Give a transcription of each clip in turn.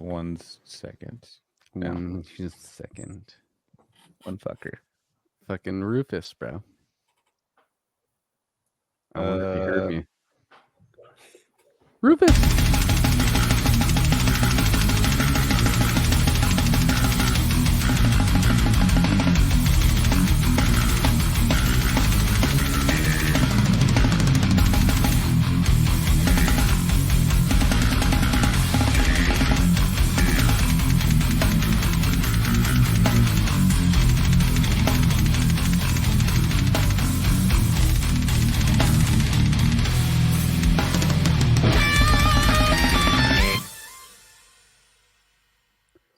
1 second. One second. One fucker. Fucking Rufus, bro. I wonder if you heard me. Rufus!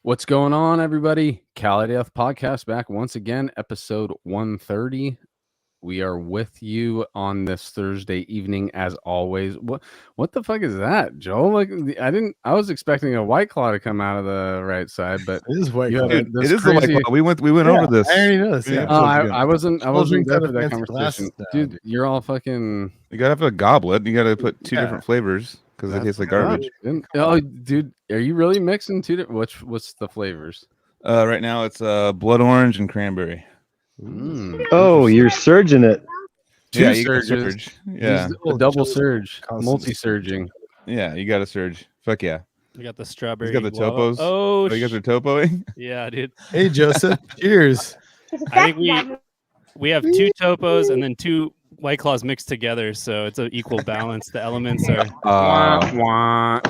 What's going on, everybody? Cali Death Podcast back once again, episode 130. We are with you on this Thursday evening, as always. What the fuck is that, Joel? Like, I was expecting a White Claw to come out of the right side, but it is White Claw. It is the White Claw. We went over this. I already know this. Yeah. I wasn't drink there out for of that fancy conversation, glasses now, dude. You're all fucking. You gotta have a goblet. You gotta put two different flavors because it tastes like garbage. Oh, dude, are you really mixing two different? What's the flavors? Right now it's blood orange and cranberry. Oh, you're surging it. Yeah, Two you gotta surges. surge. Yeah, A double surge, Constant. multi-surging. yeah, you gotta surge. Fuck yeah. We got the strawberry. He's got the guava. topos. Oh, you guys are topoing? yeah, dude. Hey, Joseph. Cheers. I think we have two topos and then two White Claws mixed together, so it's an equal balance. The elements are.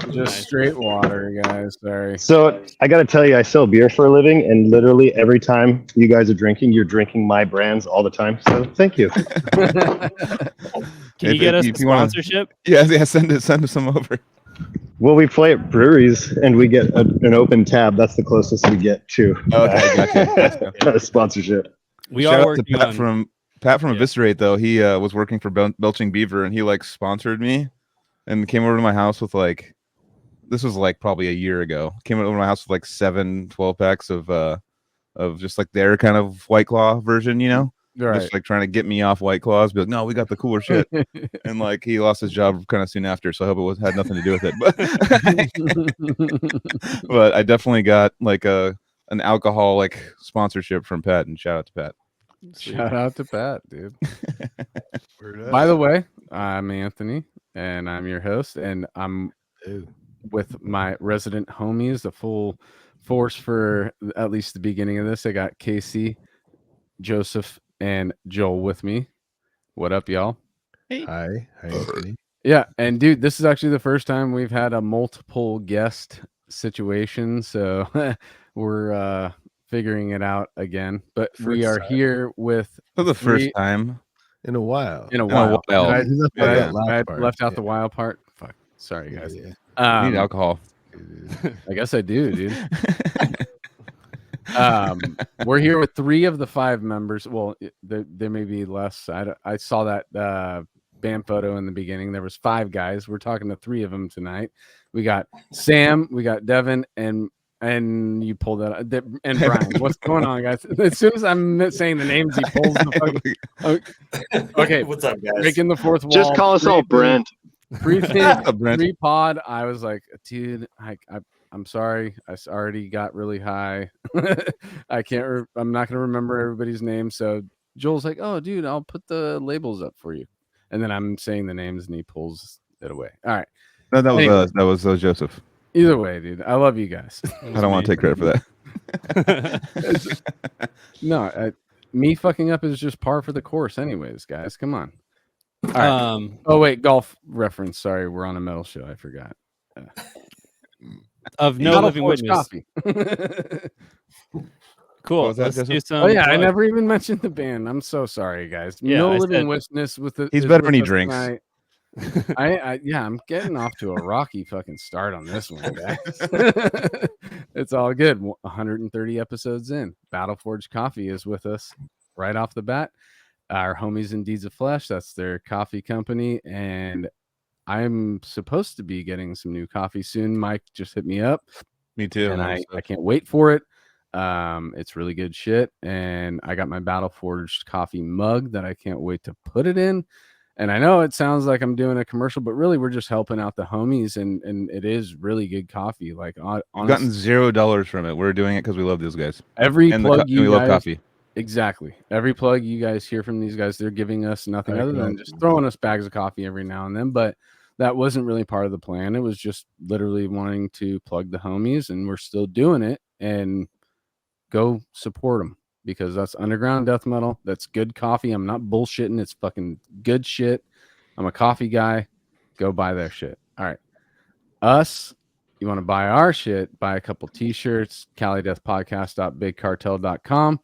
Just Nice. straight water, guys. Sorry. So I got to tell you, I sell beer for a living, and literally every time you guys are drinking, you're drinking my brands all the time. So thank you. Can you get us a sponsorship? Yeah, send us some over. Well, we play at breweries, and we get an open tab. That's the closest we get to Okay, gotcha. a sponsorship. We Shout are out to working Pat on. from Eviscerate though. He was working for Belching Beaver, and he like sponsored me, and came over to my house with like, this was like probably a year ago. Came over to my house with like 12 packs of just like their kind of White Claw version, you know, Right. just like trying to get me off White Claws. Be like, no, we got the cooler shit. And like he lost his job kind of soon after, so I hope it had nothing to do with it. But I definitely got like an alcohol like sponsorship from Pat, and shout out to Pat. Shout out to Pat, dude. By the way, I'm Anthony, and I'm your host, and I'm with my resident homies, the full force for at least the beginning of this. I got Casey, Joseph, and Joel with me. What up, y'all? Hi, Anthony. Yeah, and dude, this is actually the first time we've had a multiple guest situation, so we're figuring it out again. But we First are time. here with For the three- first time. In a while. in a while. while. Did I- He's not did I- that last I part. left out Yeah. the wild part. Fuck. Sorry, guys. Yeah. I need alcohol. I guess I do, dude. We're here with 3 of the 5 members. Well, there may be less. I saw that band photo in the beginning. There was 5 guys. We're talking to 3 of them tonight. We got Sam, we got Devin, and you pulled that out. And Brian. What's going on, guys? As soon as I'm saying the names, he pulls the fucking. Okay, What's up, guys? breaking the fourth wall. Just call us all Brent. Brent. Pre-pod, I was like, dude, I'm sorry. I already got really high. I can't. I'm not gonna remember everybody's name. So Joel's like, "Oh, dude, I'll put the labels up for you." And then I'm saying the names, and he pulls it away. All right. No, that was Anyway. that was Joseph. Either way, dude, I love you guys. I don't want to take credit for that. No, me fucking up is just par for the course, anyways, guys. Come on. All right. Oh wait, golf reference. Sorry, we're on a metal show. I forgot. Of no Bottle living Forge witness. coffee. Cool. What was that, Let's do Joseph? some. Oh yeah, I plugs. never even mentioned the band. I'm so sorry, guys. Yeah, No I living said- witness with the. He's is better with when he us drinks. tonight. I'm getting off to a rocky fucking start on this one, guys. It's all good. 130 episodes in. Battle Forge Coffee is with us right off the bat. Our homies in Deeds of Flesh. That's their coffee company, and I'm supposed to be getting some new coffee soon. Mike just hit me up. Me too. And I can't wait for it. It's really good shit. And I got my Battle Forged coffee mug that I can't wait to put it in. And I know it sounds like I'm doing a commercial, but really we're just helping out the homies, and it is really good coffee. Like We've honestly, gotten $0 from it. We're doing it because we love these guys. every And plug we love guys, coffee. exactly. Every plug you guys hear from these guys, they're giving us nothing other than just throwing us bags of coffee every now and then. But that wasn't really part of the plan. It was just literally wanting to plug the homies, and we're still doing it. And go support them because that's underground death metal. That's good coffee. I'm not bullshitting. It's fucking good shit. I'm a coffee guy. Go buy their shit. All right. Us, you want to buy our shit, buy a couple t-shirts, CaliDeathPodcast.BigCartel.com.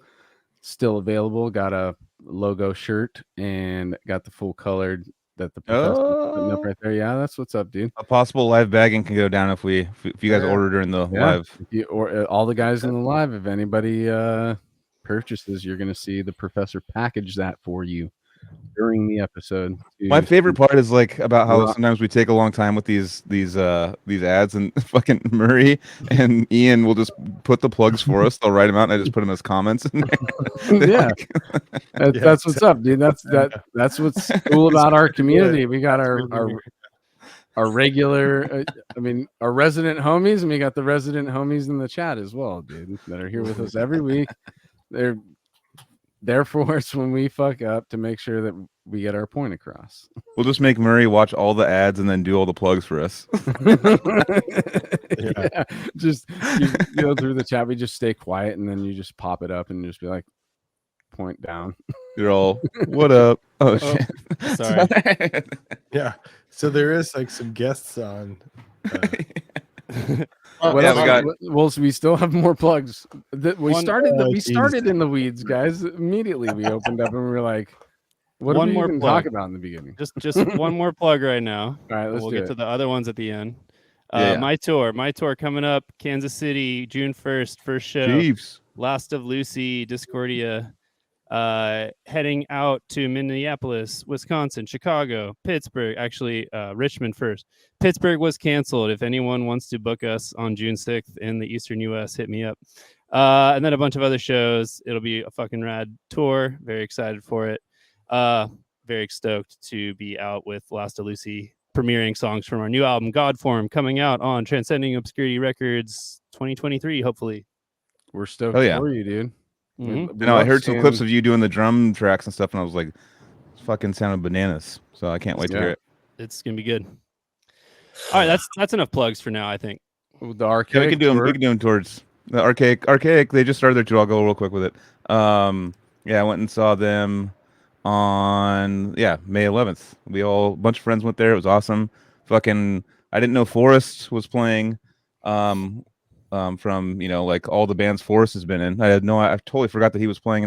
Still available. Got a logo shirt and got the full colored that the professor's putting up right there. Yeah, that's what's up, dude. A possible live bagging can go down if you guys order during the live. Or all the guys in the live, if anybody purchases, you're gonna see the professor package that for you during the episode. My favorite part is like about how Rock. sometimes we take a long time with these ads, and fucking Murray and Ian will just put the plugs for us. They'll write them out, and I just put them as comments in there. Yeah, that's what's up, dude. That's what's cool about our community. We got our regular, our resident homies, and we got the resident homies in the chat as well, dude, that are here with us every week. They're there for us when we fuck up to make sure that we get our point across. We'll just make Murray watch all the ads and then do all the plugs for us. Yeah. Just you go through the chat. We just stay quiet, and then you just pop it up and just be like, point down. You're all, what up? Oh shit. Sorry. Yeah. So there is like some guests on. What yeah, else? we got- Well, so we still have more plugs. We One- started in the weeds, guys. Immediately we opened up and we were like, what One did we more even plug. talk about in the beginning? Just one more plug right now. All right, let's We'll do get it. to the other ones at the end. Yeah. My tour coming up, Kansas City, June 1st, first show. Chiefs. Last of Lucy, Discordia. Heading out to Minneapolis, Wisconsin, Chicago, Pittsburgh, actually Richmond first. Pittsburgh was canceled. If anyone wants to book us on June 6th in the Eastern US, hit me up. And then a bunch of other shows. It'll be a fucking rad tour. Very excited for it. Very stoked to be out with Last of Lucy premiering songs from our new album Godform, coming out on Transcending Obscurity Records 2023, hopefully. We're stoked Oh, yeah. for you, dude. Mhm. We I love heard some seeing- clips of you doing the drum tracks and stuff, and I was like, it's fucking sounded bananas. So I can't wait to Yeah. hear it. It's gonna be good. All right, that's enough plugs for now, I think. the arcade. Yeah, we can do them. We can do them towards the archaic. They just started their tour. I'll go real quick with it. Yeah, I went and saw them on May 11th. A bunch of friends went there. It was awesome. Fucking, I didn't know Forrest was playing. From like all the bands Forrest has been in. I totally forgot that he was playing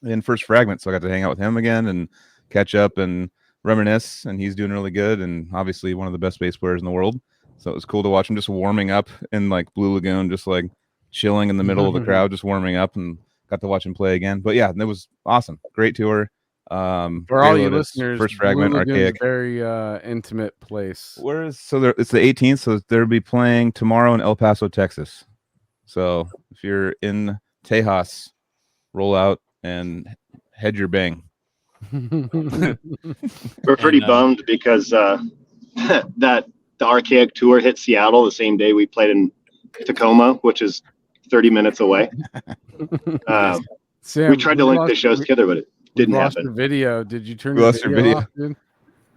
in First Fragment. So I got to hang out with him again and catch up and reminisce. And he's doing really good. And obviously one of the best bass players in the world. So it was cool to watch him just warming up in like Blue Lagoon, just like chilling in the middle of the crowd, just warming up, and got to watch him play again. But yeah, it was awesome. Great tour. For all you listeners, First Fragment, Blue Lagoon's Archaic. a very intimate place. It's the 18th, so they'll be playing tomorrow in El Paso, Texas. So if you're in Tejas, roll out and head your bang. We're pretty And, bummed because that the Archaic tour hit Seattle the same day we played in Tacoma, which is 30 minutes away. Sam, We tried to link lost- the shows together, but it didn't lost happen. your video. Did you turn We your lost your video video. off, dude?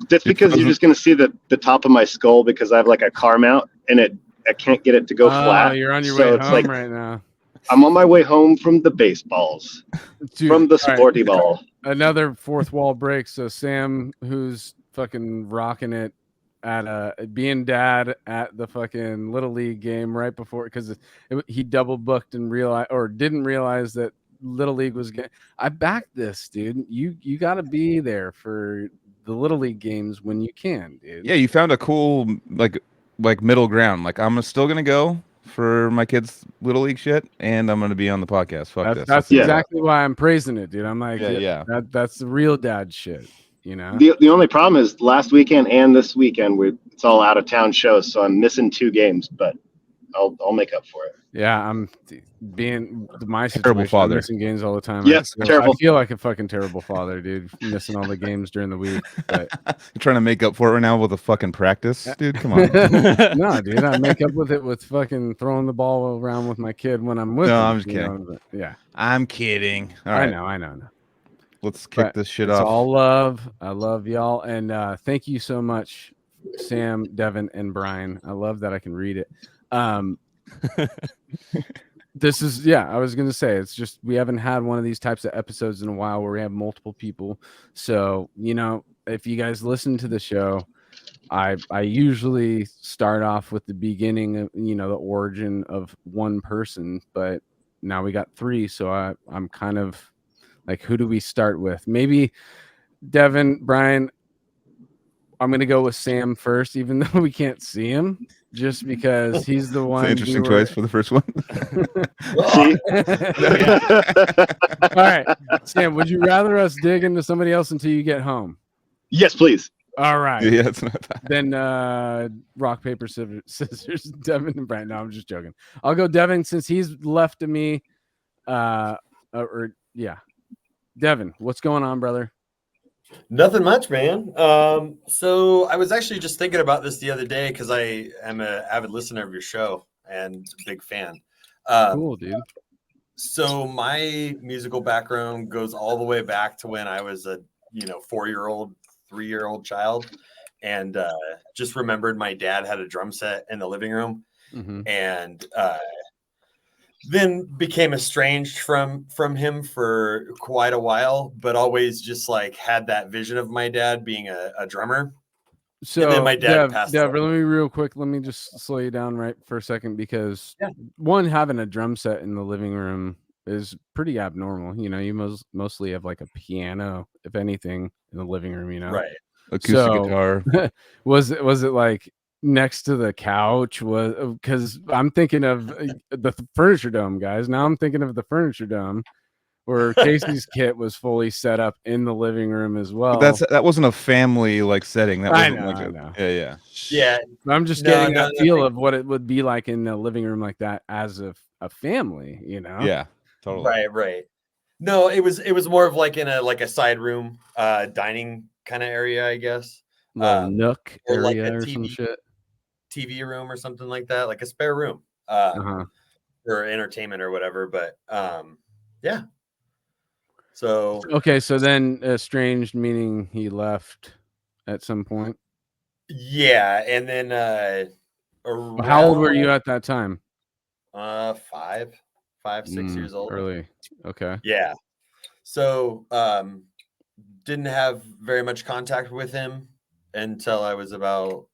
That's because you're just going to see the top of my skull because I have like a car mount and I can't get it to go flat. You're on your So way it's home like right now. I'm on my way home from the baseballs, Dude, from the all right, sporty ball. another fourth wall break. So Sam, who's fucking rocking it at being dad at the fucking Little League game right before, because he double booked and didn't realize that Little League was getting. I backed this, dude. You got to be there for the Little League games when you can, dude. Yeah, you found a cool like middle ground. Like I'm still gonna go for my kids' Little League shit, and I'm gonna be on the podcast. Fuck this. That's Yeah. exactly why I'm praising it, dude. I'm like, Yeah. that's the real dad shit, you know. The only problem is last weekend and this weekend it's all out of town shows, so I'm missing 2 games. But I'll make up for it. Yeah, I'm being my Terrible situation. I'm father. missing games all the time. Yes, I terrible. feel like a fucking terrible father, dude. Missing all the games during the week, but You're trying to make up for it right now with a fucking practice, dude. Come on. no, dude. I make up with it with fucking throwing the ball around with my kid when I'm with No, him. I'm just you kidding. know, but yeah, I'm kidding. All I right, know. let's kick But this shit it's off. all love. I love y'all, and thank you so much, Sam, Devin, and Brian. I love that I can read it. This is I was gonna say it's just we haven't had one of these types of episodes in a while where we have multiple people. So if you guys listen to the show, I usually start off with the beginning of the origin of one person, but now we got three, so I'm kind of like, who do we start with? Maybe Devin, Brian. I'm gonna go with Sam first, even though we can't see him, just because he's the It's one. an interesting choice for the first one. See, All right, Sam. Would you rather us dig into somebody else until you get home? yes, please. All right. Yeah, it's not that. Then rock, paper, scissors, Devin and Brian. No, I'm just joking. I'll go Devin since he's left to me. Devin, what's going on, brother? Nothing much, man. So I was actually just thinking about this the other day because I am an avid listener of your show and big fan. Cool, dude. So my musical background goes all the way back to when I was a 4-year-old, 3-year-old child, and just remembered my dad had a drum set in the living room, and then became estranged from him for quite a while, but always just like had that vision of my dad being a drummer. So and then my dad passed Dev, away. let me real quick. Let me just slow you down right for a second because one, having a drum set in the living room is pretty abnormal. You mostly have like a piano, if anything, in the living room. Right. Acoustic guitar. Was it like next to the couch? Was because I'm thinking of the Furniture Dome, guys. Now I'm thinking of the Furniture Dome, where Casey's kit was fully set up in the living room as well. But that wasn't a family like setting. That I wasn't know, like I know. Yeah. Yeah. I'm just getting that feel of what it would be like in a living room like that as a family, Yeah, totally. Right. No, it was more of like in a side room, dining kind of area, I guess. Little nook or area like a or some shit. TV room or something like that, like a spare room for entertainment or whatever. But yeah. So okay, so then estranged meaning he left at some point. Yeah, and then How old were you at that time? 5, 6 years old. Early. Okay. Yeah. So didn't have very much contact with him until I was about,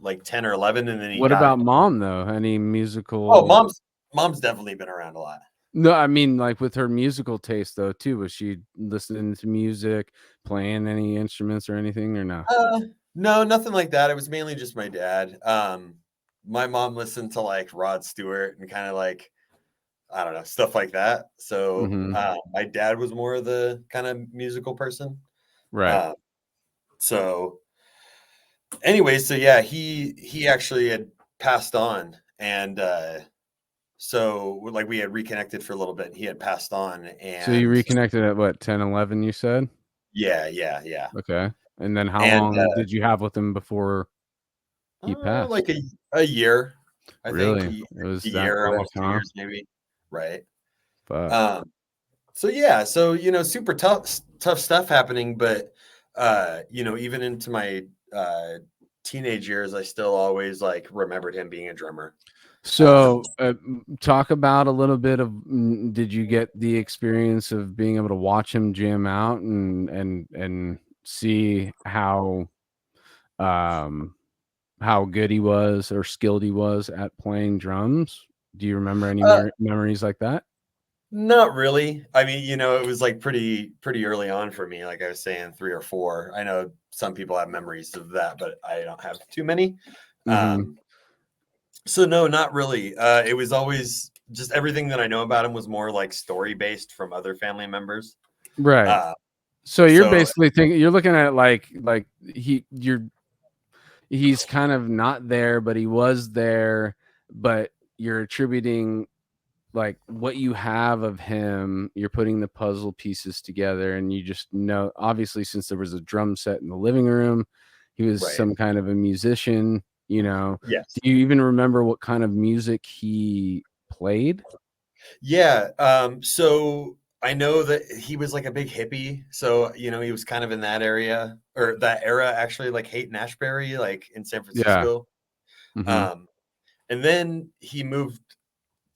like 10 or 11, and then he What died. about mom though? Any musical? Oh, mom's definitely been around a lot. No, I mean like with her musical taste though too. Was she listening to music, playing any instruments or anything, or no? No, nothing like that. It was mainly just my dad. My mom listened to like Rod Stewart and kind of like, I don't know, stuff like that. So my dad was more of the kind of musical person. Right. So anyway, so yeah, he actually had passed on, and so like we had reconnected for a little bit, and he had passed on. And so you reconnected at what, 10, 11, you said? Yeah. Okay. And then how long did you have with him before he passed? Like a year. I Really? think It was a that year, quick, almost 2 years, maybe. Right. Fuck. So yeah, so super tough stuff happening, but even into my teenage years, I still always like remembered him being a drummer. So talk about a little bit of, did you get the experience of being able to watch him jam out and see how good he was or skilled he was at playing drums? Do you remember any memories like that? Not really. I mean, it was like pretty early on for me. Like I was saying, 3 or 4. I know some people have memories of that, but I don't have too many. So no, not really. It was always just everything that I know about him was more like story based from other family members. Right. So you're basically thinking, you're looking at it like you're he's kind of not there, but he was there, but you're attributing like what you have of him, you're putting the puzzle pieces together, and you just know, obviously, since there was a drum set in the living room, he was Right. some kind of a musician, you know. Yes. Do you even remember what kind of music he played? Yeah. So I know that he was like a big hippie. So, you know, he was kind of in that area or that era, actually, like Haight Ashbury, like in San Francisco. Mhm. And then he moved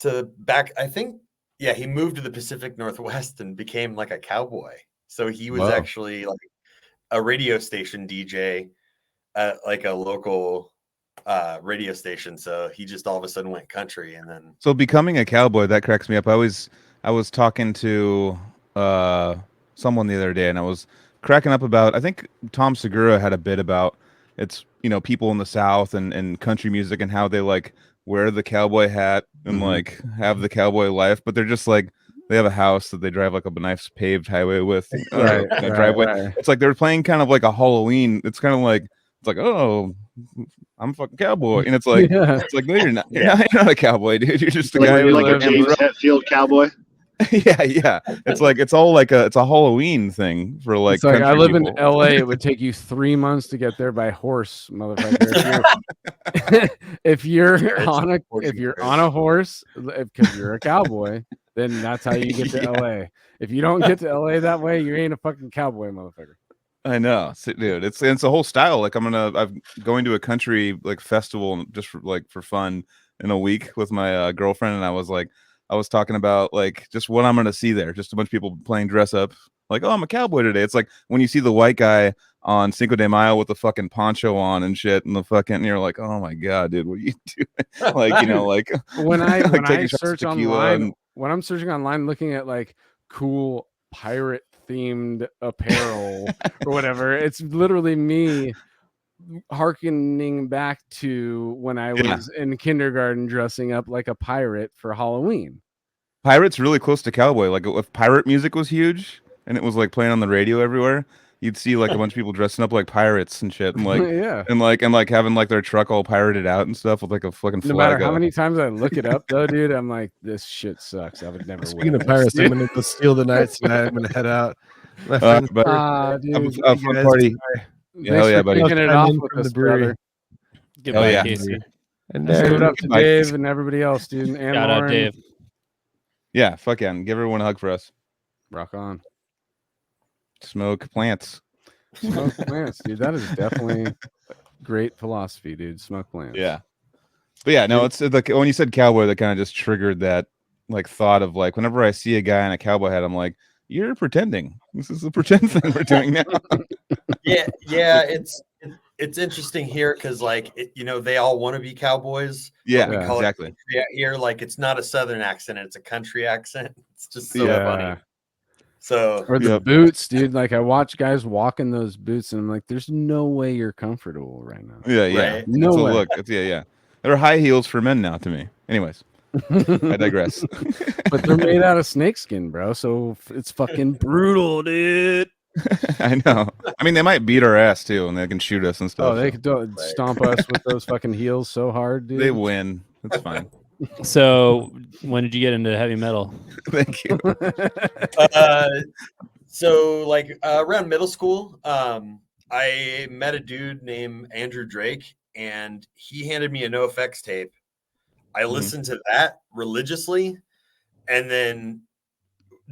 to back, I think, yeah, he moved to the Pacific Northwest and became like a cowboy. So he was Whoa. actually like a radio station DJ at like a local radio station. So he just all of a sudden went country, and then So becoming a cowboy, that cracks me up. I was talking to someone the other day, and I was cracking up about, I think Tom Segura had a bit about, it's, you know, people in the South and country music and how they like wear the cowboy hat and Mhm. like have the cowboy life, but they're just like, they have a house that they drive like a nice paved highway with, driveway. Right. It's like they're playing kind of like a Halloween. It's kind of like, it's like, oh, I'm a fucking cowboy, and it's like, Yeah. it's like, no, you're not. Yeah. You're not a cowboy, dude. You're just a Like, guy who like a lives in James Hetfield cowboy. yeah, yeah. It's like, it's all like it's a Halloween thing for like It's like, I country live in people. LA. It would take you 3 months to get there by horse, motherfucker. If you're on a horse, because you're a cowboy, then that's how you get to Yeah. LA. If you don't get to LA that way, you ain't a fucking cowboy, motherfucker. I know, dude. It's a whole style. Like I'm going to a country like festival just for like for fun in a week with my girlfriend, and I was talking about like just what I'm gonna see there. Just a bunch of people playing dress up. Like, oh, I'm a cowboy today. It's like when you see the white guy on Cinco de Mayo with the fucking poncho on and shit, and the fucking, and you're like, oh my god, dude, what are you doing? Like, you know, like When I like when I taking shots of search tequila online, and- when I'm searching online, looking at like cool pirate themed apparel or whatever, it's literally me hearkening back to when I Yeah. was in kindergarten dressing up like a pirate for Halloween. Pirate's really close to cowboy. Like if pirate music was huge and it was like playing on the radio everywhere, you'd see like a bunch of people dressing up like pirates and shit, and like Yeah. and like having like their truck all pirated out and stuff with like a fucking No flag. matter how many times I look it up, though, dude, I'm like, this shit sucks. I would never. Speaking wear of pirates, this, I'm dude. gonna go steal the night tonight. I'm gonna head out. My friend's but birthday. Dude, a Hey, fun guys. party. thanks hell yeah, for buddy. kicking it Chime off in with from us, the brewery. brother. Goodbye, yeah. Casey. And Say what then up to Goodbye. Dave and everybody else, dude. And Shout out Lauren. Dave. Yeah, fuck yeah, and give everyone a hug for us. Rock on. Smoke plants. Smoke plants, dude. That is definitely great philosophy, dude. Smoke plants. Yeah, but yeah, no, it's like when you said cowboy, that kind of just triggered that like thought of like whenever I see a guy in a cowboy hat, I'm like, you're pretending. This is a pretend thing we're doing now. yeah, it's interesting here because like you know, they all want to be cowboys. Yeah, but we call exactly. it country out here. Like it's not a southern accent, it's a country accent. It's just so Yeah. funny. So Or the Yep. boots, dude. Like I watch guys walk in those boots, and I'm like, there's no way you're comfortable right now. Yeah, yeah. Right. No It's a way. look. It's, yeah. They're high heels for men now to me. Anyways, I digress. But they're made out of snakeskin, bro. So it's fucking brutal, dude. I know. I mean, they might beat our ass too, and they can shoot us and stuff. Oh, they so could stomp us with those fucking heels so hard, dude. they win. It's fine. So, when did you get into heavy metal? Thank you. so like around middle school, I met a dude named Andrew Drake, and he handed me a NoFX tape. I listened to that religiously, and then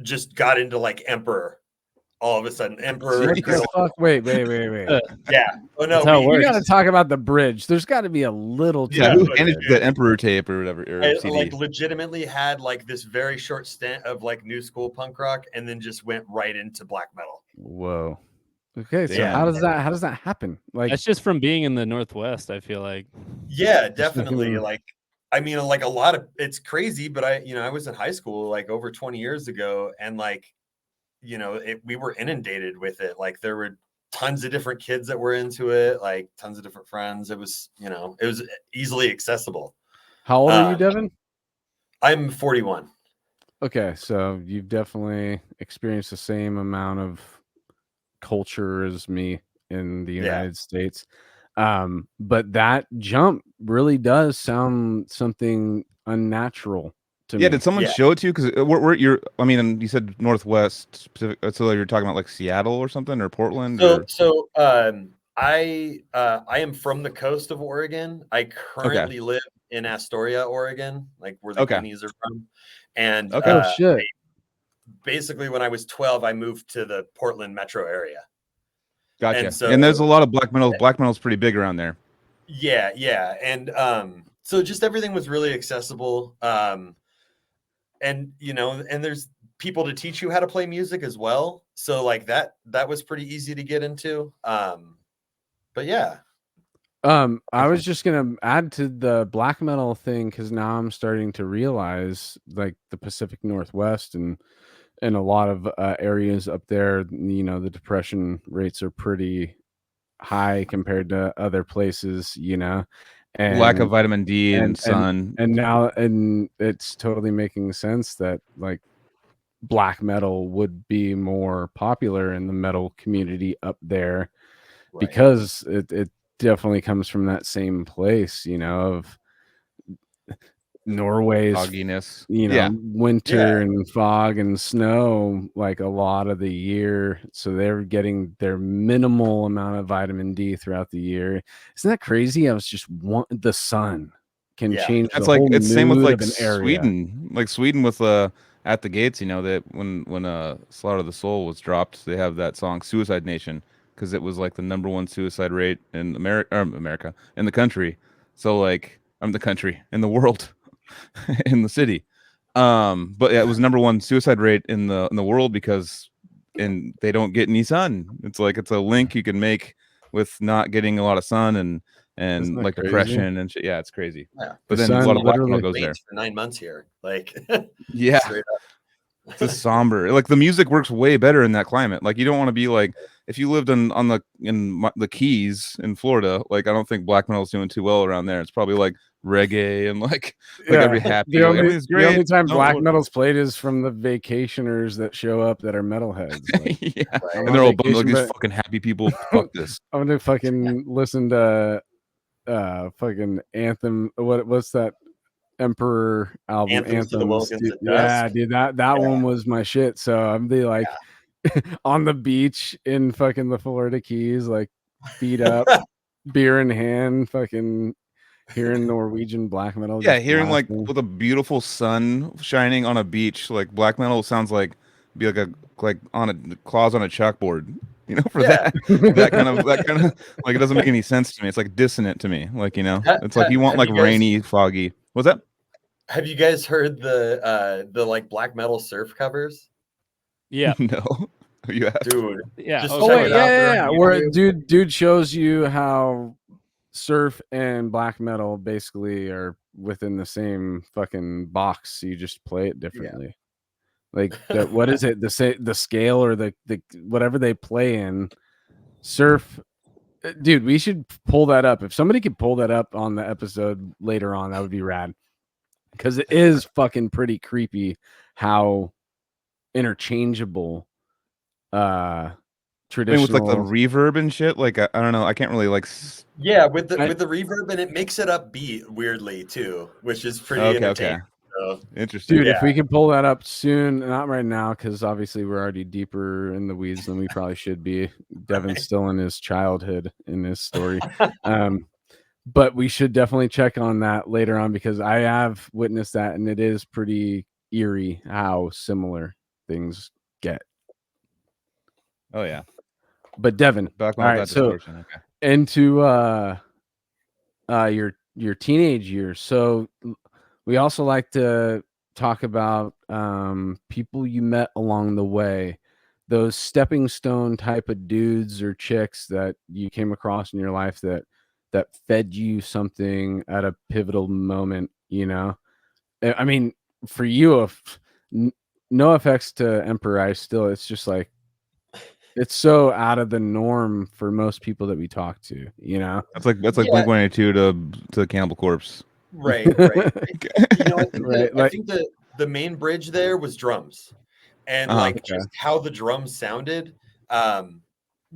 just got into like Emperor. All of a sudden, Emperor. What the fuck? Wait. Yeah. Oh no. That's how it You works. got to talk about the bridge. There's got to be a little. Yeah, to who it. handed you that Emperor tape or whatever? Or I CD? like legitimately had like this very short stint of like new school punk rock, and then just went right into black metal. Whoa. Okay, so Yeah. how does that happen? Like, That's just from being in the Northwest, I feel like. Yeah, definitely. fucking- Like, I mean, like a lot of it's crazy, but I was in high school like over 20 years ago, and like, we were inundated with it. Like, there were tons of different kids that were into it, like tons of different friends. It was, it was easily accessible. how old are you, Devin? I'm 41. Okay, so you've definitely experienced the same amount of culture as me in the United States. But that jump really does sound something unnatural to Yeah, me. did someone Yeah. show it to you? Because where you're, I mean, you said Northwest, specific, so you're talking about like Seattle or something, or Portland, or I am from the coast of Oregon. I currently live in Astoria, Oregon, like where the Okay. Goonies are from. And Okay. Oh shit! basically, when I was 12, I moved to the Portland metro area. Gotcha. And And, so there's a lot of black metal. Black metal's pretty big around there. yeah. And so just everything was really accessible. And and there's people to teach you how to play music as well. So like that was pretty easy to get into. But yeah. I was just gonna add to the black metal thing because now I'm starting to realize like the Pacific Northwest and a lot of areas up there, the depression rates are pretty high compared to other places, and Lack of vitamin D and, and sun. now it's totally making sense that like black metal would be more popular in the metal community up there Right. because it definitely comes from that same place, of Norway's fogginess. Yeah. winter and fog and snow like a lot of the year, so they're getting their minimal amount of vitamin D throughout the year. Isn't that crazy? I was just the sun can Yeah. change That's the like, whole it's same with mood like of an area. Sweden with At the Gates, that when Slaughter of the Soul was dropped, they have that song Suicide Nation because it was like the #1 suicide rate in America, in the country. So like, I'm the country in the world. In the city. But yeah, it was #1 suicide rate in the world because they don't get any sun. It's like, it's a link you can make with not getting a lot of sun and Isn't that like crazy? depression and shit. Yeah, it's crazy. Yeah. But The then a sun lot of black metal literally goes there. Rains for 9 months here. Like Yeah. straight up. It's a somber. Like the music works way better in that climate. Like you don't want to be like, if you lived in the Keys in Florida, like I don't think black metal's doing too well around there. It's probably like reggae and like every happy. Like, everything's great. The only time No, black what- metal's played is from the vacationers that show up that are metalheads. Like, yeah, I'm and they're on all bummed, like vacation, these fucking happy people. Fuck this. I'm gonna fucking listen to fucking Anthem. What's that Emperor album? Anthems to the Anthems. Wilkins Dude, at yeah, dusk. dude, that one was my shit. So I'm the like on the beach in fucking the Florida Keys, like feet up, beer in hand, fucking hearing Norwegian black metal. Yeah, just hearing like blasting. with a beautiful sun shining on a beach, like black metal sounds like be like on a claws on a chalkboard. For Yeah. that kind of like, it doesn't make any sense to me. It's like dissonant to me. Like, it's like you want Have like you guys- rainy, foggy. What's that? Have you guys heard the like black metal surf covers? Yeah. No. You have? Dude. Yeah. Just Oh check wait, it out. They're yeah. on Where YouTube. dude shows you how surf and black metal basically are within the same fucking box. You just play it differently. Like what is it? The scale or the whatever they play in. Surf, dude. We should pull that up. If somebody could pull that up on the episode later on, that would be rad. Because it is fucking pretty creepy how interchangeable I mean, traditional with like the reverb and shit. Like I don't know. I can't really like. Yeah, with the reverb, and it makes it upbeat weirdly too, which is pretty entertaining. So, Interesting. dude, if we could pull that up soon, not right now, because obviously we're already deeper in the weeds than we probably should be. Devin's still in his childhood in this story. But we should definitely check on that later on because I have witnessed that and it is pretty eerie how similar things get. Oh yeah. But Devin, Black all metal right, got so distortion. Okay. into your teenage years. So we also like to talk about people you met along the way, those stepping stone type of dudes or chicks that you came across in your life that fed you something at a pivotal moment. I mean, for you, no effects to Emperor Ice. Still, it's just like it's so out of the norm for most people that we talk to. That's like Blink-182 to Cannibal Corpse. Right. I think, Right, I think the main bridge there was drums, and like just how the drums sounded.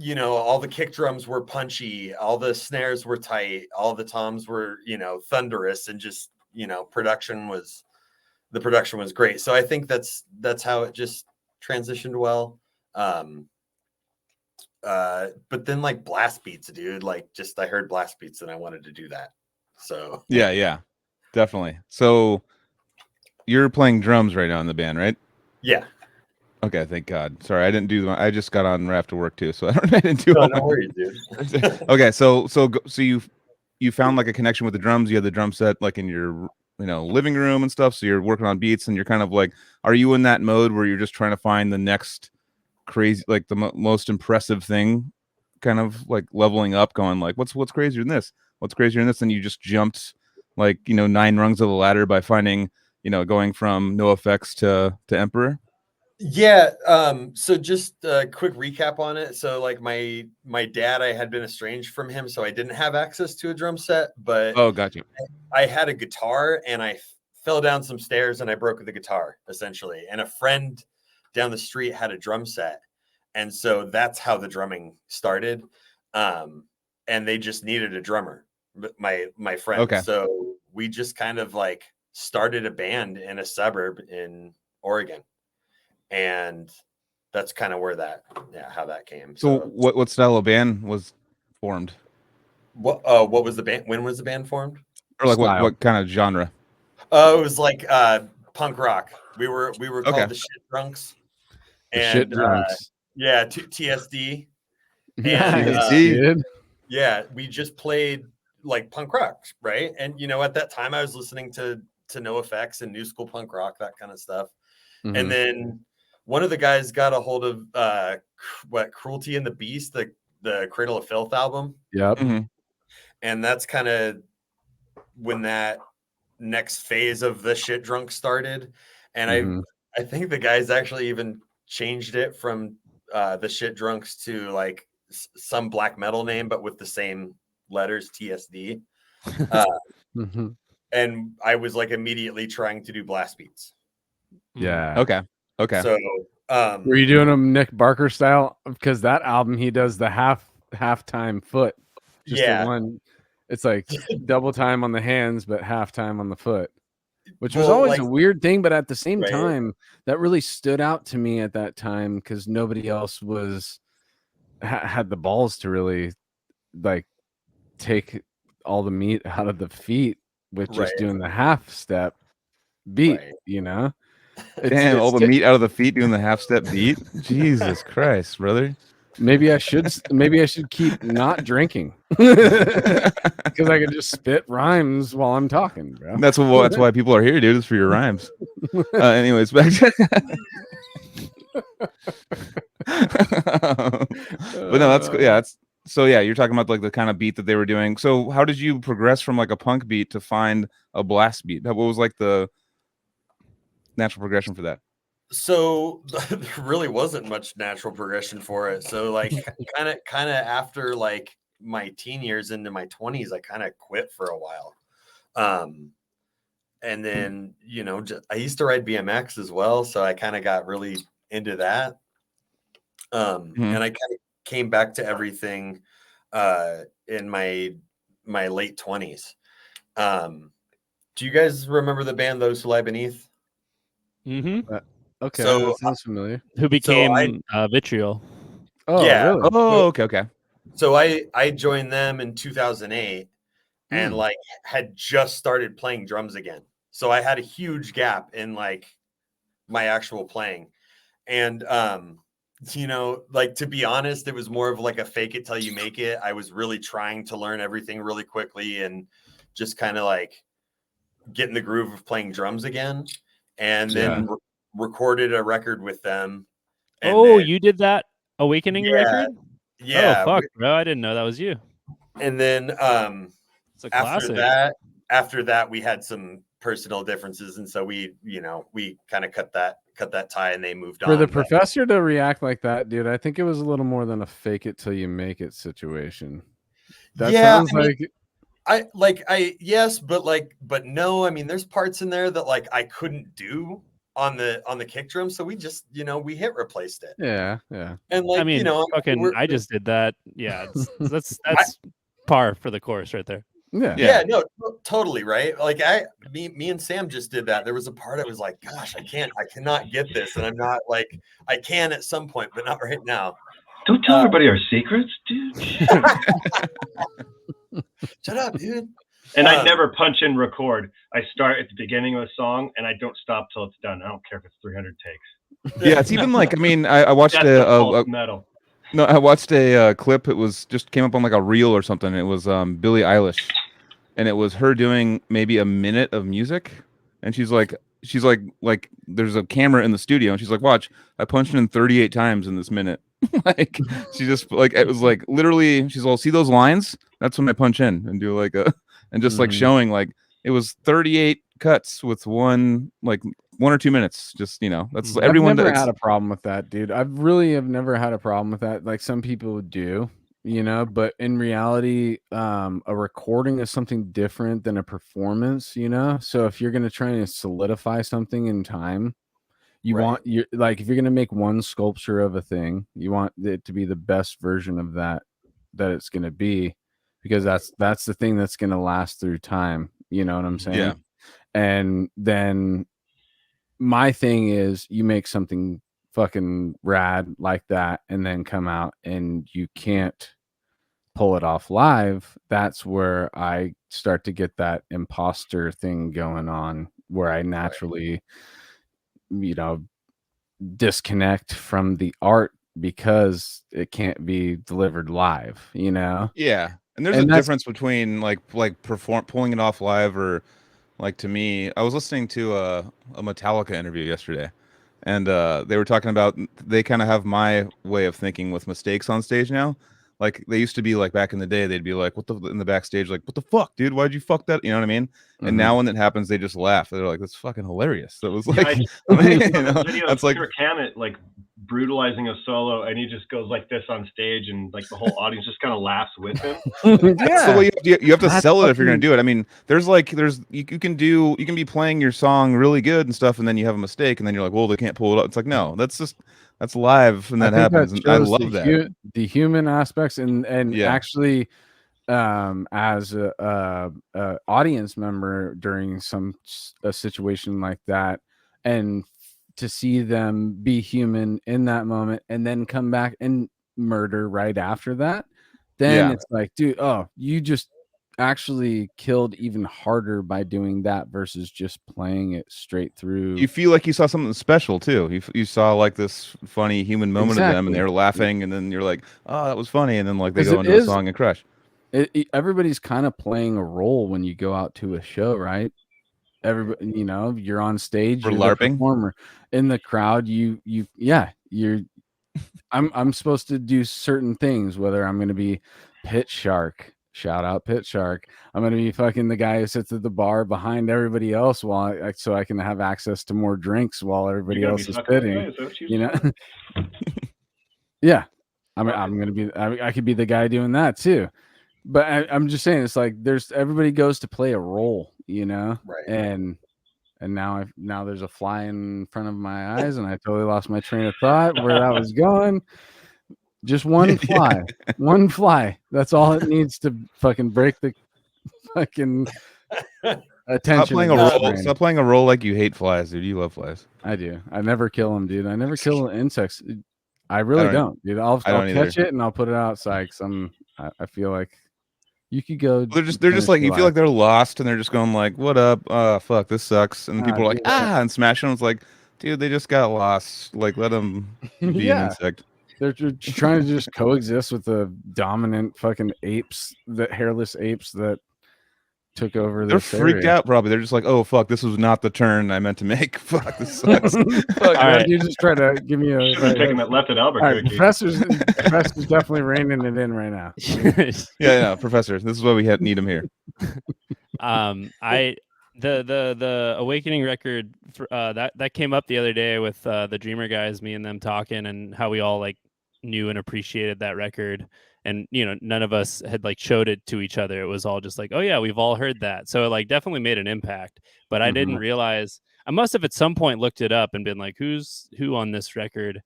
you know, all the kick drums were punchy, all the snares were tight, all the toms were, you know, thunderous, and just, you know, the production was great. So I think that's how it just transitioned well. But then like blast beats, dude, like just I heard blast beats and I wanted to do that. So Yeah, definitely. So you're playing drums right now in the band, right? yeah. Okay, thank God. Sorry, I didn't do. I just got on after work too, so I didn't do. No, all no my- worries, dude. Okay, so you found like a connection with the drums. You had the drum set like in your living room and stuff. So you're working on beats, and you're kind of like, are you in that mode where you're just trying to find the next crazy, like the most impressive thing, kind of like leveling up, going like, what's crazier than this? What's crazier than this? And you just jumped like 9 rungs of the ladder by finding going from No Effects to Emperor. Yeah. So just a quick recap on it. So like my dad, I had been estranged from him, so I didn't have access to a drum set, but Oh, got you. I had a guitar, and I fell down some stairs and I broke the guitar essentially. And a friend down the street had a drum set. And so that's how the drumming started. And they just needed a drummer, my friend. Okay. So we just kind of like started a band in a suburb in Oregon. And that's kind of where how that came. So what style of band was formed? What was the band? When was the band formed? Or like Style. what kind of genre? It was like punk rock. We were Okay. called the Shit Drunks. The shit drunks. Yeah, TSD. Nice, TSD. dude. Yeah, we just played like punk rock, right? And at that time I was listening to No Effects and new school punk rock, that kind of stuff. Mhm. And then one of the guys got a hold of Cruelty and the Beast, the Cradle of Filth album. Yep. Mhm. And that's kind of when that next phase of the Shit Drunk started. And Mhm. I think the guys actually even changed it from the Shit Drunks to like some black metal name, but with the same letters, TSD. Mhm. And I was like immediately trying to do blast beats. Yeah. Okay. So Were you doing them Nick Barker style? Because that album, he does the halftime foot. Just yeah. the one. It's like double time on the hands, but half time on the foot, which was Well, always like- a weird thing. But at the same Right. time, that really stood out to me at that time because nobody else had the balls to really like take all the meat out of the feet with just Right. doing the half step beat. Right. Damn, all the meat out of the feet doing the half step beat. Jesus Christ, brother. Maybe I should keep not drinking because I can just spit rhymes while I'm talking, bro. That's why people are here, dude. Is for your rhymes. Anyways, back to but no, that's cool. Yeah, that's so yeah. You're talking about like the kind of beat that they were doing. So how did you progress from like a punk beat to find a blast beat? What was like the natural progression for that? So there really wasn't much natural progression for it. So like kind of after like my teen years into my 20s, I kind of quit for a while. And then, I used to ride BMX as well. So I kind of got really into that. And I kind of came back to everything in my late 20s. Do you guys remember the band Those Who Lie Beneath? Mm-hmm. Okay, So, that sounds familiar. Who became Vitriol? Oh, yeah. really? Oh, okay. So I joined them in 2008 and Hmm. like had just started playing drums again. So I had a huge gap in like my actual playing. And like to be honest, it was more of like a fake it till you make it. I was really trying to learn everything really quickly and just kind of like get in the groove of playing drums again. And then recorded a record with them. And then, You did that Awakening record? yeah. Oh, fuck, bro. I didn't know that was you. And then It's a classic. after that we had some personal differences, and so we kind of cut that tie and they moved on. For the professor to react like that, dude, I think it was a little more than a fake it till you make it situation. That sounds yes, but no. I mean, there's parts in there that like I couldn't do on the kick drum, so we just we hit replaced it. Yeah. And like I mean, fucking, I just did that. Yeah, that's par for the course right there. Yeah, no, totally right. Like me and Sam just did that. There was a part I was like, gosh, I cannot get this, and I'm not like I can at some point, but not right now. Don't tell everybody our secrets, dude. Shut up, dude. And I never punch in record. I start at the beginning of a song and I don't stop till it's done. I don't care if it's 300 takes. Yeah, it's even like, I mean, I watched metal. No, I watched a clip. It was just came up on like a reel or something. It was Billie Eilish, and it was her doing maybe a minute of music, and she's like there's a camera in the studio, and she's like, watch, I punched in 38 times in this minute. Like she just like it was like literally she's all, see those lines? That's when I punch in and do like a and just like showing like it was 38 cuts with one or 2 minutes. Just that's everyone. I've never had a problem with that, dude. I really have never had a problem with that. Like some people do, but in reality, a recording is something different than a performance, So if you're gonna try and solidify something in time, you want if you're gonna make one sculpture of a thing, you want it to be the best version of that it's gonna be, because that's the thing that's gonna last through time. You know what I'm saying? Yeah. And then my thing is you make something fucking rad like that and then come out and you can't pull it off live. That's where I start to get that imposter thing going on, where I naturally disconnect from the art because it can't be delivered live, Yeah. And there's a difference between like pulling it off live, or like, to me, I was listening to a Metallica interview yesterday, and they were talking about they kind of have my way of thinking with mistakes on stage now. Like they used to be like back in the day, they'd be like, in the backstage, like, what the fuck, dude? Why'd you fuck that? You know what I mean? And now when it happens, they just laugh. They're like, that's fucking hilarious. That was like, that's like Kirk Hammett like brutalizing a solo, and he just goes like this on stage, and like the whole audience just kind of laughs with him. That's the way you have to sell it if you're gonna do it. I mean, you can be playing your song really good and stuff, and then you have a mistake, and then you're like, well, they can't pull it up. It's like, no, that's live, and that happens, and I love that. The human aspects, and actually, as a audience member during a situation like that, and to see them be human in that moment and then come back and murder right after that, then it's like, dude, you just actually killed even harder by doing that versus just playing it straight through. You feel like you saw something special too. You saw like this funny human moment of them, and they're laughing, and then you're like, oh, that was funny, and then like they go into a song and crush. Everybody's kind of playing a role when you go out to a show, right? Everybody, you're on stage, you're the LARPing performer in the crowd. I'm supposed to do certain things, whether I'm going to be Pit Shark, shout out Pit Shark. I'm going to be fucking the guy who sits at the bar behind everybody else so I can have access to more drinks while everybody else is spitting, Yeah. I'm going to be, I could be the guy doing that too. But I'm just saying, it's like everybody goes to play a role, Right. And now there's a fly in front of my eyes, and I totally lost my train of thought where that was going. Just one fly, one fly. That's all it needs to fucking break the fucking attention. Stop playing a role like you hate flies, dude. You love flies. I do. I never kill them, dude. I never kill insects. I really don't, dude. I'll catch it and I'll put it outside because I feel like you could go. They're just like, you feel like they're lost, and they're just going like, what up? Fuck, this sucks. And people are like, and smashing them. It's like, dude, they just got lost. Like, let them be an insect. They're trying to just coexist with the dominant fucking hairless apes that took over. They're freaked out, probably. They're just like, oh fuck, this was not the turn I meant to make. Fuck, this sucks. Fuck, right. You just try to give me taking that left at Albuquerque. Professor's definitely reining it in right now. Yeah, Professor. This is why we need him here. The Awakening record that came up the other day with the Dreamer guys, me and them talking, and how we all like knew and appreciated that record, and none of us had like showed it to each other. It was all just like, oh yeah, we've all heard that, so it like definitely made an impact. But I didn't realize, I must have at some point looked it up and been like, who's who on this record?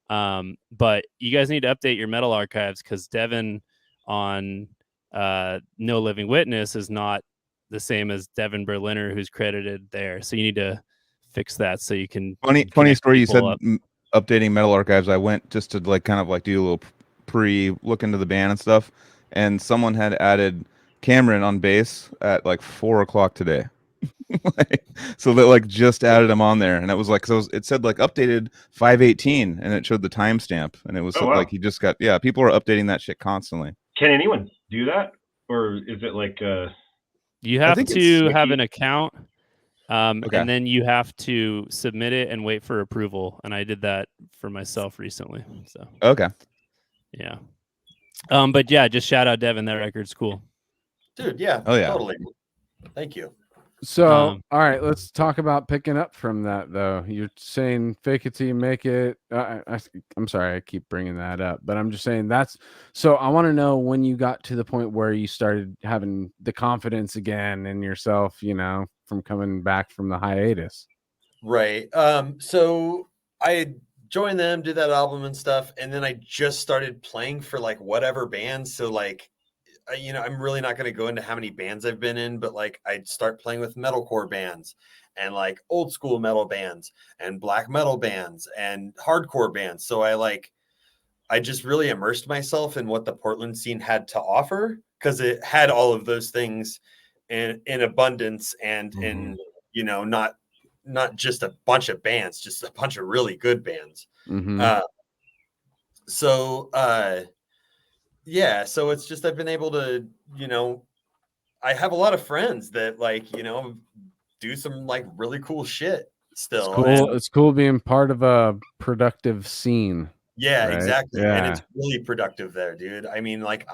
But you guys need to update your metal archives because Devin on No Living Witness is not the same as Devin Berliner, who's credited there. So you need to fix that so you can. Funny story. You said up. Updating metal archives. I went just to like kind of like do a little look into the band and stuff, and someone had added Cameron on bass at like 4 o'clock today. So they like just added him on there, and it was like it said like updated 5/18, and it showed the timestamp, and it was Oh, wow. like he just got people are updating that shit constantly. Can anyone do that, or is it like you have think to it's have Wiki. an account, Okay. and then you have to submit it and wait for approval. And I did that for myself recently. So Okay. yeah, but yeah, just shout out Devin. That record's cool. Dude, yeah. Oh, yeah. Totally. Thank you. So, Um, all right, let's talk about picking up from that, though. You're saying fake it till you make it. I'm sorry, I keep bringing that up, but I'm just saying that's so. I want to know when you got to the point where you started having the confidence again in yourself, you know, from coming back from the hiatus. Right. So I joined them, did that album and stuff, and then I just started playing for like whatever bands. So like, I'm really not going to go into how many bands I've been in, but like I'd start playing with metalcore bands and like old school metal bands and black metal bands and hardcore bands. So I just really immersed myself in what the Portland scene had to offer because it had all of those things in abundance and in, not just a bunch of bands, just a bunch of really good bands. Yeah, so it's just I've been able to, I have a lot of friends that do some like really cool shit still. It's cool. It's cool being part of a productive scene. Yeah, right? exactly. Yeah. And it's really productive there, dude. I mean, like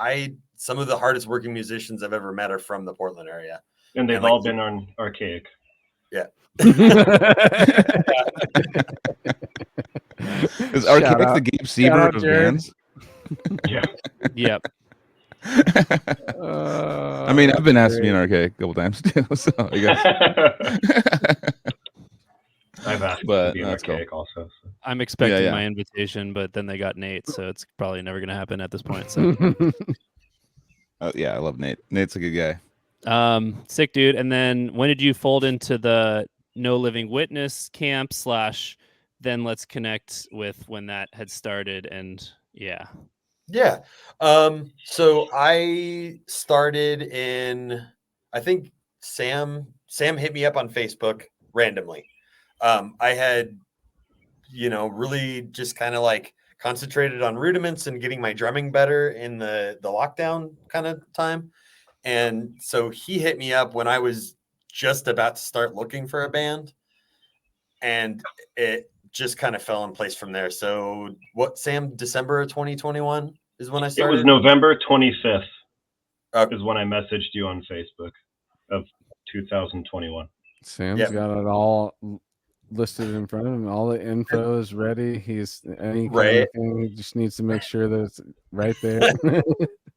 some of the hardest working musicians I've ever met are from the Portland area. And they've all been on Archaic. Yeah. Is Archaic the Gabe Siebert of bands? Yeah. Yep. I mean, I've been asked to be in Archaic a couple times too, so I guess. I've asked But to be in that's Archaic also. So. I'm expecting Yeah. my invitation, but then they got Nate, so it's probably never going to happen at this point. So Yeah, I love Nate. Nate's a good guy. Sick dude. And then when did you fold into the No Living Witness camp / then let's connect with when that had started? And yeah. So I started in, I think Sam hit me up on Facebook randomly. I had, really just kind of like concentrated on rudiments and getting my drumming better in the lockdown kind of time. And so he hit me up when I was just about to start looking for a band, and it just kind of fell in place from there. So Sam, December of 2021 is when I started? It was November 25th is when I messaged you on Facebook of 2021. Sam's got it all listed in front of him. All the info is ready. He's any kind of thing. He just needs to make sure that it's right there.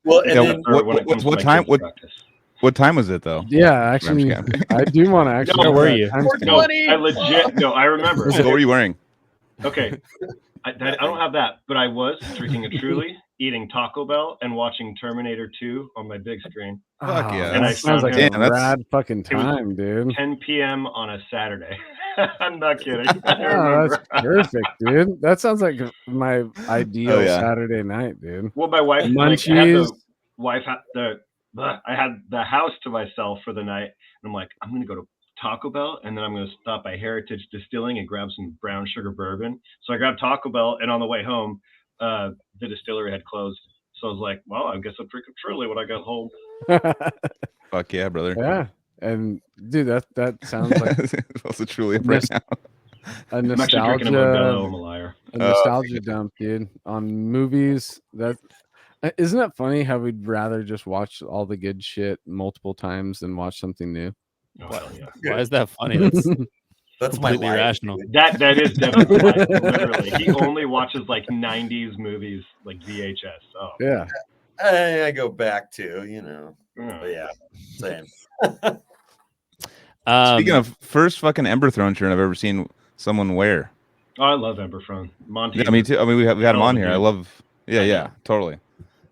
Well, and what time? What time was it though? Yeah, actually, I do want to actually. Where were you? I remember. What were you wearing? Okay, I don't have that, but I was drinking a Truly, eating Taco Bell, and watching Terminator 2 on my big screen. Fuck yeah! And that sounds like a rad fucking time, dude. 10 p.m. on a Saturday. I'm not kidding. That's perfect, dude. That sounds like my ideal Saturday night, dude. Well, my wife, I had the house to myself for the night, and I'm like, I'm gonna go to Taco Bell, and then I'm gonna stop by Heritage Distilling and grab some brown sugar bourbon. So I grabbed Taco Bell, and on the way home, the distillery had closed. So I was like, well, I guess I'll drink a Truly when I got home. Fuck yeah, brother. Yeah. And dude, that sounds like also truly right now. A nostalgia, a nostalgia dump, dude. On movies, isn't that funny how we'd rather just watch all the good shit multiple times than watch something new? Oh, yeah. Why is that funny? That's completely irrational. That is definitely life, literally. He only watches like 90s movies, like VHS. Oh yeah. I go back to, but yeah, same. Speaking of first fucking Ember Throne shirt I've ever seen someone wear. Oh, I love Emberthrone. Monty. Yeah, me too. I mean, we had him hell of on a here. I dude. love. Yeah, I yeah, know. totally.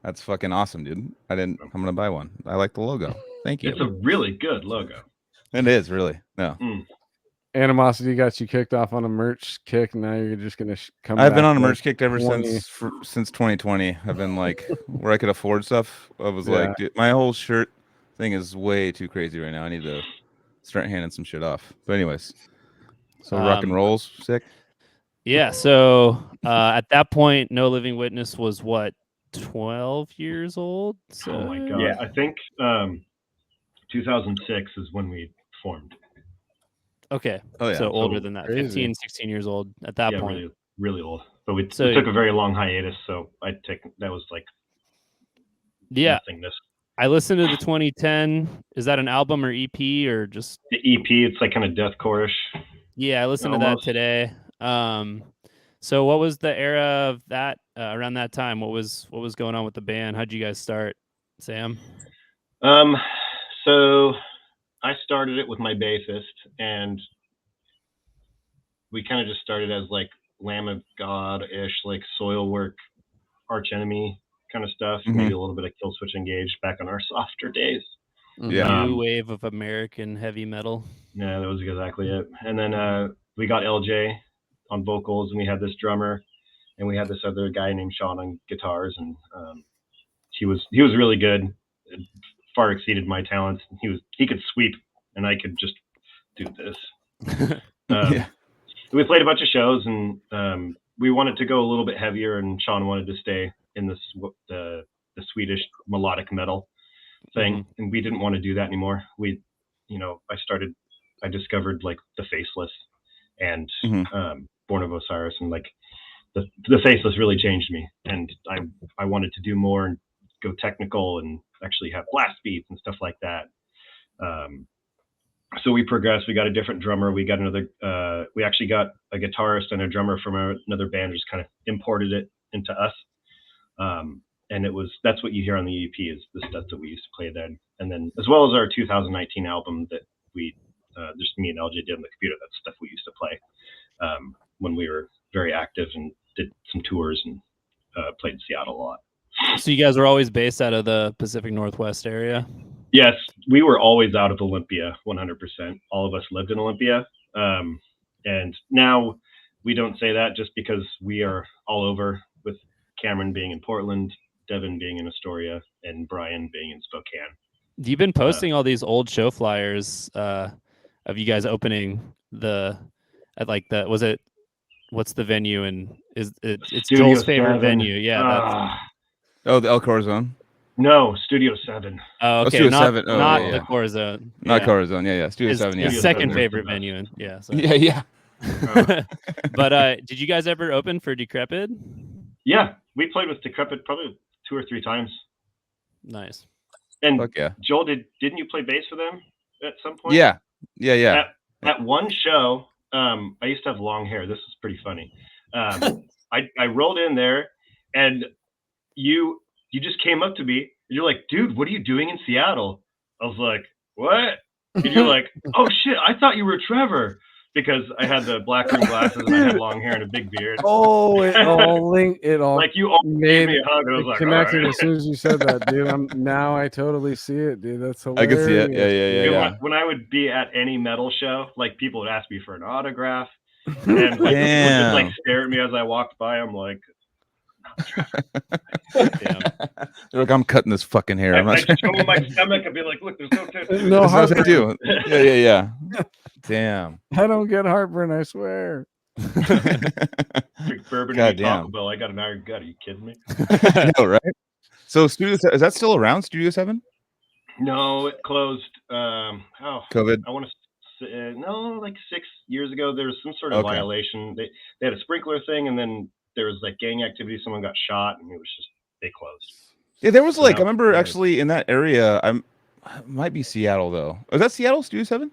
That's fucking awesome, dude. I'm gonna buy one. I like the logo. Thank you. It's a really good logo. It is really. No, Animosity got you kicked off on a merch kick. Now you're just gonna come. I've been back on a like merch kick ever 20. since 2020. I've been like where I could afford stuff. I was Yeah. like, dude, my whole shirt thing is way too crazy right now. I need to start handing some shit off. But anyways, so rock and roll's sick. Yeah. So at that point, No Living Witness was what, 12 years old? So, Oh my god! Yeah. I think 2006 is when we formed. Okay. Oh, yeah. So older So than that, crazy. 15, 16 years old at that Yeah, point. really, really old. But we So- took a very long hiatus, so that was like Yeah. nothingness. I listened to the 2010. Is that an album or EP or just? The EP, it's like kind of deathcore-ish. Yeah, I listened to that Almost. today. So what was the era of that around that time? What was going on with the band? How'd you guys start, Sam? So I started it with my bassist, and we kind of just started as like Lamb of God-ish, like Soilwork, Arch Enemy kind of stuff. Mhm. Maybe a little bit of Killswitch Engage back on our softer days. Yeah. New wave of American heavy metal. Yeah, that was exactly it. And then we got LJ on vocals, and we had this drummer, and we had this other guy named Sean on guitars, and he was really good. It far exceeded my talents. He could sweep, and I could just do this. Yeah. We played a bunch of shows, and we wanted to go a little bit heavier, and Sean wanted to stay in the Swedish melodic metal thing, and we didn't want to do that anymore. I discovered like the Faceless and Born of Osiris, and like the Faceless really changed me, and I wanted to do more and go technical and actually have blast beats and stuff like that. So we progressed. We got a different drummer. We got we actually got a guitarist and a drummer from another band, just kind of imported it into us. And that's what you hear on the EP is the stuff that we used to play then. And then as well as our 2019 album that we, just me and LJ did on the computer, that's stuff we used to play when we were very active and did some tours and played in Seattle a lot. So you guys were always based out of the Pacific Northwest area? Yes, we were always out of Olympia, 100%. All of us lived in Olympia. And now we don't say that just because we are all over, with Cameron being in Portland, Devin being in Astoria, and Brian being in Spokane. You've been posting all these old show flyers of you guys opening what's the venue, and it's Studio Joel's favorite 7. venue. Yeah. Oh, the El Corazon. No, Studio 7. Oh, okay. Studio Not 7. Oh, not yeah, the yeah. Corazon. Not Yeah. Corazon. Yeah, yeah. Studio 7. Yeah. His second Studio 7 favorite is the venue. Yeah. So. Yeah, yeah. But did you guys ever open for Decrepit? Yeah, we played with Decrepit probably 2 or 3 times. Nice. And Fuck yeah. Joel, didn't you play bass for them at some point? Yeah. Yeah, yeah. At one show, I used to have long hair. This is pretty funny. I rolled in there, and you just came up to me, and you're like, "Dude, what are you doing in Seattle?" I was like, "What?" And you're like, "Oh shit, I thought you were Trevor." Because I had the black rim glasses and I had long hair and a big beard. Oh, it all linked. It all Like you all gave made me a hug, and I was like, connected all right. as soon as you said that, dude. Now I totally see it, dude. That's I hilarious. can see it. Yeah, yeah. When I would be at any metal show, like people would ask me for an autograph, and like people would just like stare at me as I walked by. I'm like, Damn. They're like, I'm cutting this fucking hair. I'm I not just show my stomach and be like, look, there's no tattoo. No That's what I heartburn. do. Yeah, yeah, yeah. Damn. I don't get heartburn, I swear. Drink bourbon God and eat Taco damn. Bell. I got an iron gut. Are you kidding me? I know, right? So Studio is that still around? Studio 7? No, it closed. COVID. I want to say, no, like 6 years ago. There was some sort of Okay. violation. They had a sprinkler thing, and then there was like gang activity. Someone got shot, and they closed. Yeah, there was So like I now- remember yeah. actually in that area. It might be Seattle though. Is that Seattle Studio 7?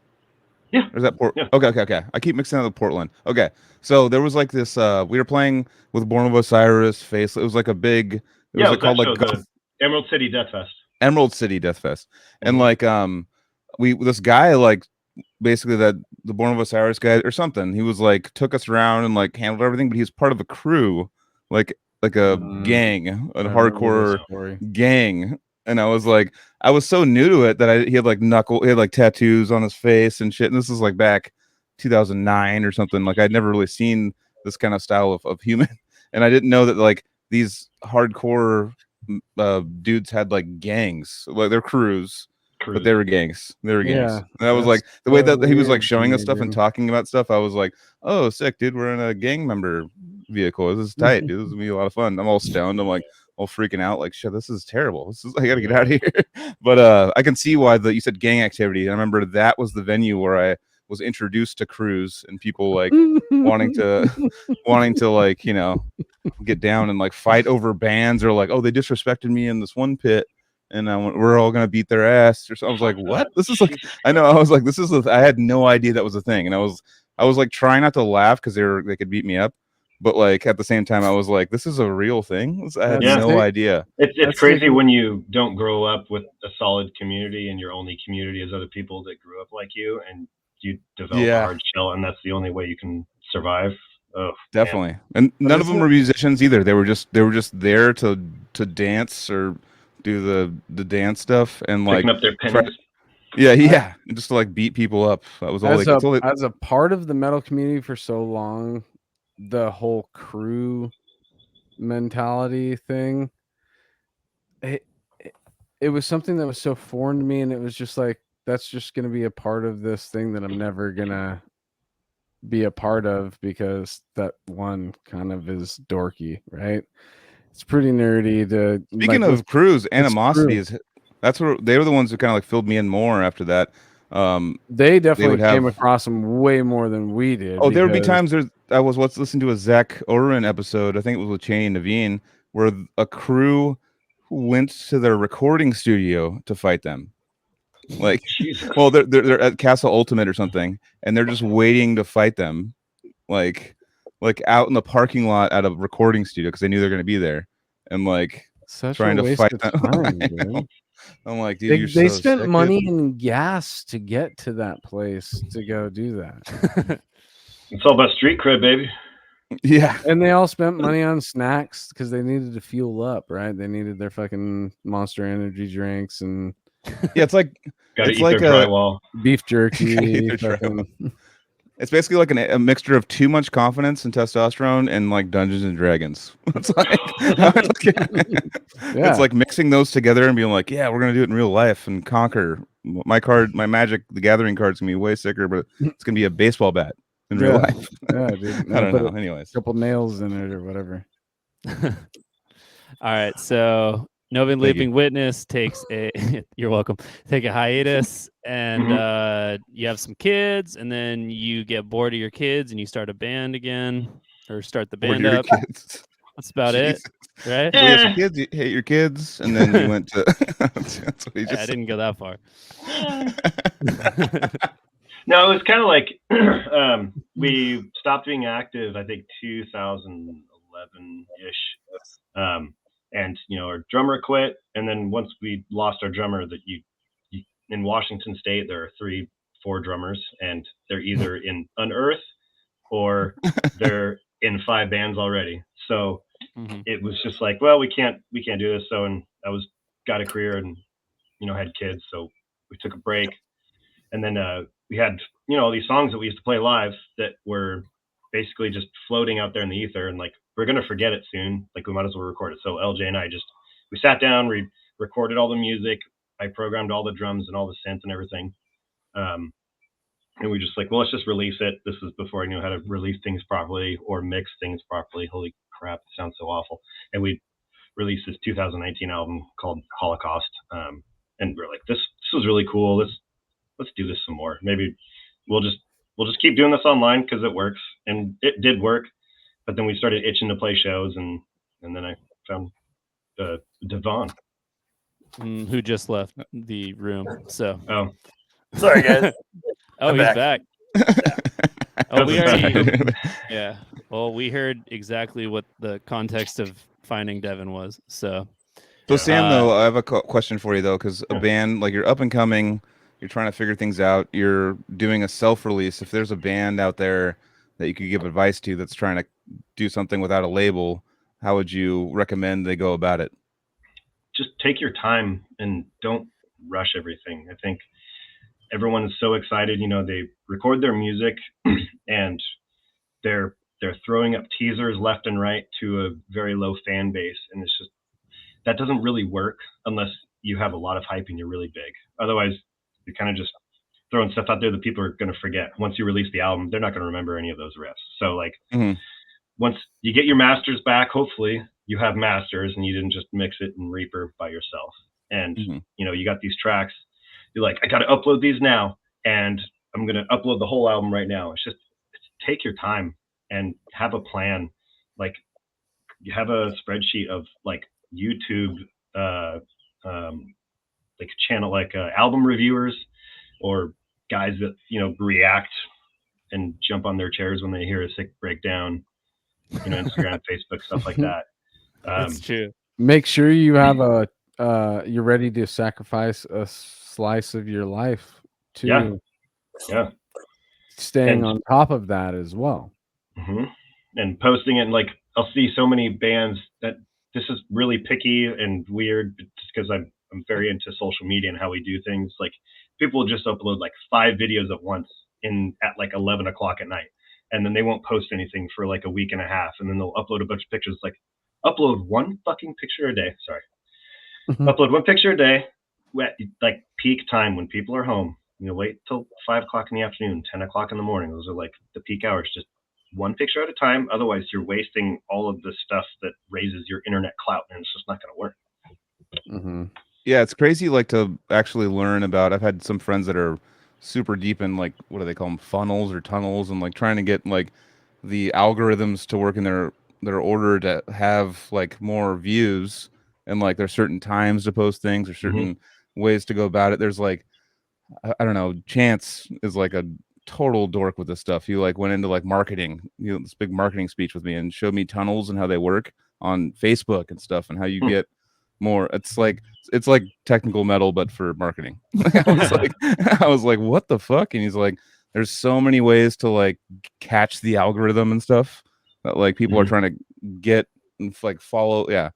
Yeah. Or is that Port? Yeah. Okay. I keep mixing up with Portland. Okay. So there was like this. We were playing with Born of Osiris. Face. It was like a big. It was Yeah, like called like the Emerald City Death Fest. Emerald City Death Fest, and Mhm. like this guy like basically that the Born of Osiris guy or something. He was like took us around and like handled everything, but he was part of a crew, like a gang, a I remember hardcore this story. gang. And I was like, I was so new to it that he had like he had like tattoos on his face and shit. And this is like back 2009 or something. Like I'd never really seen this kind of style of human, and I didn't know that like these hardcore dudes had like gangs, like their crews, but they were gangs. They were gangs. Yeah, And I was that's like, the way so that he was like weird to showing us me, stuff and dude. talking about stuff, I was like, oh, sick, dude. We're in a gang member vehicle. This is tight, dude. This is gonna be a lot of fun. I'm all stoned. I'm like all freaking out, like shit, this is terrible. This is I gotta get out of here. But I can see why you said gang activity. And I remember that was the venue where I was introduced to crews and people like wanting to like, you know, get down and like fight over bands, or like, oh, they disrespected me in this one pit and we're all gonna beat their ass or so. I was like, what? This is like, I know, I was like, this is I had no idea that was a thing. And I was like trying not to laugh because they could beat me up, but like at the same time I was like, this is a real thing. I had no idea. It's crazy when you don't grow up with a solid community and your only community is other people that grew up like you, and you develop a hard shell, and that's the only way you can survive. Oh, definitely. Man. And none of them were musicians either. They were just there to dance or do the dance stuff and like picking up their pennies. Yeah, just to like beat people up. That was all. As a part of the metal community for so long, the whole crew mentality thing, it was something that was so foreign to me, and it was just like, that's just going to be a part of this thing that I'm never gonna be a part of, because that one kind of is dorky, right? It's pretty nerdy. Speaking of crews, animosity is that's where they were the ones who kind of like filled me in more after that. They definitely came across them way more than we did. Oh, there would be times I was listening to a Zach Oren episode, I think it was with Cheney and Naveen, where a crew went to their recording studio to fight them. Like, well, they're at Castle Ultimate or something, and they're just waiting to fight them, like out in the parking lot at a recording studio because they knew they're going to be there, and like trying to fight them. Time, I'm like, dude, they spent money and gas to get to that place to go do that. It's all about street cred, baby. Yeah, and they all spent money on snacks because they needed to fuel up, right? They needed their fucking Monster Energy drinks and it's like gotta eat their drywall, beef jerky. It's basically like a mixture of too much confidence and testosterone and like Dungeons and Dragons. It's like it's like mixing those together and being like, yeah, we're gonna do it in real life and conquer. My Magic the Gathering card's gonna be way sicker, but it's gonna be a baseball bat in real life. Yeah, dude. I don't know. Anyways, a couple nails in it or whatever. All right, so Novin Leaping Witness takes a you're welcome. Take a hiatus, and you have some kids, and then you get bored of your kids and you start a band again, or start the band up. That's about it, right? So you have some kids, you hate your kids, and then you went to that's what he just I didn't go that far. No, it was kind of like we stopped being active, I think 2011-ish. And our drummer quit, and then once we lost our drummer, that you in Washington State there are 3-4 drummers, and they're either in Unearth or they're in 5 bands already. So it was just like, well, we can't do this. So, and I got a career and had kids, so we took a break, and then we had these songs that we used to play live that were basically just floating out there in the ether, and like, we're going to forget it soon. Like, we might as well record it. So LJ and I we sat down, we recorded all the music. I programmed all the drums and all the synth and everything. And we just like, well, let's just release it. This is before I knew how to release things properly or mix things properly. Holy crap, it sounds so awful. And we released this 2019 album called Holocaust. And we're like, this was really cool. Let's do this some more. Maybe we'll just keep doing this online because it works. And it did work. But then we started itching to play shows, and then I found Devon, who just left the room. So, sorry guys. He's back. Oh, we already, yeah. Well, we heard exactly what the context of finding Devin was. So Sam, though, I have a question for you though, because a band like you're up and coming, you're trying to figure things out, you're doing a self-release. If there's a band out there that you could give advice to that's trying to do something without a label, how would you recommend they go about it? Just take your time and don't rush everything. I think everyone is so excited. They record their music and they're throwing up teasers left and right to a very low fan base, and it's just that doesn't really work unless you have a lot of hype and you're really big. Otherwise, you're kind of just throwing stuff out there that people are going to forget. Once you release the album, they're not going to remember any of those riffs. So like Mhm. once you get your masters back, hopefully you have masters and you didn't just mix it in Reaper by yourself. And Mhm. you got these tracks. You're like, I got to upload these now, and I'm going to upload the whole album right now. It's take your time and have a plan. Like you have a spreadsheet of like YouTube, uh, like channel, like album reviewers or guys that react and jump on their chairs when they hear a sick breakdown. Instagram, Facebook, stuff like that. That's true. Make sure you have you're ready to sacrifice a slice of your life to Yeah. staying And- on top of that as well. Mm-hmm. And posting it, and like I'll see so many bands that this is really picky and weird just because I'm very into social media and how we do things. Like people will just upload like 5 videos at once at like 11 o'clock at night, and then they won't post anything for like a week and a half, and then they'll upload a bunch of pictures. Like upload one fucking picture a day. Sorry, upload one picture a day at like peak time when people are home. Wait till 5 o'clock in the afternoon, 10 o'clock in the morning. Those are like the peak hours. Just one picture at a time. Otherwise, you're wasting all of the stuff that raises your internet clout, and it's just not going to work. Mm-hmm. Yeah, it's crazy like to actually learn about. I've had some friends that are super deep in like what do they call them, funnels or tunnels, and like trying to get like the algorithms to work in their order to have like more views, and like there's certain times to post things or certain ways to go about it. There's like I don't know, Chance is like a total dork with this stuff. He like went into like marketing, this big marketing speech with me and showed me tunnels and how they work on Facebook and stuff and how you get more. It's like technical metal, but for marketing. I was like, what the fuck? And he's like, there's so many ways to like catch the algorithm and stuff that like people are trying to get and like follow. Yeah,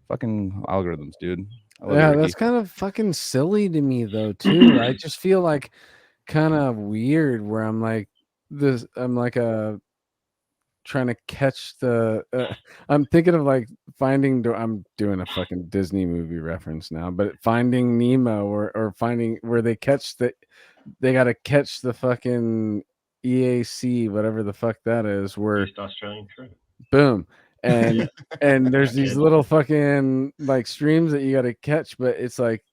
fucking algorithms, dude. I love you, Ricky. That's kind of fucking silly to me though too. I just feel like kind of weird where I'm like trying to catch the I'm thinking of like I'm doing a fucking Disney movie reference now, but Finding Nemo or finding where they got to catch the fucking EAC, whatever the fuck that is, where East Australian Trout. boom. And there's these little fucking like streams that you got to catch, but it's like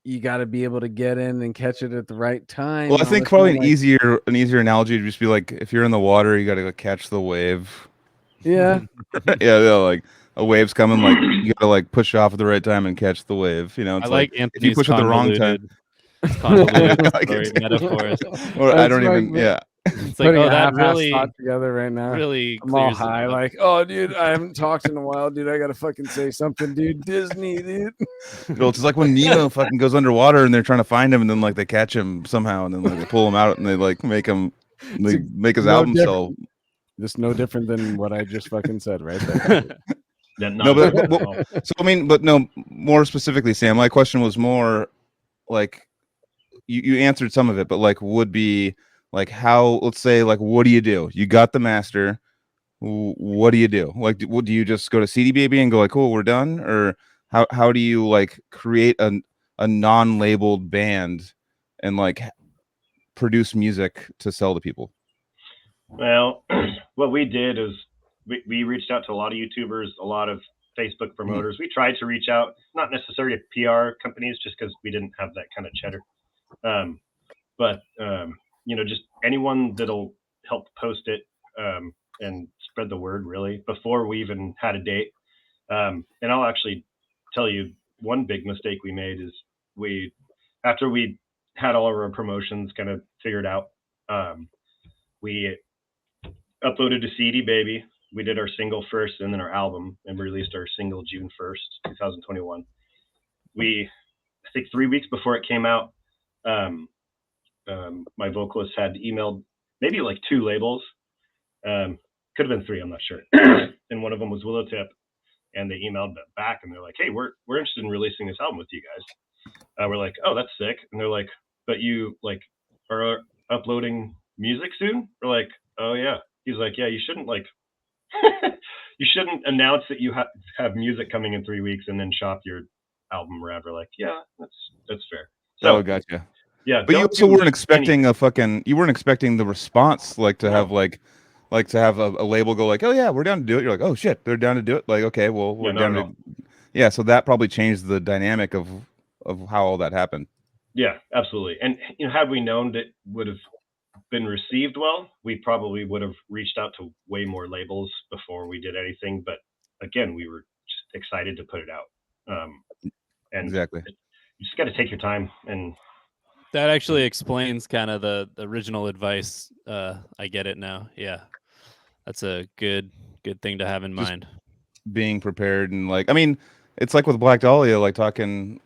you got to be able to get in and catch it at the right time. Well, I think probably an easier analogy would just be like if you're in the water, you got to catch the wave. Yeah. Yeah, like a wave's coming, like you got to like push off at the right time and catch the wave. It's I like if you push at the wrong time, convoluted like story metaphors. or I don't even. Yeah, It's like, oh, that really, thought together right now. really I'm all clears it high, up. like, oh, dude, I haven't talked in a while, dude. I gotta fucking say something, dude. Disney, dude. well, it's like when Nemo fucking goes underwater and they're trying to find him, and then like they catch him somehow, and then like they pull him out and they like make him make his album sell. Just no different than what I just fucking said right there. No, but so I mean, but no, more specifically, Sam, my question was more like you answered some of it, but like would be like how, let's say, like what do you do? You got the master. What do you do? Like, do you just go to CD Baby and go like, cool, we're done? Or how do you like create a non-labeled band and like produce music to sell to people? Well, what we did is we reached out to a lot of YouTubers, a lot of Facebook promoters. We tried to reach out, not necessarily to PR companies, just because we didn't have that kind of cheddar. But just anyone that'll help post it and spread the word, really, before we even had a date. And I'll actually tell you one big mistake we made is after we had all of our promotions kind of figured out, we uploaded to CD Baby. We did our single first and then our album, and we released our single June 1st, 2021. I think 3 weeks before it came out, my vocalist had emailed maybe like 2 labels. Could have been 3, I'm not sure. And one of them was Willowtip, and they emailed back and they're like, "Hey, we're interested in releasing this album with you guys." We're like, "Oh, that's sick." And they're like, "But you like are uploading music soon?" We're like, "Oh yeah." He's like, "Yeah, you shouldn't like you shouldn't announce that you have music coming in 3 weeks and then shop your album around." We're like, "Yeah, that's fair." So gotcha. yeah, But you also weren't expecting you weren't expecting the response, like to have to have a label go like, "Oh yeah, we're down to do it." You're like, "Oh shit, they're down to do it." Like, okay, well, we're down to. Yeah, so that probably changed the dynamic of how all that happened. Yeah, absolutely. And had we known that would have been received well, we probably would have reached out to way more labels before we did anything. But again, we were just excited to put it out. And exactly, you just got to take your time. And that actually explains kind of the original advice. I get it now. Yeah, that's a good thing to have in mind. Being prepared and like, I mean, it's like with Black Dahlia, like talking,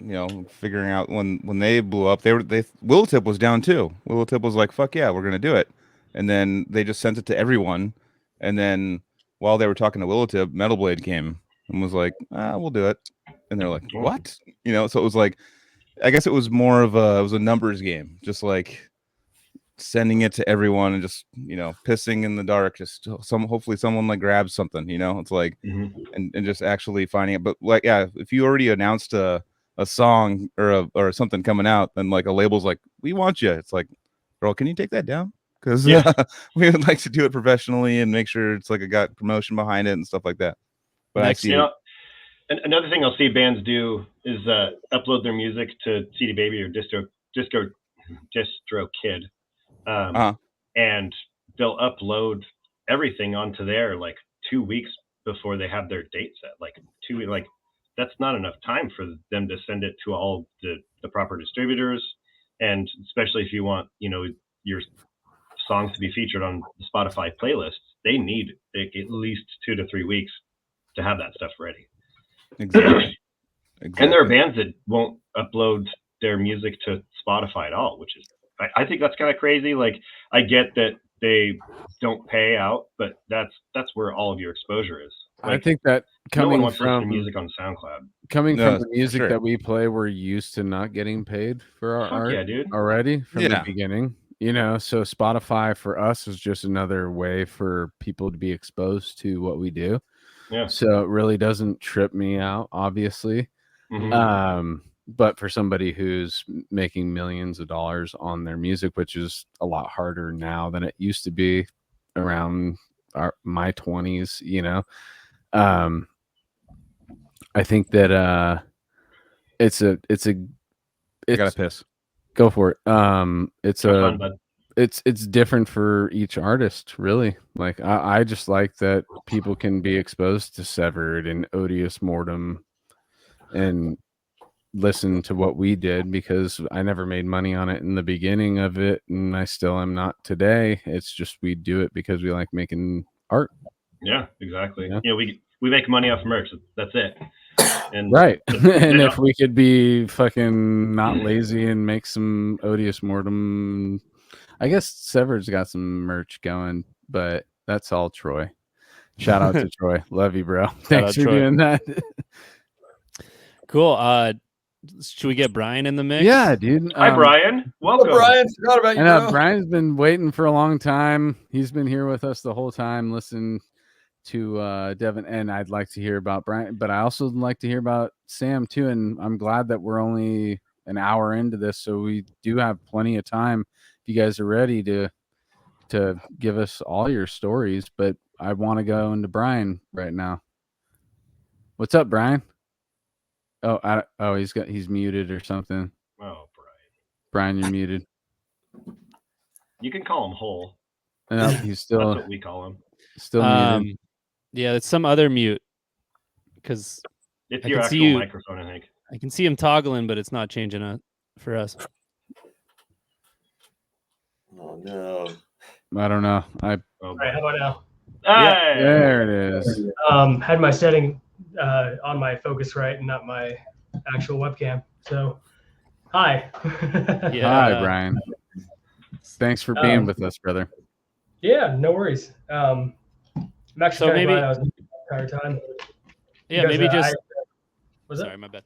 figuring out when they blew up, Willowtip was down too. Willowtip was like, "Fuck yeah, we're gonna do it," and then they just sent it to everyone, and then while they were talking to Willowtip, Metal Blade came and was like, "We'll do it," and they're like, "What?" So it was like, I guess it was more of a numbers game, just like sending it to everyone and just pissing in the dark, just hopefully someone like grabs something, it's like and just actually finding it. But like, yeah, if you already announced a song or something coming out, then like a label's like, "We want you." It's like, "Girl, can you take that down?" Because we would like to do it professionally and make sure it's like it got promotion behind it and stuff like that. But I see another thing I'll see bands do is upload their music to CD Baby or DistroKid. And they'll upload everything onto there like 2 weeks before they have their date set. Like 2 weeks, like that's not enough time for them to send it to all the proper distributors. And especially if you want, your songs to be featured on the Spotify playlist, they need at least 2 to 3 weeks to have that stuff ready. Exactly. And there are bands that won't upload their music to Spotify at all, which is, I think that's kind of crazy. Like, I get that they don't pay out, but that's where all of your exposure is. Like, I think that no one wants to listen to music on SoundCloud. Coming from the music that we play, we're used to not getting paid for our art already from the beginning. So Spotify for us is just another way for people to be exposed to what we do. Yeah. So it really doesn't trip me out, obviously. But for somebody who's making millions of dollars on their music, which is a lot harder now than it used to be around my 20s, I think that it's gotta piss. Go for it. It's different for each artist, really. Like I just like that people can be exposed to Severed and Odious Mortem and listen to what we did, because I never made money on it in the beginning of it, and I still am not today. It's just we do it because we like making art. Yeah, exactly. We make money off merch. That's it. And right. And if we could be fucking not lazy and make some Odious Mortem, I guess Severed's got some merch going, but that's all Troy. Shout out to Troy. Love you, bro. Thanks for doing that. Cool. Should we get Brian in the mix? Yeah, dude. Hi, Brian. Welcome. Brian. Forgot about you. And Brian's been waiting for a long time. He's been here with us the whole time, listening to Devin, and I'd like to hear about Brian, but I also like to hear about Sam too. And I'm glad that we're only an hour into this, so we do have plenty of time if you guys are ready to give us all your stories. But I want to go into Brian right now. What's up, Brian? Oh, he's muted or something. Oh, Brian, you're muted. You can call him Hole. No, he's still. That's what we call him. Still muted. Yeah, it's some other mute. Because it's your actual microphone, I think. I can see him toggling, but it's not changing it for us. Oh no! I don't know. All right, how about now? Hey! There it is. Had my setting on my Focusrite and not my actual webcam. So, hi. Hi, Brian. Thanks for being with us, brother. Yeah, no worries. I'm actually So kind of maybe- glad I was the entire time. Yeah, Because, maybe just. was it? Sorry, my bad.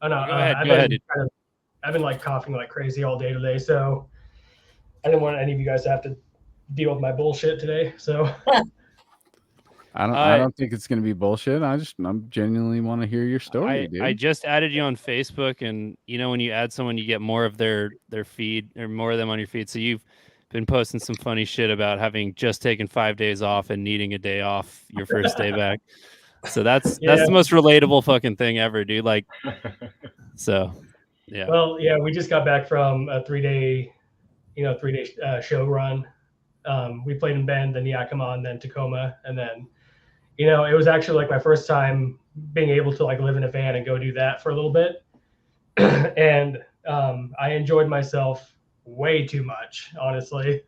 Oh no, Go ahead. I've Go ahead. been I've been like coughing like crazy all day today, so I didn't want any of you guys to have to deal with my bullshit today. So I don't think it's gonna be bullshit. I'm genuinely want to hear your story, dude. I just added you on Facebook, and when you add someone, you get more of their feed or more of them on your feed. So you've been posting some funny shit about having just taken 5 days off and needing a day off your first day back. So that's the most relatable fucking thing ever, dude. Like, so yeah. Well, yeah, we just got back from a 3-day show run. We played in Bend, then Yakima, and then Tacoma, and then it was actually like my first time being able to like live in a van and go do that for a little bit. And I enjoyed myself way too much, honestly.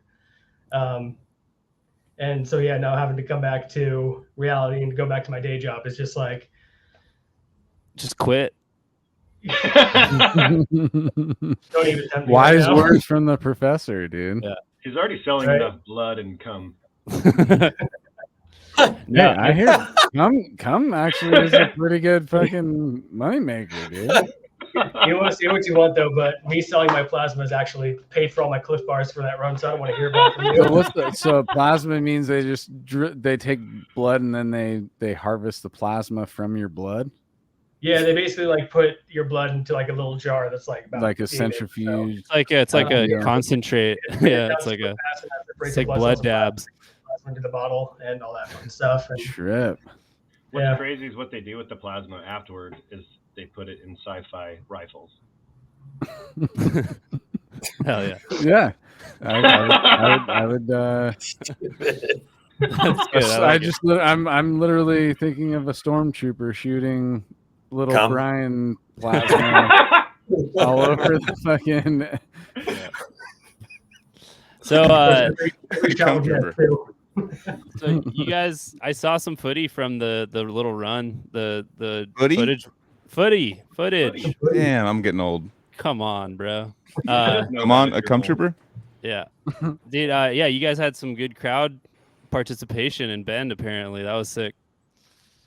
And so, yeah, now having to come back to reality and go back to my day job is just like, Just quit. don't even tempt me Wise right now. words from the professor, dude. Yeah. He's already selling Right. enough blood and cum. Yeah, I hear cum actually is a pretty good fucking moneymaker, dude. You want to say what you want, though, but me selling my plasma has actually paid for all my Cliff Bars for that run, so I don't want to hear about it from you. So plasma means they just they take blood and then they harvest the plasma from your blood, Yeah, they basically like put your blood into like a little jar that's like about like a 8 inches, centrifuge. It's like a Yeah. concentrate. Yeah, it's like it's like blood dabs. plasma into the bottle and all that fun stuff. And Trip. What's Yeah. crazy is what they do with the plasma afterward is they put it in sci-fi rifles. Hell yeah. Yeah, I would. That's good. I'm literally thinking of a stormtrooper shooting little Cum. Brian plasma all over the fucking. So every shot would get two. so you guys, I saw some footy from the little run. The Footy? footage. Damn, I'm getting old. Come on, bro. No, Come on, that a is cum your trooper. Yeah, dude. Yeah, you guys had some good crowd participation in Bend. Apparently, that was sick.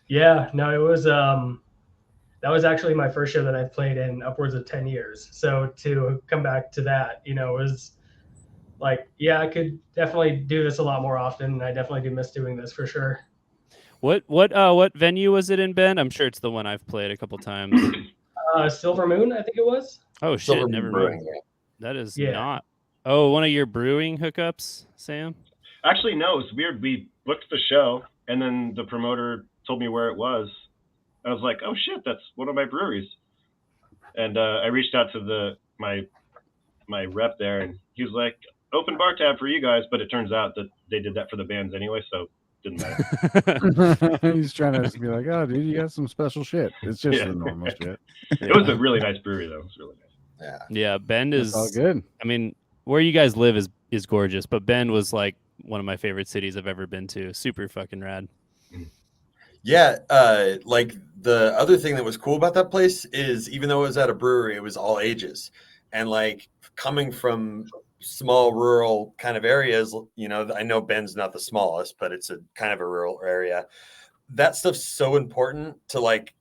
Yeah, no, it was that was actually my first show that I've played in upwards of 10 years. So to come back to that, was like, yeah, I could definitely do this a lot more often. And I definitely do miss doing this for sure. What venue was it in Bend? I'm sure it's the one I've played a couple times. Silver Moon, I think it was. Oh shit, Silver never Brewing, mind. That is Yeah. not. Oh, one of your brewing hookups, Sam? Actually, no, it's weird. We booked the show, and then the promoter told me where it was. I was like, oh shit, that's one of my breweries. And I reached out to my rep there, and he was like, open bar tab for you guys. But it turns out that they did that for the bands anyway, so it didn't matter. He's trying to be like, oh, dude, you got some special shit. It's just Yeah. the normal shit. It was a really nice brewery, though. It was really nice. Yeah, Bend It's is all good. I mean, where you guys live is gorgeous, but Bend was like one of my favorite cities I've ever been to. Super fucking rad. Yeah, like the other thing that was cool about that place is even though it was at a brewery, it was all ages. And like coming from small rural kind of areas, I know Bend's not the smallest, but it's a kind of a rural area. That stuff's so important to like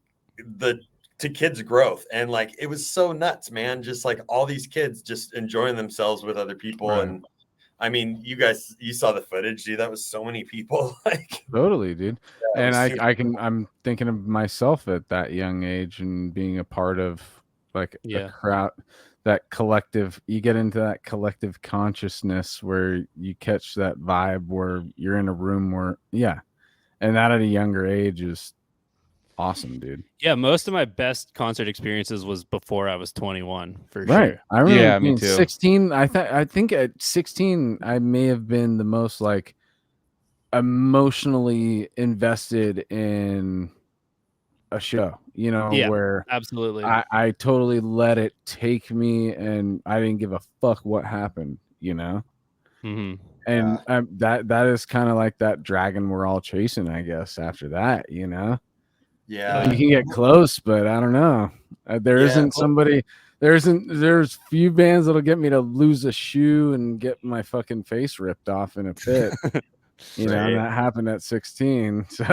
to kids' growth. And like it was so nuts, man. Just like all these kids just enjoying themselves with other people. Right. And I mean, you saw the footage, dude. That was so many people. Like Totally, dude. Yeah, And it was I'm thinking of myself at that young age and being a part of like Yeah. a crowd, that collective, you get into that collective consciousness where you catch that vibe where you're in a room where, yeah. And that at a younger age is awesome, dude. Yeah, most of my best concert experiences was before I was 21, for Right. sure. I remember Yeah, me being too. 16. I think at 16, I may have been the most like emotionally invested in a show, Yeah. where Absolutely. I totally let it take me and I didn't give a fuck what happened, Mhm. and that is kind of like that dragon we're all chasing, I guess, after that, Yeah. you can get close, but I don't know. There Yeah. isn't somebody There's few bands that'll get me to lose a shoe and get my fucking face ripped off in a pit. You know, and Right. that happened at 16. So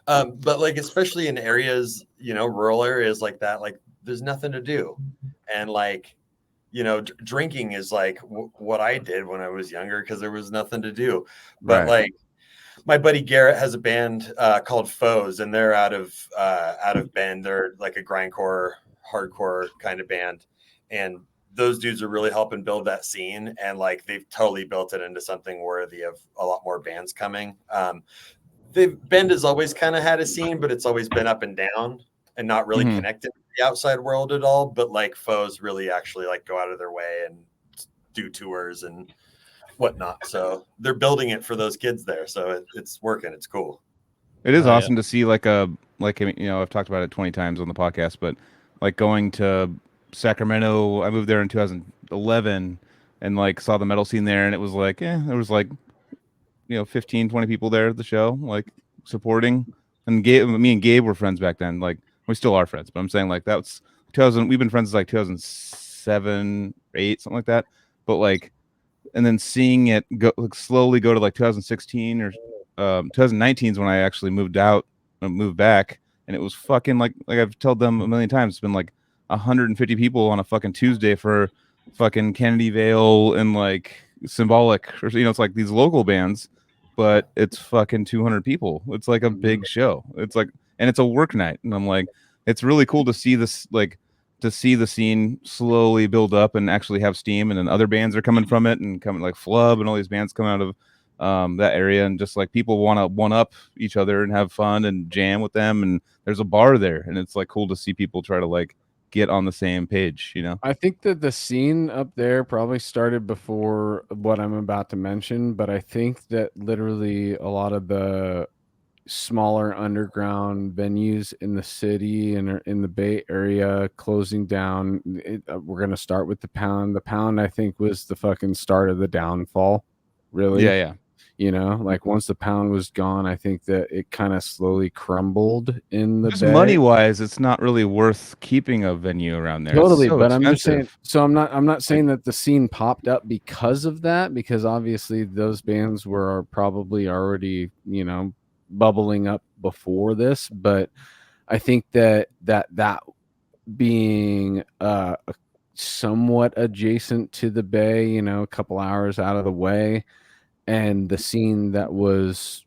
But like, especially in areas, rural areas like that, like there's nothing to do. And like, drinking is like what I did when I was younger because there was nothing to do. But Right. like, my buddy Garrett has a band called Foes, and they're out of Bend. They're like a grindcore, hardcore kind of band, and those dudes are really helping build that scene. And like, they've totally built it into something worthy of a lot more bands coming. Bend has always kind of had a scene, but it's always been up and down and not really connected to the outside world at all. But like, Foes really actually like go out of their way and do tours and whatnot. So they're building it for those kids there. So it's working. It's cool. It is Oh, yeah. awesome to see I've talked about it 20 times on the podcast, but like going to Sacramento, I moved there in 2011 and like saw the metal scene there, and it was like, there was like 15, 20 people there at the show, like supporting. And me and Gabe were friends back then. Like, we still are friends, but I'm saying like that's 2000. We've been friends since like 2007, 8, something like that. But like, and then seeing it slowly go to like 2016 or 2019 is when I actually moved back, and it was fucking like I've told them a million times. It's been like 150 people on a fucking Tuesday for fucking Kennedy Vale and like Symbolic, or it's like these local bands, but it's fucking 200 people. It's like a big show. It's like, and it's a work night, and I'm like, it's really cool to see this, like, to see the scene slowly build up and actually have steam, and then other bands are coming from it and coming, like Flub and all these bands come out of that area, and just like people want to one up each other and have fun and jam with them, and there's a bar there, and it's like cool to see people try to like get on the same page. I think that the scene up there probably started before what I'm about to mention, but I think that literally a lot of the smaller underground venues in the city and in the Bay Area closing down. We're going to start with the Pound. The Pound, I think, was the fucking start of the downfall, really. Yeah. Like once the Pound was gone, I think that it kind of slowly crumbled in the Just Bay. money wise, it's not really worth keeping a venue around there. Totally, It's so but I'm just saying. expensive. So I'm not saying that the scene popped up because of that, because obviously those bands were probably already bubbling up before this. But I think that being somewhat adjacent to the Bay, a couple hours out of the way, and the scene that was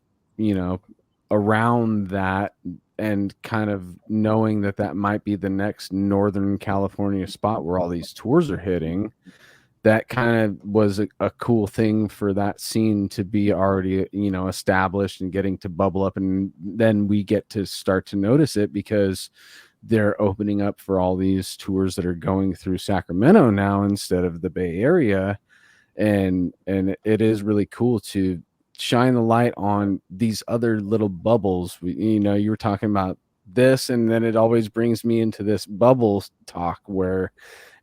around that, and kind of knowing that might be the next Northern California spot where all these tours are hitting, that kind of was a cool thing for that scene to be already established and getting to bubble up, and then we get to start to notice it because they're opening up for all these tours that are going through Sacramento now instead of the Bay Area. And it is really cool to shine the light on these other little bubbles. You were talking about this, and then it always brings me into this bubbles talk where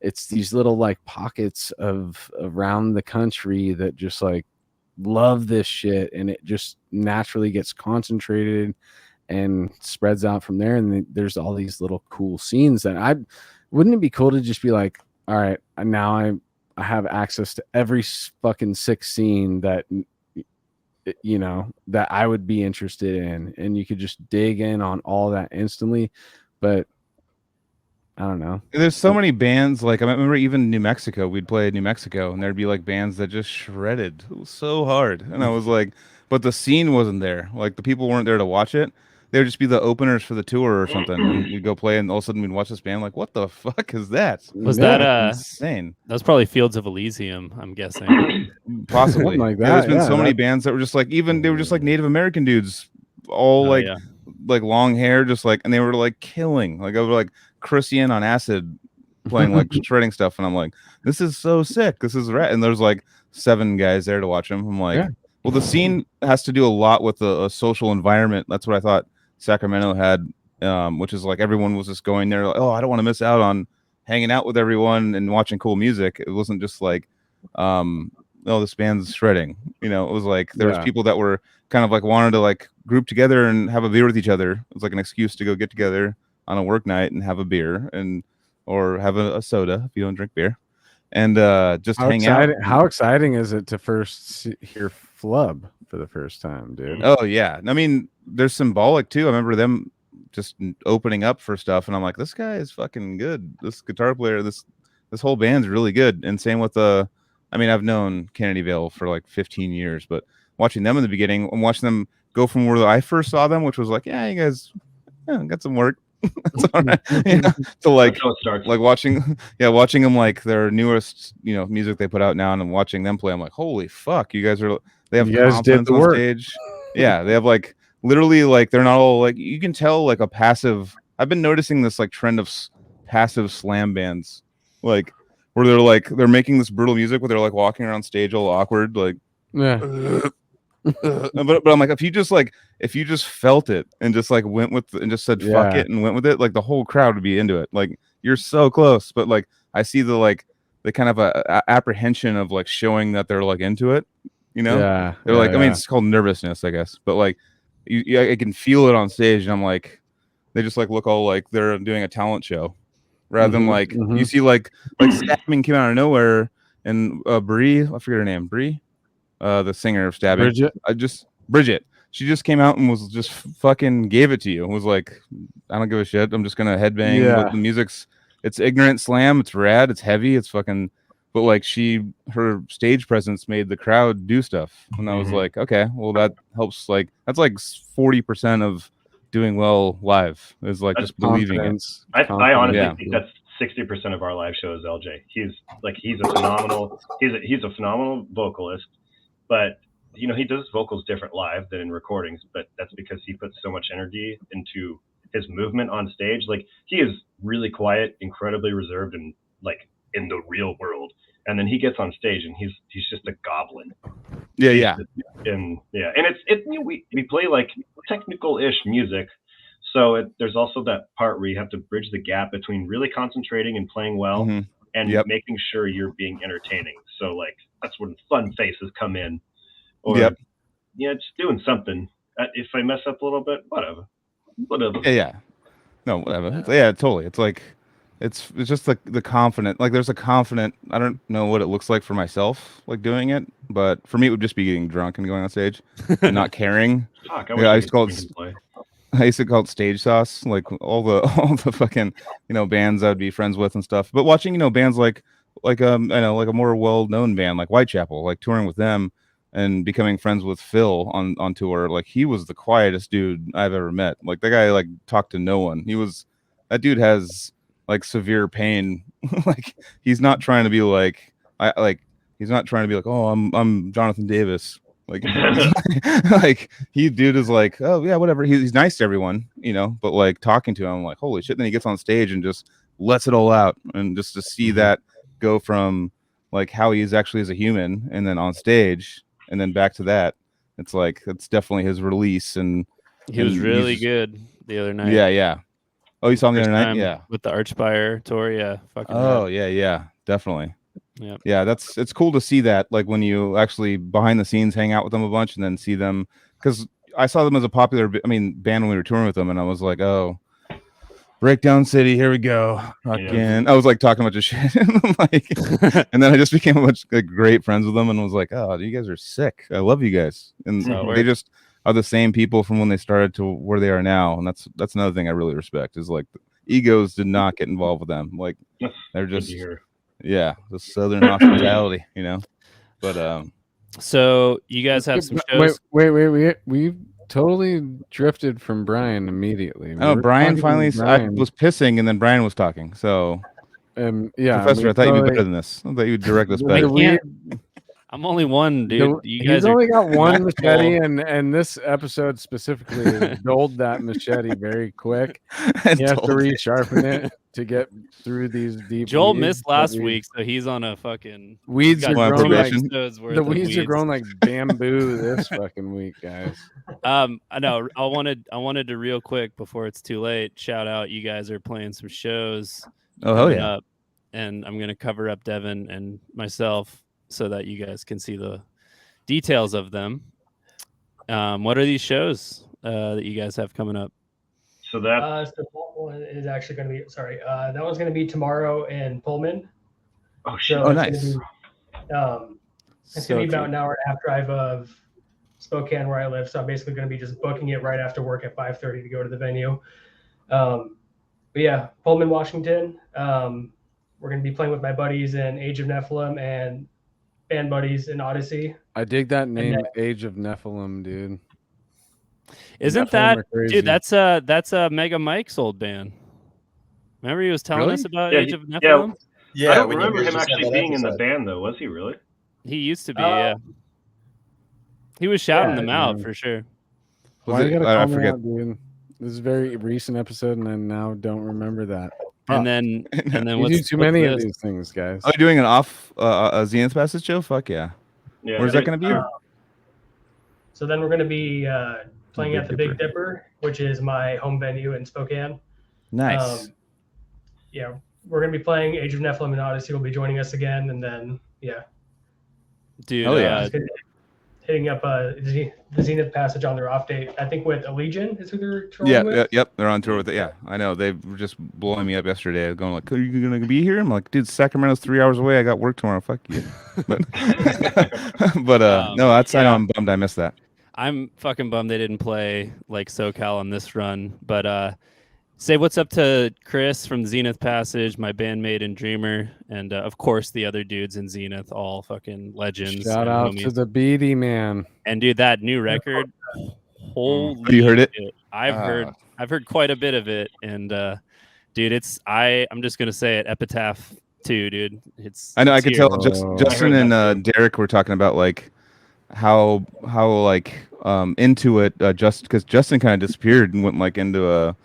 it's these little like pockets of around the country that just like love this shit, and it just naturally gets concentrated and spreads out from there. And there's all these little cool scenes that wouldn't it be cool to just be like, all right, now I have access to every fucking sick scene that that I would be interested in, and you could just dig in on all that instantly. But I don't know. There's so many bands. Like, I remember even New Mexico, we'd play in New Mexico, and there'd be like bands that just shredded. It was so hard, and I was like, but the scene wasn't there. Like, the people weren't there to watch it. They would just be the openers for the tour or something, and we'd go play, and all of a sudden we'd watch this band. Like, what the fuck is that? Was Yeah. that Insane. That was probably Fields of Elysium, I'm guessing. Possibly. Something like Yeah, there's that, been yeah, so many that- bands that were just like, even they were just like Native American dudes, all Oh, like yeah. like long hair, just like, and they were like killing. Like, I was like Christian on acid playing like shredding stuff, and I'm like, this is so sick. This is right. And there's like 7 guys there to watch them. I'm like, Yeah. well, the scene has to do a lot with a social environment. That's what I thought Sacramento had, which is like everyone was just going there like, oh, I don't want to miss out on hanging out with everyone and watching cool music. It wasn't just like, oh, this band's shredding. It was like there was Yeah. people that were kind of like wanted to like group together and have a beer with each other. It was like an excuse to go get together on a work night and have a beer or have a soda if you don't drink beer, and just hang out. How exciting is it to first hear Flub for the first time, dude? Oh yeah, I mean, there's symbolic too. I remember them just opening up for stuff, and I'm like, this guy is fucking good. This guitar player, this whole band's really good. And same with I mean, I've known Kennedy Vale for like 15 years, but watching them in the beginning, I'm watching them go from where I first saw them, which was like, yeah, you guys got some work. It's all right. Yeah. So like watching them like their newest music they put out now, and I'm watching them play. I'm like, holy fuck, they have confidence on stage. Yeah, they have like literally like they're not all like, you can tell like a passive. I've been noticing this like trend of passive slam bands, like where they're making this brutal music, but they're like walking around stage all awkward, like but I'm like, if you just felt it and just like went with and just said fuck it and went with it, like the whole crowd would be into it. Like you're so close, but like I see the kind of a apprehension of like showing that they're like into it. They're like, I mean, it's called nervousness, I guess, but like I can feel it on stage, and I'm like, they just like look all like they're doing a talent show, rather than like you see like Stabbing came out of nowhere, and Brie, I forget her name, Brie. The singer of Stabbing, Bridget. She just came out and was just fucking gave it to you. It was like, I don't give a shit. I'm just gonna headbang. But the music's, it's ignorant slam. It's rad. It's heavy. It's fucking. But like her stage presence made the crowd do stuff, and I was like, okay, well that helps. Like that's like 40% of doing well live is like just believing it. I honestly think that's 60% of our live shows. LJ, he's a phenomenal vocalist. But he does vocals different live than in recordings, but that's because he puts so much energy into his movement on stage. Like he is really quiet, incredibly reserved, and like in the real world. And then he gets on stage and he's just a goblin. And we play like technical-ish music. So there's also that part where you have to bridge the gap between really concentrating and playing well and making sure you're being entertaining. So like that's when fun faces come in, or just doing something. If I mess up a little bit, whatever. No, whatever. Yeah, totally. It's like it's just like the confident. Like there's a confident. I don't know what it looks like for myself, like doing it, but for me, it would just be getting drunk and going on stage and not caring. Fuck, I used to call it stage sauce, like all the fucking bands I'd be friends with and stuff. But watching bands like like a more well-known band like Whitechapel, like touring with them and becoming friends with Phil on tour, like he was the quietest dude I've ever met. Like that guy like talked to no one. That dude has like severe pain. Like he's not trying to be like he's not trying to be like, oh, I'm Jonathan Davis. Like dude is like, oh yeah, whatever. He's nice to everyone, but like talking to him, I'm like, holy shit. Then he gets on stage and just lets it all out, and just to see that go from like how he is actually as a human, and then on stage, and then back to that, it's like it's definitely his release. And he was really good the other night. Yeah. Oh, you saw him the other night? Yeah, with the Archspire tour. Yeah, fucking. Oh yeah, definitely. Yeah, it's cool to see that, like when you actually behind the scenes hang out with them a bunch and then see them, because I saw them as a popular band when we were touring with them, and I was like, oh, Breakdown City, here we go again. I was like talking a bunch of shit, and then I just became a bunch like great friends with them, and was like, oh, you guys are sick. I love you guys, and they just are the same people from when they started to where they are now, and that's another thing I really respect is like the egos did not get involved with them, like they're just. Yeah, the Southern hospitality, But so you guys have some shows. Wait. We totally drifted from Brian immediately. Brian finally. I was pissing, and then Brian was talking. So, Professor, I thought you'd be better than this. I thought you'd direct us better. I'm only one, dude. He's only got one machete, and this episode specifically dulled that machete very quick. You have to resharpen it to get through these deep. Joel missed last week, so he's on a fucking weeds are growing like the weeds are growing like bamboo this fucking week, guys. I know. I wanted to real quick before it's too late. Shout out, you guys are playing some shows. Oh hell yeah! And I'm gonna cover up Devin and myself, so that you guys can see the details of them. What are these shows that you guys have coming up? So that one is actually going to be that one's going to be tomorrow in Pullman. Oh shit! So Oh, it's nice. going to be it's So going to be about cheap. an hour and a half drive of Spokane where I live. So I'm basically going to be just booking it right after work at 5:30 to go to the venue. But yeah, Pullman, Washington. We're going to be playing with my buddies in Age of Nephilim and band buddies in Odyssey. I dig that name, then- Age of Nephilim, dude. Isn't Nephilim that are crazy. dude? That's Mega Mike's old band. Remember he was telling Really? us about Yeah, Age of yeah. Nephilim? Yeah, I don't when you remember guys him just had actually that being in the episode. band though. Was he really? He used to be, Uh, yeah. He was shouting yeah, them out man. for sure. Why you gotta I call me forget. out, dude? This is a very recent episode, and I now don't remember that. And then You what's do too what's many of this? these things, guys. Are you doing an off a Zenith Passage show? Fuck yeah. Yeah. Where's that going to be? So then we're going to be playing Big at the Big Dipper. Dipper, which is my home venue in Spokane. Nice. Yeah, we're going to be playing Age of Nephilim and Odyssey will be joining us again. And then, yeah, Dude, Hell yeah. just hitting up the Zenith Passage on their off date. I think with Allegiant is who they're touring Yeah, with. yep, they're on tour with it. Yeah, I know. They were just blowing me up yesterday, going like, "Are you gonna be here?" I'm like, "Dude, Sacramento's 3 hours away. I got work tomorrow. Fuck you." But, no, that's I know yeah. I'm bummed I missed that. I'm fucking bummed they didn't play like SoCal on this run. But say what's up to Chris from Zenith Passage, my bandmate and dreamer, and of course the other dudes in Zenith, all fucking legends. Shout and out homies. to the Beatty man. And dude, that new record, holy Have you heard it? shit. I've heard quite a bit of it, and dude, I'm just gonna say it, Epitaph 2, dude. I know. I it's could here. tell. Justin heard and that Derek were talking about like how like into it. Just because Justin kind of disappeared and went like into a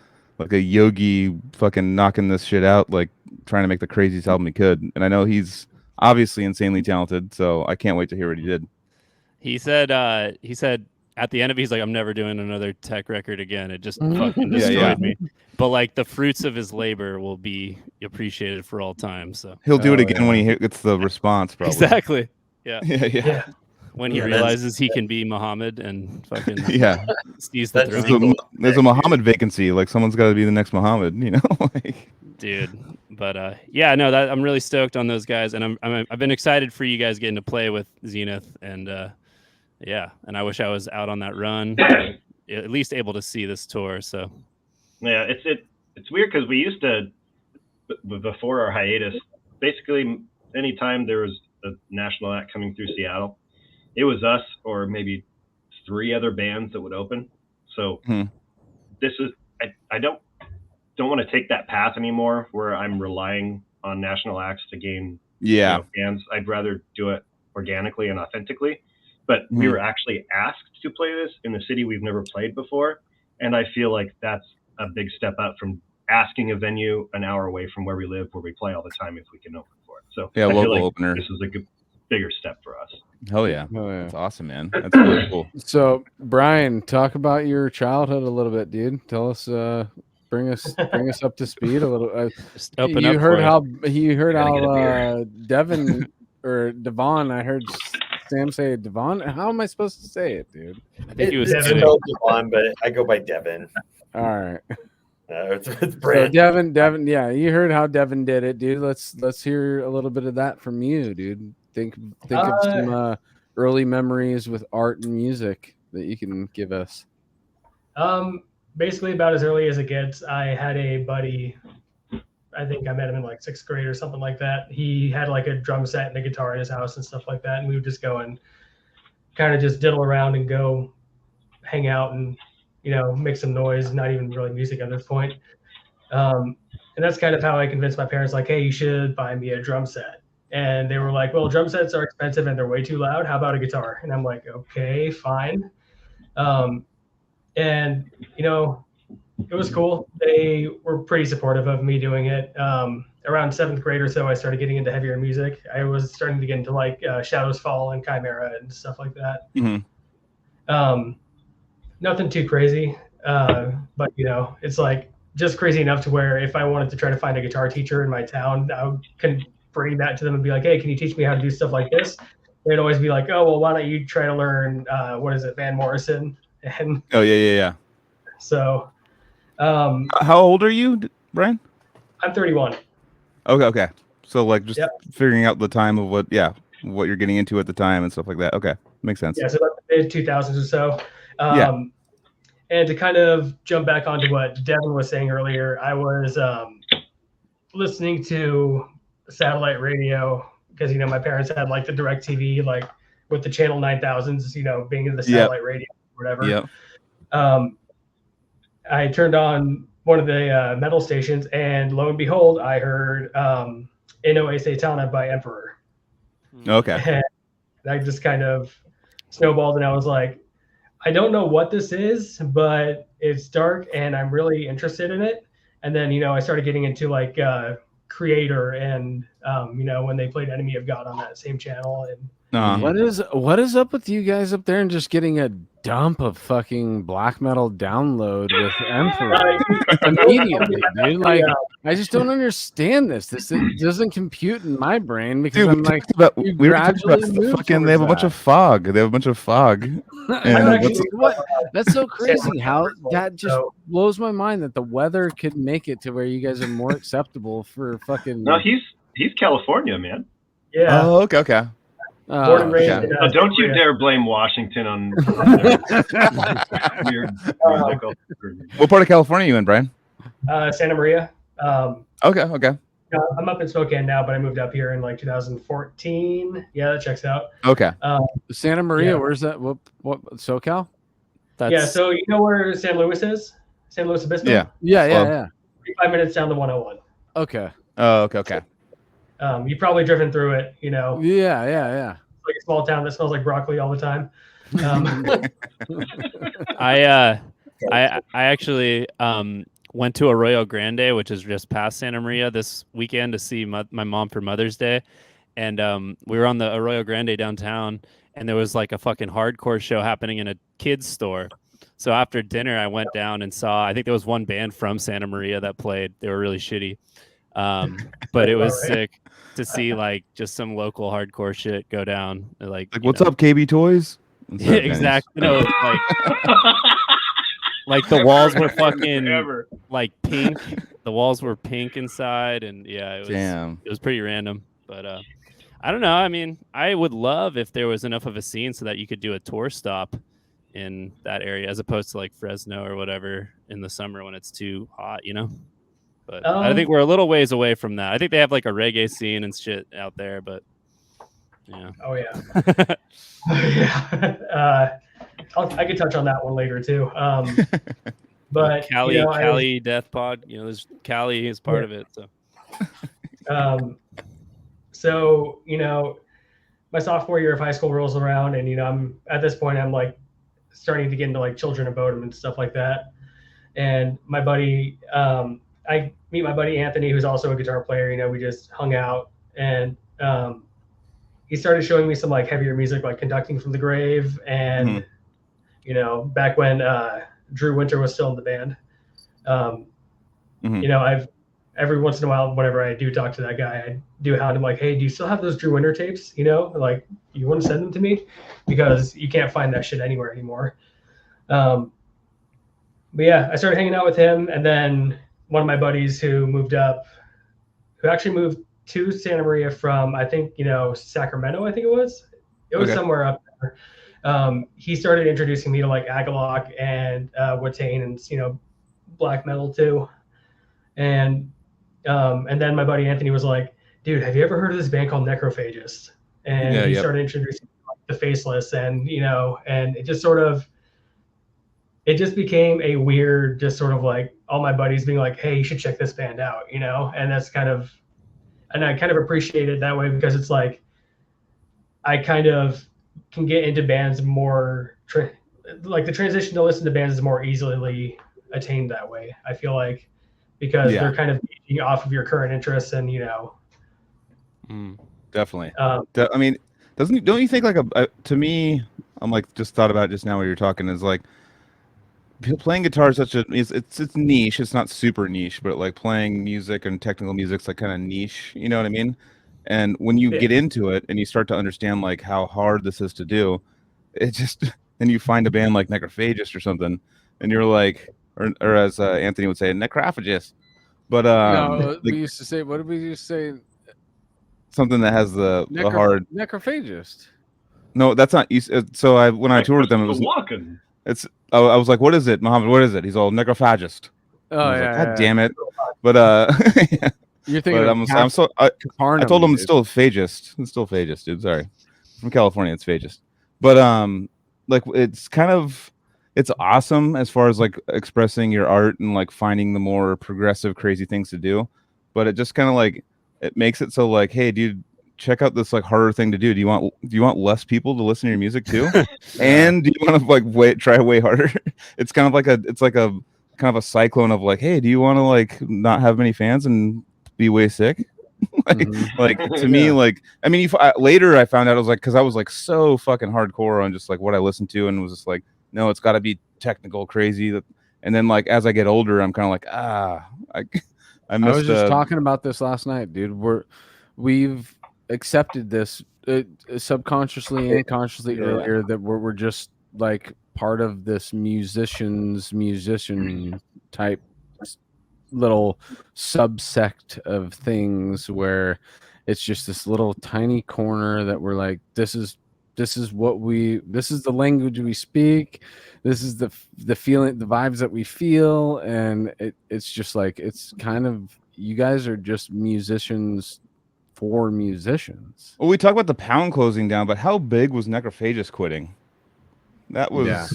yogi fucking knocking this shit out, like trying to make the craziest album he could. And I know he's obviously insanely talented, so I can't wait to hear what he did. He said at the end of it, he's like, I'm never doing another tech record again. It just fucking destroyed Yeah. me. But like the fruits of his labor will be appreciated for all time. So He'll do it Oh, again yeah. when he gets the response, probably. exactly. Yeah. Yeah. When he Yeah, that's- realizes he can be Muhammad and fucking Yeah. seize the That's There's throne. there's a Muhammad vacancy. Like someone's got to be the next Muhammad, you know? Like, Dude. But yeah, no, I'm really stoked on those guys, and I've been excited for you guys getting to play with Zenith, and yeah, and I wish I was out on that run, at least able to see this tour. So Yeah, it's weird because we used to before our hiatus. Basically, anytime there was a national act coming through Seattle, it was us or maybe 3 other bands that would open. So this is I don't want to take that path anymore where I'm relying on national acts to gain fans. I'd rather do it organically and authentically. But we were actually asked to play this in the city we've never played before, and I feel like that's a big step up from asking a venue an hour away from where we live, where we play all the time, if we can open for it. So yeah, I feel local like opener. this is a bigger step for us. Hell yeah. Oh, yeah. That's awesome, man. That's really cool. So, Brian, talk about your childhood a little bit, dude. Tell us, bring us up to speed a little. just open you up heard for it. how Devin or Devon. I heard Sam say Devon. How am I supposed to say it, dude? I think he was Devin kidding. spelled Devon, but I go by Devin. All right. It's So Brand. Devin, yeah, you heard how Devin did it, dude. Let's hear a little bit of that from you, dude. Think of some early memories with art and music that you can give us. Basically about as early as it gets. I had a buddy, I think I met him in like 6th grade or something like that. He had like a drum set and a guitar in his house and stuff like that. And we would just go and kind of just diddle around and go hang out and, make some noise, not even really music at this point. And that's kind of how I convinced my parents, like, hey, you should buy me a drum set. And they were like, well, drum sets are expensive and they're way too loud. How about a guitar? And I'm like, okay, fine. And, it was cool. They were pretty supportive of me doing it. Around 7th grade or so, I started getting into heavier music. I was starting to get into like Shadows Fall and Chimera and stuff like that. Nothing too crazy, but it's like just crazy enough to where if I wanted to try to find a guitar teacher in my town, I can bring that to them and be like, hey, can you teach me how to do stuff like this? They'd always be like, oh, well, why don't you try to learn, Van Morrison? And Oh, yeah. so How old are you, Brian? I'm 31. Okay. So like just Yep. figuring out the time of what you're getting into at the time and stuff like that. Okay, makes sense. Yeah, so about the mid 2000s or so. And to kind of jump back onto what Devin was saying earlier, I was listening to satellite radio because my parents had like the direct TV, like with the channel 9000s, being in the satellite radio or whatever. Yeah. I turned on one of the metal stations, and lo and behold, I heard Inno e Satana by Emperor. Okay. And I just kind of snowballed, and I was like, I don't know what this is, but it's dark, and I'm really interested in it. And then, I started getting into like Creator and, when they played Enemy of God on that same channel. And what is up with you guys up there and just getting a dump of fucking black metal download with Emperor immediately, dude? Like, I just don't understand this. This doesn't compute in my brain because I'm like, we were talking about fucking. They have a bunch of fog. They have a bunch of fog. And that's so crazy how that just blows my mind that the weather could make it to where you guys are more acceptable for fucking. No, he's California, man. Yeah. Oh, okay. Born and raised. So don't you dare blame Washington on weird musical. What part of California are you in, Brian? Santa Maria. Okay. I'm up in Spokane now, but I moved up here in like 2014. Yeah, that checks out. Okay. Santa Maria, where's that? What SoCal? Yeah, so you know where San Luis is? San Luis Obispo? Yeah. 35 minutes down the 101. Okay. Oh, okay. You've probably driven through it, Yeah. It's like a small town that smells like broccoli all the time. I actually went to Arroyo Grande, which is just past Santa Maria, this weekend to see my mom for Mother's Day. And we were on the Arroyo Grande downtown, and there was like a fucking hardcore show happening in a kids store. So after dinner, I went down and saw, I think there was one band from Santa Maria that played. They were really shitty. But it was sick to see like just some local hardcore shit go down. Like what's up, KB Toys? Yeah, exactly. Like the walls were fucking like pink. The walls were pink inside, and it was pretty random. But I don't know. I mean, I would love if there was enough of a scene so that you could do a tour stop in that area as opposed to like Fresno or whatever in the summer when it's too hot, But I think we're a little ways away from that. I think they have like a reggae scene and shit out there, but yeah. Oh yeah. Yeah. I could touch on that one later too. But Cali Death Pod, there's Cali is part of it. So so my sophomore year of high school rolls around, and I'm at this point I'm like starting to get into like Children of Bodom and stuff like that. And my buddy, I meet my buddy Anthony, who's also a guitar player. We just hung out, and he started showing me some like heavier music, like Conducting from the Grave, and back when Drew Winter was still in the band. I've every once in a while, whenever I do talk to that guy, I do hound him like, hey, do you still have those Drew Winter tapes? Like, you want to send them to me? Because you can't find that shit anywhere anymore. But yeah, I started hanging out with him, and then one of my buddies who actually moved to Santa Maria from, I think, Sacramento, I think it was. It was somewhere up there. He started introducing me to like Agalloch and Watain and, black metal too. And then my buddy Anthony was like, dude, have you ever heard of this band called Necrophagist? And he started introducing the Faceless, and, and it just became a weird, just sort of like all my buddies being like, hey, you should check this band out, and I kind of appreciate it that way, because it's like, I kind of can get into bands more, like the transition to listen to bands is more easily attained that way. I feel like, because they're kind of eating off of your current interests, and, Definitely. I mean, don't you think like to me, I'm like, just thought about it just now when you were talking, is like, playing guitar is it's niche. It's not super niche, but like playing music and technical music's like kind of niche. You know what I mean? And when you get into it and you start to understand like how hard this is to do, it just then you find a band like Necrophagist or something, and you're like, or as Anthony would say, necrophagous. But No, we like used to say. What did we used to say? something that has the hard. Necrophagist. No, that's not. So when I Like, toured with them, it Christopher was. Walken. It's. I was like, "What is it, Muhammad? What is it?" He's all necrophagist. Oh I was yeah, like, "God yeah. damn it!" But You're thinking but of I'm so. I told him Capernaum, it's still phagist. It's still phagist, dude. Sorry, from California, it's phagist. But like it's kind of. It's awesome as far as like expressing your art and like finding the more progressive, crazy things to do. But it just kind of like it makes it so like, hey, dude, check out this like harder thing to do. Do you want less people to listen to your music too? And do you want to like try way harder? It's kind of like a kind of a cyclone of like, hey, do you want to like not have many fans and be way sick? like to me, like I mean, later I found out I was like, because I was like so fucking hardcore on just like what I listened to, and was just like, no, it's got to be technical, crazy. And then like as I get older, I'm kind of like, I I missed. was just talking about this last night, dude. We've accepted this subconsciously and consciously earlier that we're just like part of this musician type little subsect of things where it's just this little tiny corner that we're like, this is the language we speak, this is the feeling, the vibes that we feel, and it's just like, it's kind of, you guys are just musicians for musicians. Well, we talk about the pound closing down, but how big was Necrophagist quitting? That was. Yeah.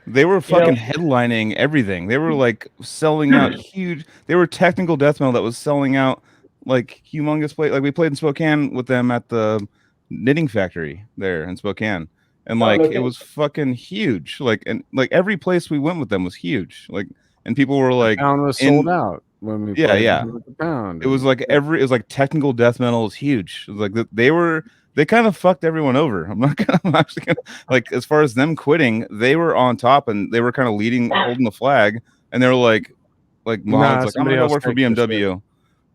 They were fucking headlining everything. They were like selling out huge. They were technical death metal that was selling out like humongous play. Like we played in Spokane with them at the knitting factory there in Spokane, and like it was fucking huge. Like and like every place we went with them was huge. Like and people were like, the pound was sold out when we played with the pound. It was like it was like technical death metal was huge. It was like they kind of fucked everyone over. I'm actually gonna like as far as them quitting, they were on top and they were kind of holding the flag, and they were like Muhammad's like, I'm gonna go work for BMW.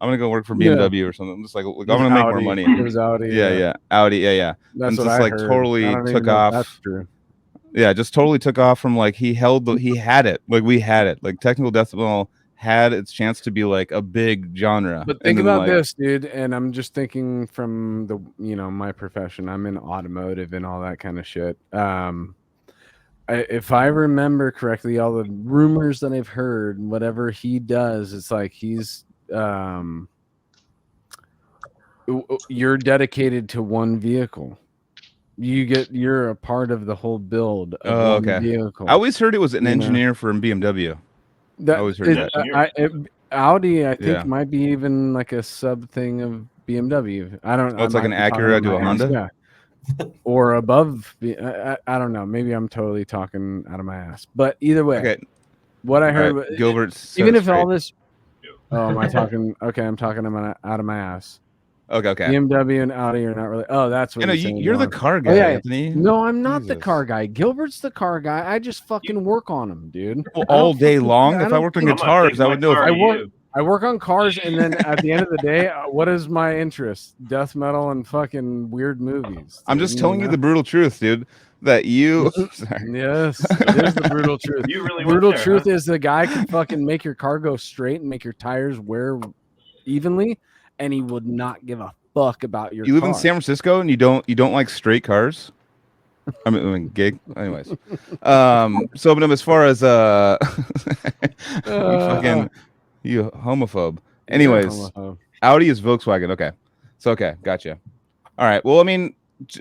I'm gonna go work for BMW or something. I'm just like I'm gonna make more money. It was Audi. Yeah, Audi. Yeah. That's and what just I like heard. totally I don't took even know if off. that's true. Yeah, just totally took off from like he had it. Like we had it. Like technical death metal had its chance to be like a big genre. But think about this, dude, and I'm just thinking from the my profession. I'm in automotive and all that kind of shit. If I remember correctly, all the rumors that I've heard, whatever he does, it's like he's you're dedicated to one vehicle. You're a part of the whole build of one vehicle. I always heard it was an engineer from BMW. I always heard that. Audi, I think, might be even like a sub thing of BMW. I don't know. Oh, it's like an Acura to a Honda? Yeah. Or above. I don't know. Maybe I'm totally talking out of my ass. But either way, what I heard, Gilbert's even if all this. Oh, am I talking? Okay, I'm talking out of my ass. Okay. BMW and Audi are not really. Oh, that's what you're the car guy, Anthony. No, I'm not the car guy. Gilbert's the car guy. I just fucking work on them, dude. Well, all day long. If I worked on guitars, I would know. I work on cars, and then at the end of the day, what is my interest? Death metal and fucking weird movies. I'm just telling you the brutal truth, dude. That you. Yes, it is the brutal truth. You really brutal truth is the guy can fucking make your car go straight and make your tires wear evenly, and he would not give a fuck about your. You live in San Francisco and you don't like straight cars. I mean gig. Anyways, so but as far as you homophobe. Anyways, Audi is Volkswagen. Okay, so gotcha. All right. Well, I mean,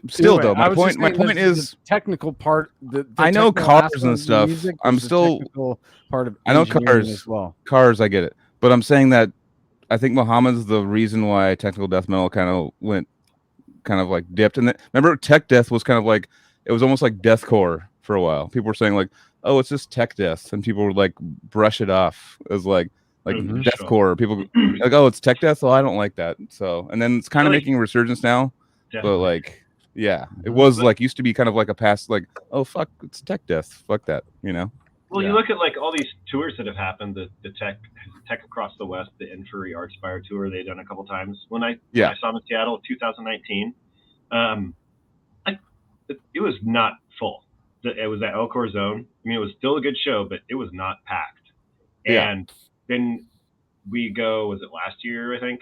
still though, my point is the technical part. I know cars and stuff. I'm still part of. I know cars as well. Cars, I get it, but I'm saying that I think Muhammad's the reason why technical death metal kind of like dipped. And remember, tech death was kind of like it was almost like deathcore for a while. People were saying like, "Oh, it's just tech death," and people would like brush it off as like deathcore. People like, "Oh, it's tech death." Well, I don't like that. So, and then it's kind of making a resurgence now. Definitely. But like, yeah, it was like used to be kind of like a past like, "Oh fuck, it's tech death. Fuck that," you know. Well, you look at like all these tours that have happened, the tech across the West, the Inferi Artspire tour they've done a couple times. When I saw them in Seattle, 2019, it was not full. It was at Elcor Zone. I mean, it was still a good show, but it was not packed. Yeah. And then we go, was it last year, I think?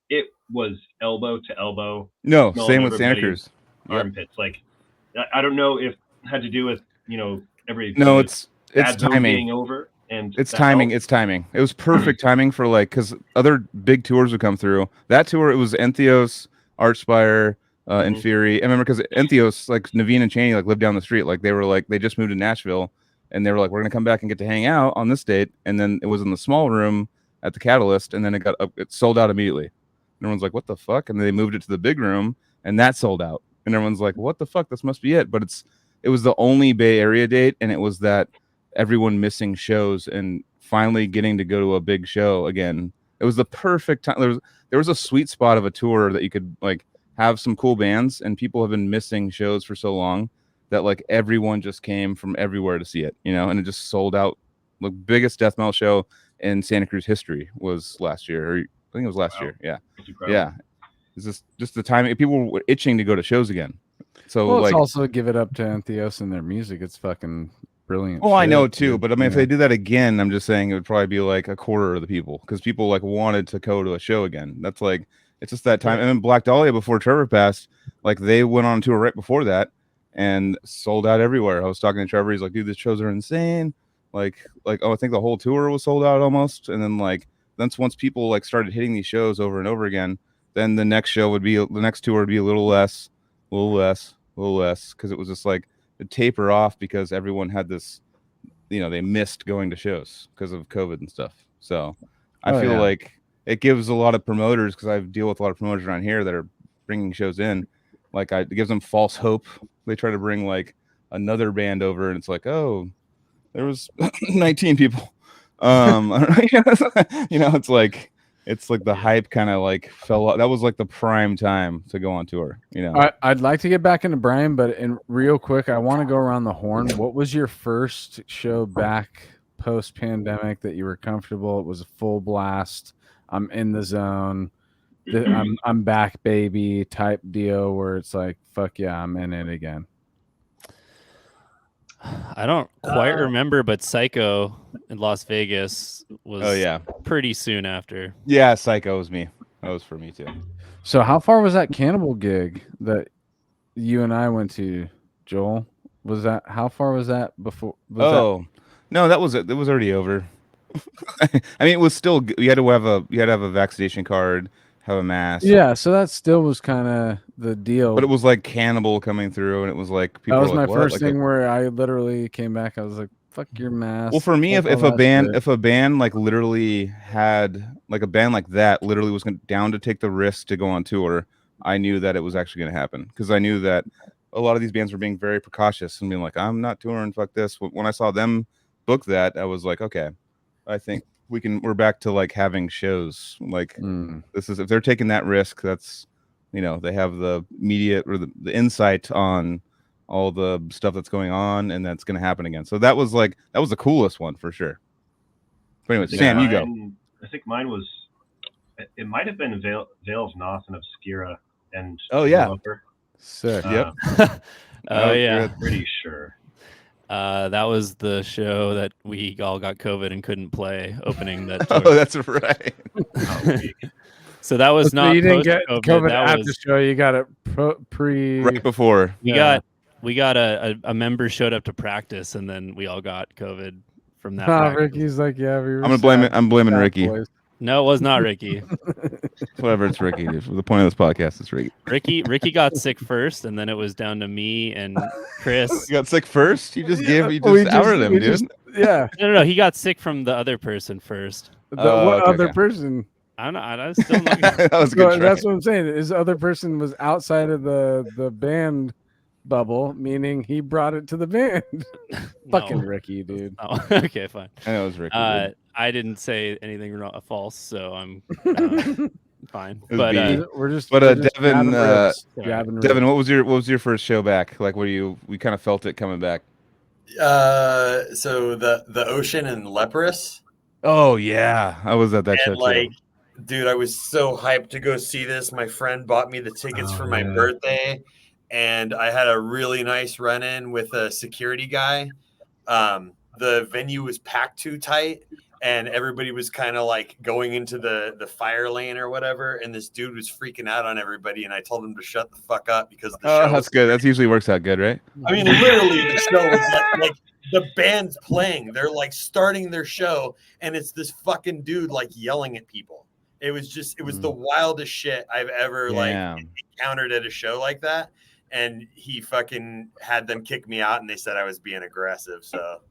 It was elbow to elbow. No, smelling same with Santa everybody's Cruz. Yep. armpits. Like, I don't know if it had to do with, every No, the it's bad zone timing. being over, and It's that timing. helped. It's timing. It was perfect timing for like, because other big tours would come through. That tour, it was Entheos, Archspire, and Mhm. Fury. I remember because Entheos, like Naveen and Cheney, like lived down the street. Like they were like, they just moved to Nashville, and they were like, we're gonna come back and get to hang out on this date. And then it was in the small room at the Catalyst, and then it sold out immediately. And everyone's like, what the fuck? And they moved it to the big room, and that sold out. And everyone's like, what the fuck? This must be it. But it was the only Bay Area date, and it was that everyone missing shows and finally getting to go to a big show again. It was the perfect time. There was a sweet spot of a tour that you could like have some cool bands, and people have been missing shows for so long that like everyone just came from everywhere to see it, and it just sold out. The biggest death metal show in Santa Cruz history was last year, or I think it was last year. Yeah, It's incredible. yeah. It's just the timing. People were itching to go to shows again. So Well, it's like, also give it up to Entheos and their music. It's fucking brilliant. oh, I know shit, too, dude. but I mean, if Yeah. they did that again, I'm just saying it would probably be like a quarter of the people because people like wanted to go to a show again. That's like, it's just that time. Right. And then Black Dahlia before Trevor passed, like they went on tour right before that and sold out everywhere. I was talking to Trevor. He's like, dude, the shows are insane. Like, oh, I think the whole tour was sold out almost. And then like, once people like started hitting these shows over and over again, then the next tour would be a little less, because it was just like a taper off because everyone had this, they missed going to shows because of COVID and stuff. So I feel like it gives a lot of promoters, because I deal with a lot of promoters around here that are bringing shows in, like it gives them false hope. They try to bring like another band over, and it's like, oh, there was 19 people. It's like the hype kind of like fell off. That was like the prime time to go on tour. I'd like to get back into Brian, but real quick, I want to go around the horn. What was your first show back post pandemic that you were comfortable? It was a full blast. I'm in the zone. I'm back, baby type deal where it's like, fuck yeah, I'm in it again. I don't quite remember, but Psycho in Las Vegas was pretty soon after. Yeah, Psycho was me. That was for me too. So how far was that Cannibal gig that you and I went to, Joel? How far was that before? No, that was it. It was already over. I mean, it was still. You had to have a vaccination card, have a mask. Yeah, so that still was kind of the deal. But it was like Cannibal coming through, and it was like people. That was were my like, first what? thing where I literally came back. I was like, "Fuck your mask." Well, for me, fuck if all a that band shit. if a band like literally had like a band like that literally was down to take the risk to go on tour, I knew that it was actually going to happen, because I knew that a lot of these bands were being very precautious and being like, I'm not touring, fuck this. When I saw them book that, I was like, okay, I think we're back to like having shows. Like this is, if they're taking that risk, that's, they have the media or the insight on all the stuff that's going on, and that's going to happen again. So that was the coolest one for sure. But anyway, Sam, you go. I think mine was, it might have been Veils Noth and Obscura and Oh yeah, Lover. Sick. Yep. Oh yeah, pretty sure. That was the show that we all got COVID and couldn't play opening that tour. Oh, that's right. So that was not. You didn't get post-COVID, COVID that at was the show. You got it pre. Right before. We got a member showed up to practice, and then we all got COVID from that. Rickey's like, yeah, we were. I'm blaming Ricky. Boys. No, it was not Ricky. Whatever, it's Ricky. The point of this podcast is Ricky. Ricky got sick first, and then it was down to me and Chris. You got sick first? You just outed him, dude. Yeah. No. He got sick from the other person first. What other person? I'm still not. That was a good try. That's what I'm saying. His other person was outside of the band bubble, meaning he brought it to the band. Fucking Ricky, dude. Oh, okay, fine. I know it was Ricky. I didn't say anything false, so I'm fine. But Devin, Devin, what was your first show back? Like, we kind of felt it coming back. So the Ocean and Leprous. Oh yeah, I was at that show too. Dude, I was so hyped to go see this. My friend bought me the tickets for my birthday, and I had a really nice run-in with a security guy. the venue was packed too tight. And everybody was kind of like going into the fire lane or whatever. And this dude was freaking out on everybody. And I told him to shut the fuck up because the show Oh, that's good. That usually works out good, right? I mean, literally, the show was like the band's playing. They're like starting their show, and it's this fucking dude like yelling at people. It was the wildest shit I've ever like encountered at a show like that. And he fucking had them kick me out, and they said I was being aggressive. So,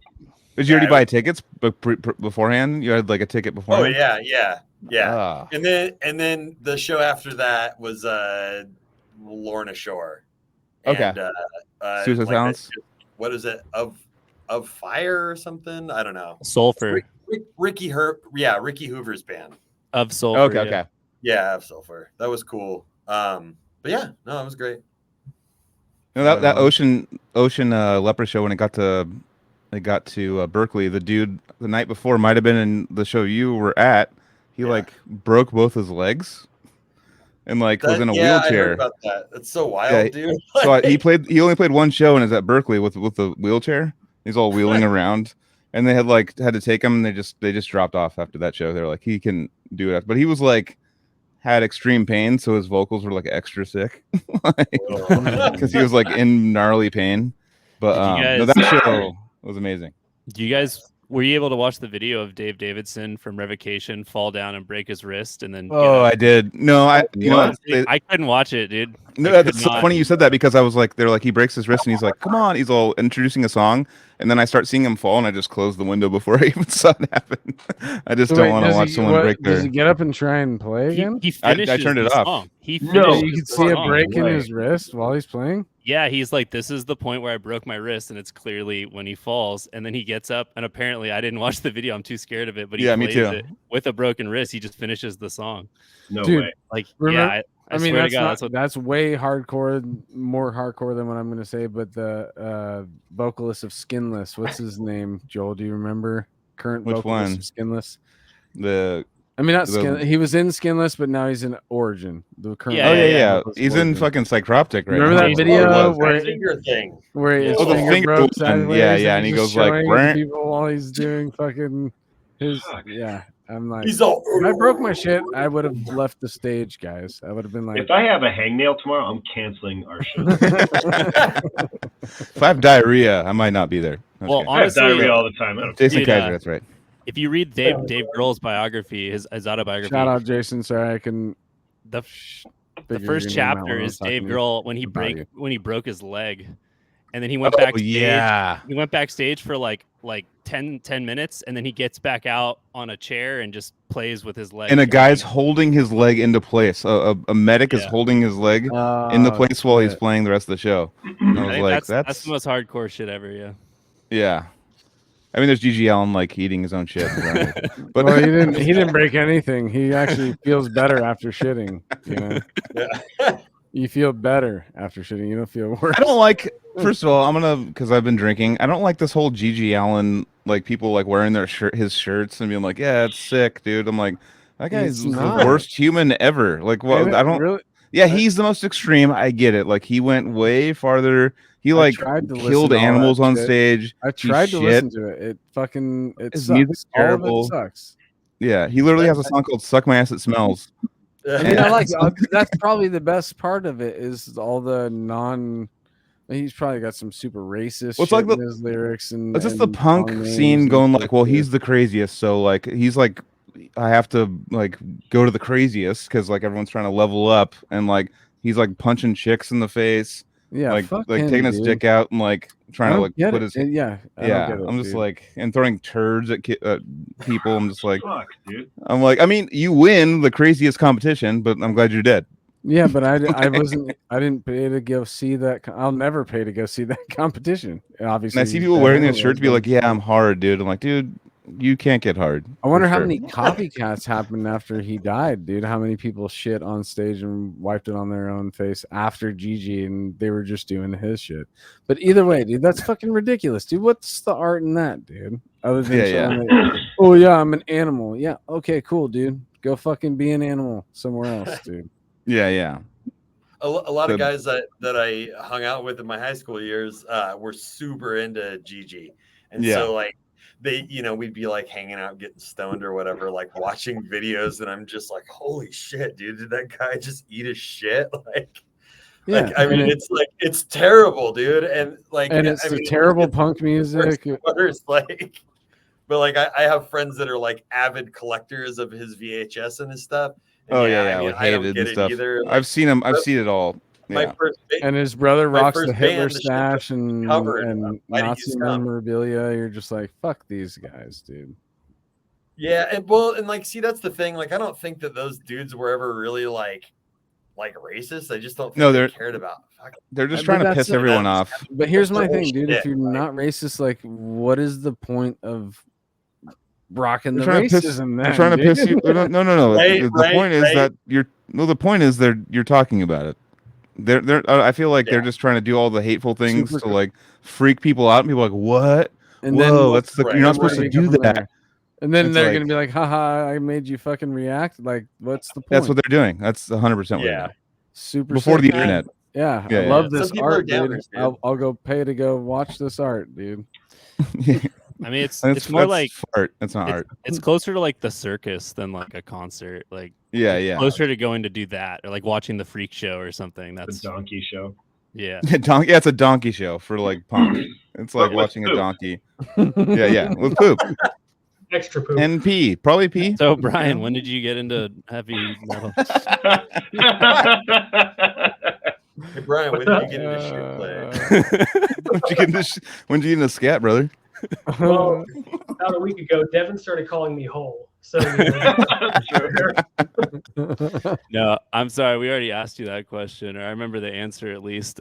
did you already buy tickets beforehand? You had like a ticket beforehand? Oh yeah. And then the show after that was Lorna Shore. Okay. And, Suicide Silence. What is it? Of Fire or something? I don't know. Sulfur. Ricky Hoover's band. Of Sulfur. Okay. Yeah, of Sulfur. That was cool. But yeah, no, it was great. You know, that Ocean Leper show when it got to Berkeley, the dude the night before might have been in the show you were at. He like broke both his legs and like was in a wheelchair. I heard about that. That's so wild, dude. So he only played one show and is at Berkeley with the wheelchair. He's all wheeling around, and they had to take him. And they just dropped off after that show. They were like, he can do it, but he was like had extreme pain, so his vocals were like extra sick because he was like in gnarly pain. But that show was amazing. Were you able to watch the video of Dave Davidson from Revocation fall down and break his wrist and then? I did. No, I couldn't watch it, dude. No, that's so funny you said that because I was like, they're like, he breaks his wrist and he's like, come on, he's all introducing a song, and then I start seeing him fall and I just closed the window before I even saw it happen. I just don't want to watch someone break their. Does he get up and try and play again? I turned it off. Song. You can see a break in his wrist while he's playing. Yeah, he's like, this is the point where I broke my wrist, and it's clearly when he falls, and then he gets up, and apparently I didn't watch the video. I'm too scared of it, but he plays it with a broken wrist. He just finishes the song. No way. Like, I mean, that's way hardcore, more hardcore than what I'm going to say. But the vocalist of Skinless, what's his name? Joel, do you remember? Current Which vocalist one? of Skinless. He was in Skinless, but now he's in Origin. The current. Yeah. He's in fucking Psychroptic right Remember now. that video where his the finger broke one. sideways? And he goes like, people while he's doing fucking his. Yeah, I'm like, he's all. If I broke my shit, I would have left the stage, guys. I would have been like, if I have a hangnail tomorrow, I'm canceling our show. If I have diarrhea, I might not be there. Well, I have diarrhea all the time. Jason Kaiser, that's right. If you read Dave Grohl's biography, his autobiography. Shout out Jason. Sorry, I can. The first chapter is Dave Grohl when he broke his leg, and then he went backstage. He went backstage for like 10 minutes, and then he gets back out on a chair and just plays with his leg. And a guy's holding his leg into place. A medic is holding his leg into place while he's playing the rest of the show. And I was like, that's the most hardcore shit ever. Yeah. I mean, there's GG Allen like eating his own shit, but he didn't break anything. He actually feels better after shitting. You know, you feel better after shitting. You don't feel worse. I don't like. First of all, because I've been drinking. I don't like this whole GG Allen like people like wearing his shirts and being like, yeah, it's sick, dude. I'm like, that guy's the worst human ever. Like, well, I don't really. Yeah, he's the most extreme. I get it. Like, he went way farther. He like killed animals on stage. I tried to listen to it. His sucks. Music's terrible. All of it sucks. Yeah, he literally has a song called "Suck My Ass It Smells." I mean, that's probably the best part of it is all the non. He's probably got some super racist shit in his lyrics, and it's just the punk scene going like, well, he's the craziest, so like he's like, I have to like go to the craziest because like everyone's trying to level up, and like he's like punching chicks in the face. Yeah, like taking his dick out and like trying to like put his I'm just like and throwing turds at people. I'm just like, fuck, dude. I'm like, I mean, you win the craziest competition, but I'm glad you're dead. Yeah, but I didn't pay to go see that. I'll never pay to go see that competition. Obviously, and I see people wearing that shirt to be like, yeah, I'm hard, dude. I'm like, dude, you can't get hard. I wonder how many copycats happened after he died, dude. How many people shit on stage and wiped it on their own face after Gigi and they were just doing his shit. But either way, dude, that's fucking ridiculous, dude. What's the art in that, dude? Other than oh yeah, I'm an animal. Yeah, okay, cool, dude. Go fucking be an animal somewhere else, dude. Yeah. A lot of guys that I hung out with in my high school years were super into Gigi. And so like they, we'd be like hanging out, getting stoned or whatever, like watching videos, and I'm just like, holy shit, dude, did that guy just eat his shit? Yeah, I mean, it's terrible, dude, and it's I mean, terrible it's punk music. worse, but like I have friends that are like avid collectors of his VHS and his stuff. And Oh yeah, yeah, I mean, like I don't hated get and it stuff. either. I've seen him. I've seen it all. My Yeah. first And his brother my rocks the first Hitler band, the shit stash that and covered, and Why Do You Nazi Scum? memorabilia. You're just like, fuck these guys, dude. Yeah, and like, see, that's the thing. Like, I don't think that those dudes were ever really like racist. I just don't think No, they they're cared about. they're just But trying to that's piss not- everyone off. But here's my That's thing, dude. bullshit, If you're not racist, like, what is the point of rocking the They're trying to piss. racism? They're then, trying to dude? piss you. No. Right, The right, point is right. that the point is you're talking about it. They're. I feel like they're Yeah. just trying to do all the hateful things Super to cool. like freak people out, and people are like, what? And Whoa, then that's right. you're not where supposed to you go do from that. there? And then It's they're like- gonna be like, haha, I made you fucking react. Like, what's the point? That's what they're doing. That's 100% what they're Yeah. doing. Super Before sick. the internet. Yeah, Yeah, I yeah. love Some this people are art, dude. downers, dude. I'll go pay to go watch this art, dude. I mean, it's That's more like art. It's not art. it's closer to like the circus than like a concert. Like Yeah. closer to going to do that or like watching the freak show or something. The That's donkey show. yeah. Donkey. Yeah, it's a donkey show for like punk. It's like But with watching a poop. donkey. Yeah, with poop Extra poop. and pee. Probably pee. So Brian, when did you get into heavy metal? Hey, Brian, when did you get into shit play? When'd you get into scat, brother? Well, about a week ago, Devin started calling me whole. So No, I'm sorry. We already asked you that question, or I remember the answer at least.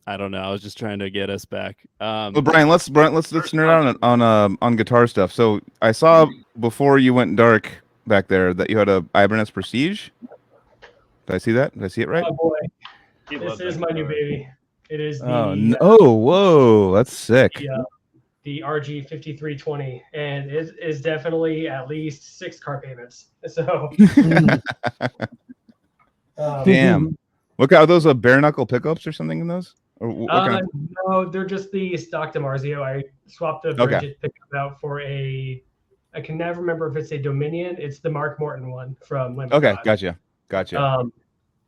I don't know. I was just trying to get us back. Well, Brian, let's nerd out on guitar stuff. So I saw before you went dark back there that you had a Ibanez Prestige. Did I see that? Did I see it right? oh boy, He this loves is that my new guitar. baby. It is the Oh, whoa, that's sick. the RG 5320, and it is definitely at least 6 car payments. So, Damn. What are those? Bare knuckle pickups or something in those? Or what kind of? no, they're just the stock DiMarzio. I swapped the Okay. Bridget pickup out for I can never remember if it's a Dominion. It's the Mark Morton one from Limp Okay, God. gotcha.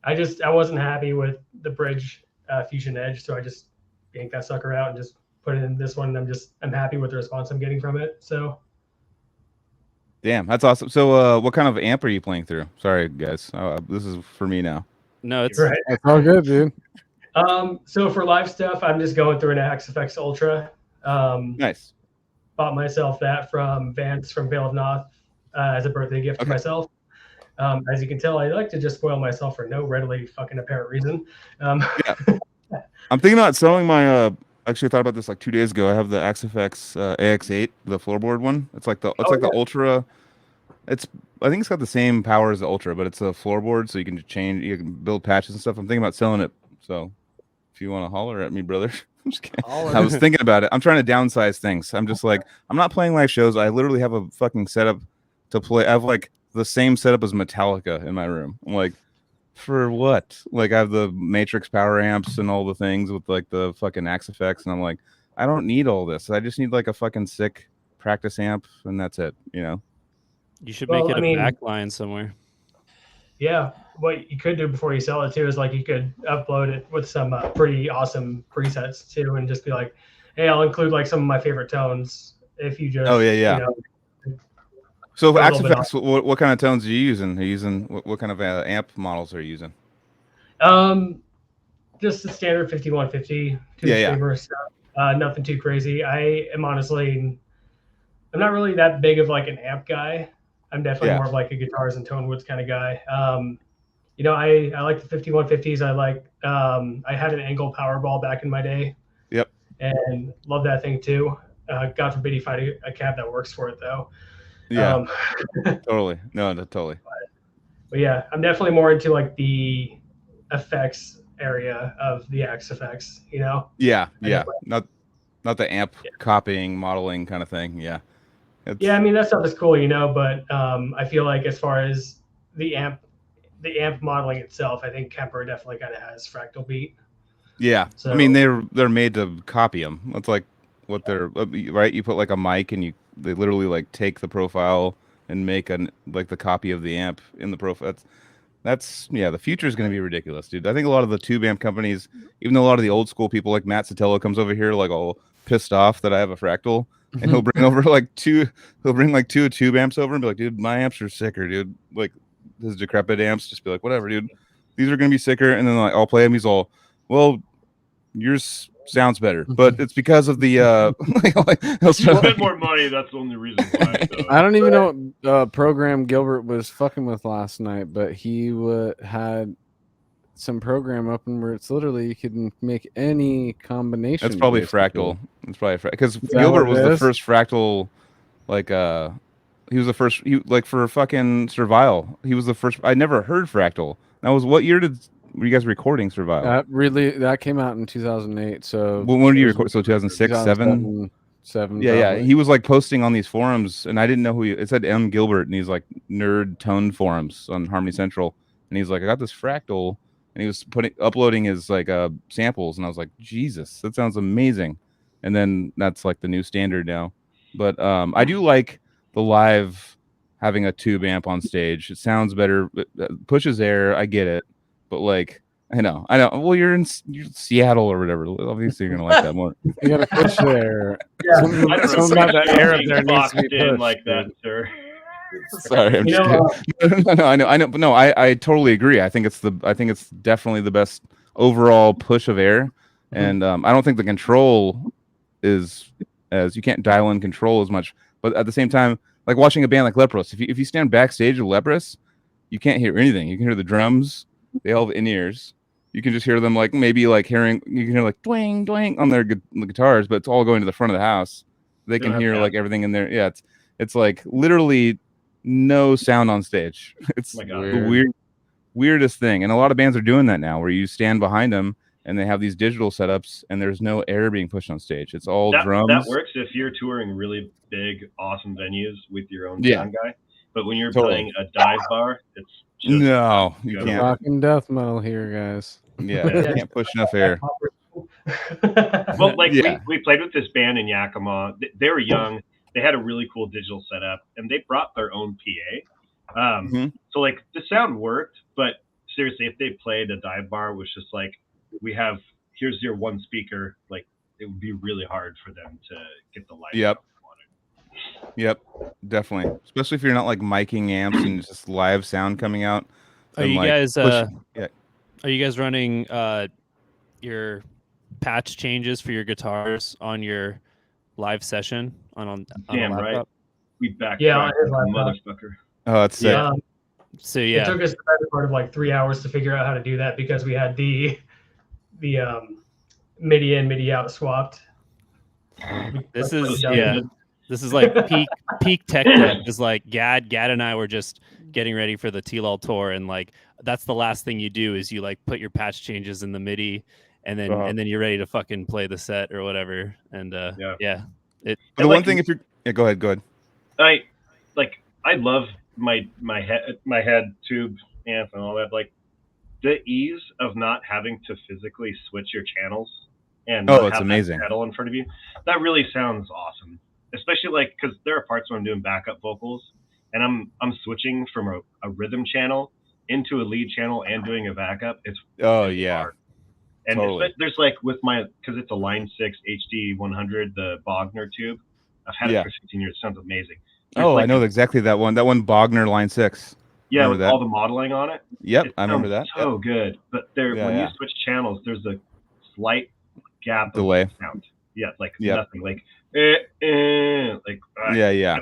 I wasn't happy with the Bridge Fusion Edge, so I just yanked that sucker out and just put it in this one. And I'm happy with the response I'm getting from it. So Damn, that's awesome. So, what kind of amp are you playing through? Sorry, guys. This is for me now. No, it's right. That's all good, dude. So for live stuff, I'm just going through an XFX Ultra. Nice. Bought myself that from Vance from Vale of Noth as a birthday gift to myself. As you can tell, I like to just spoil myself for no readily fucking apparent reason. I'm thinking about selling my. Actually, I thought about this like 2 days ago. I have the XFX AX8, the floorboard one. It's like the the Ultra. I think it's got the same power as the Ultra, but it's a floorboard, so you can you can build patches and stuff. I'm thinking about selling it. So, if you want to holler at me, brother. I'm just kidding. I was thinking about it. I'm trying to downsize things. I'm just like, I'm not playing live shows. I literally have a fucking setup to play. I have like the same setup as Metallica in my room. I'm like, for what? Like, I have the Matrix power amps and all the things with like the fucking Axe effects, and I'm like, I don't need all this. I just need like a fucking sick practice amp, and that's it. You know. you should Well, make it I a mean- backline somewhere. Yeah, what you could do before you sell it too is like you could upload it with some pretty awesome presets too, and just be like, "Hey, I'll include like some of my favorite tones." If you just, Oh, yeah. You know, So, Go a Axe little bit effects. What kind of tones are you using? Are you using what kind of amp models are you using? just the standard 5150 Yeah. chamber stuff. Nothing too crazy. I'm not really that big of like an amp guy. I'm definitely more of like a guitars and tone woods kind of guy. You know, I like the 5150s. I like I had an Angle Powerball back in my day. Yep. And love that thing too. God forbid you find a cab that works for it though. Yeah. Totally. No, totally. But yeah, I'm definitely more into like the effects area of the Axe effects, you know? Yeah. Not the amp copying, modeling kind of thing. Yeah. Yeah, I mean that stuff is cool, you know, but I feel like as far as the amp modeling itself, I think Kemper definitely kind of has Fractal Beat. Yeah. So, I mean, they're made to copy them. It's like what they're right. You put like a mic, and they literally like take the profile and make like the copy of the amp in the profile. That's the future is going to be ridiculous, dude. I think a lot of the tube amp companies, even though a lot of the old school people like Matt Sotelo comes over here like all pissed off that I have a Fractal, and he'll bring over he'll bring like two tube amps over and be like, dude, my amps are sicker, dude. Like his decrepit amps, just be like, whatever, dude. These are going to be sicker, and then like I'll play them. He's all, well, yours sounds better, but it's because of the You spend more money. That's the only reason why. So. I don't even know what program Gilbert was fucking with last night, but he had some program open where it's literally you can make any combination. That's probably basically. Fractal. It's probably because that Gilbert what was it the is? first Fractal, like he was the first. Like for fucking Survival, he was the first. I never heard Fractal. That was what year were you guys recording Survival? That came out in 2008. So When did you record? So 2006, 7? 2007. Yeah, probably. he was like posting on these forums, and I didn't know who it said M. Gilbert, and he's like nerd tone forums on Harmony Central, and he's like, I got this Fractal, and he was uploading his like samples, and I was like, Jesus, that sounds amazing. And then that's like the new standard now. But I do like the live having a tube amp on stage. It sounds better, pushes air. I get it, but like. I know. Well, you're in Seattle or whatever. Obviously, you're gonna like that more. You gotta push there. Yeah. I don't know. Something about that air up Being there needs to be boxed in pushed, like that, dude. sir. Sorry, I'm You just know, kidding. No, I know, but no, I totally agree. I think it's definitely the best overall push of air, and I don't think the control is as you can't dial in control as much. But at the same time, like watching a band like Leprous, if you stand backstage with Leprous, you can't hear anything. You can hear the drums; they all have in-ears. You can just hear them like maybe like hearing you can hear like twang twang on their guitars, but it's all going to the front of the house. They can hear like everything in there. Yeah, it's like literally no sound on stage. It's Oh my God. the weirdest thing, and a lot of bands are doing that now, where you stand behind them and they have these digital setups, and there's no air being pushed on stage. It's all drums. That works if you're touring really big, awesome venues with your own Yeah. sound guy. But when you're Totally. playing a dive bar, it's just No, you good. can't. Rocking death metal here, guys. Yeah, you can't push enough air. Well, like Yeah. we played with this band in Yakima. They were young. They had a really cool digital setup, and they brought their own PA. So like the sound worked, but seriously, if they played a dive bar, was just like here's your one speaker. Like it would be really hard for them to get the light. Yep. Yep, definitely. Especially if you're not like miking amps and just live sound coming out. Are then, you like, guys yeah. Are you guys running your patch changes for your guitars on your live session on Damn a laptop? right. We backtracked Yeah, on his like a laptop. motherfucker. Oh, it's sick. Yeah. So It yeah, took us the better part of like 3 hours to figure out how to do that because we had the MIDI in, MIDI out swapped. this Like, is done yeah. it. This is like peak tech debt. Is like Gad and I were just getting ready for the T-Lol tour, and like that's the last thing you do is you like put your patch changes in the MIDI, and then you're ready to fucking play the set or whatever. And yeah. But the one thing, if you're go ahead. I love my head tube amp and all that. Like the ease of not having to physically switch your channels and Oh, not it's have amazing. that pedal in front of you. That really sounds awesome. Especially like because there are parts where I'm doing backup vocals and I'm switching from a rhythm channel into a lead channel and doing a backup. It's really hard. And totally. there's like with my because it's a Line 6 HD 100 the Bogner tube. I've had it for 15 years. It sounds amazing. There's I like know exactly that one. That one Bogner Line 6. Yeah, Remember with that? all the modeling on it. Yep, It I remember sounds that. So good, but when Yeah. you switch channels, there's a slight gap Delay. of sound. Yeah, like Yep. nothing. Like Yeah.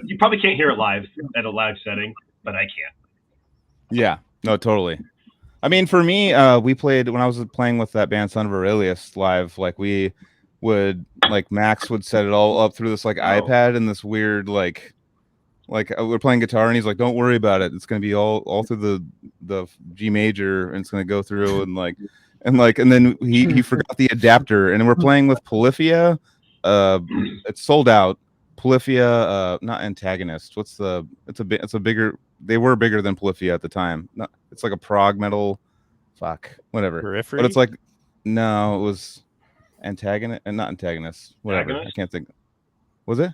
You probably can't hear it live at a live setting, but I can. Yeah. No, totally. I mean, for me, we played when I was playing with that band Son of Aurelius live. Like we would, like Max would set it all up through this like iPad and this weird like we're playing guitar and he's like, "Don't worry about it. It's gonna be all through the G major and it's gonna go through and then he forgot the adapter and we're playing with Polyphia. It's sold out. Polyphia, not Antagonist. It's a bigger. They were bigger than Polyphia at the time. It's like a prog metal. Fuck, whatever. Periphery? But it's like, no, it was Antagonist and not Antagonist. Whatever. Antagonist? I can't think. Was it?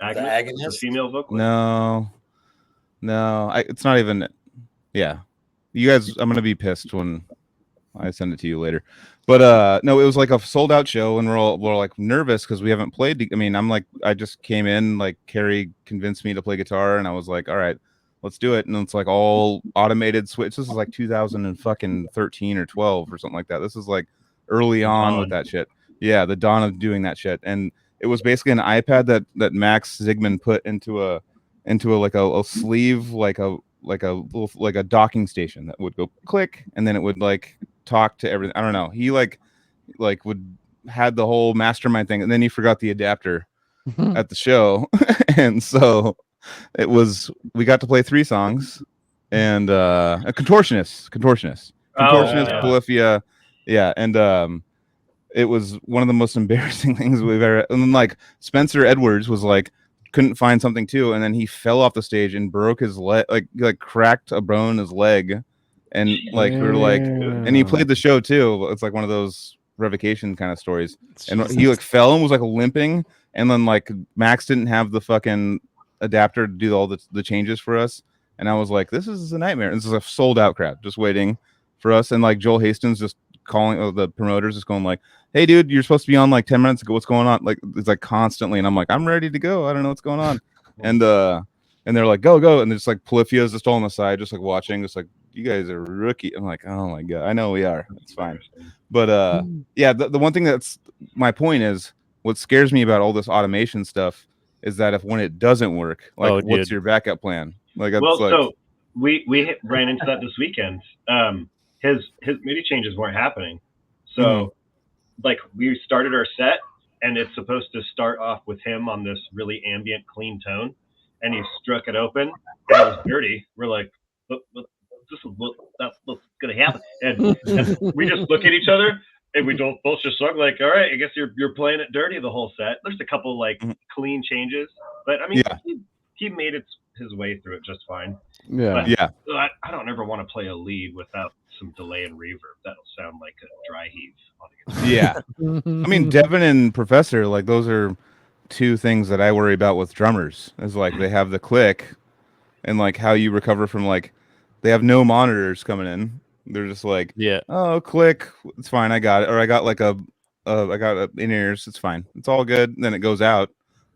Agnes, the Agonist? female vocalist. No, it's not even. Yeah, you guys, I'm gonna be pissed when I send it to you later. But no, it was like a sold out show, and we're like nervous because we haven't played. I mean, I'm like, I just came in, like Carrie convinced me to play guitar, and I was like, all right, let's do it. And it's like all automated switch. This is like 2013 or 12 or something like that. This is like early on with that shit. Yeah, the dawn of doing that shit. And it was basically an iPad that Max Zigman put into a like a sleeve, like a little, like a docking station that would go click, and then it would like talk to everything. I don't know. He like would had the whole mastermind thing, and then he forgot the adapter at the show, and so we got to play 3 songs, and a contortionist, Polyphia, yeah, and it was one of the most embarrassing things we've ever. And then like Spencer Edwards was like couldn't find something too, and then he fell off the stage and broke his leg, like cracked a bone in his leg, and like we were like, and he played the show too. It's like one of those revocation kind of stories, and he like fell and was like limping, and then like Max didn't have the fucking adapter to do all the changes for us, and I was like, this is a nightmare. This is a sold out crowd just waiting for us, and like Joel Hastings just calling the promoters, just going like, hey dude, you're supposed to be on like 10 minutes ago, what's going on? Like it's like constantly, and I'm like, I'm ready to go, I don't know what's going on. And they're like, go, and there's like Polyphia's just all on the side, just like watching, just like, you guys are rookie. I'm like, oh my god, I know we are, it's fine. But yeah, the one thing that's my point is, what scares me about all this automation stuff is that if when it doesn't work, like what's your backup plan? Like, well, like, so we ran into that this weekend. His MIDI changes weren't happening, so like we started our set, and it's supposed to start off with him on this really ambient, clean tone, and he struck it open, and it was dirty. We're like, that's what's gonna happen, and we just look at each other, and we don't both just look like, all right, I guess you're playing it dirty the whole set. There's a couple like clean changes, but I mean, he made his way through it just fine. Yeah, but I don't ever want to play a lead without some delay and reverb. That'll sound like a dry heave on the guitar. Yeah. I mean, Devin and Professor, like those are 2 things that I worry about with drummers. Is like they have the click, and like how you recover from, like, they have no monitors coming in. They're just like, oh, click, it's fine, I got it. Or I got like I got in-ears, it's fine, it's all good. And then it goes out.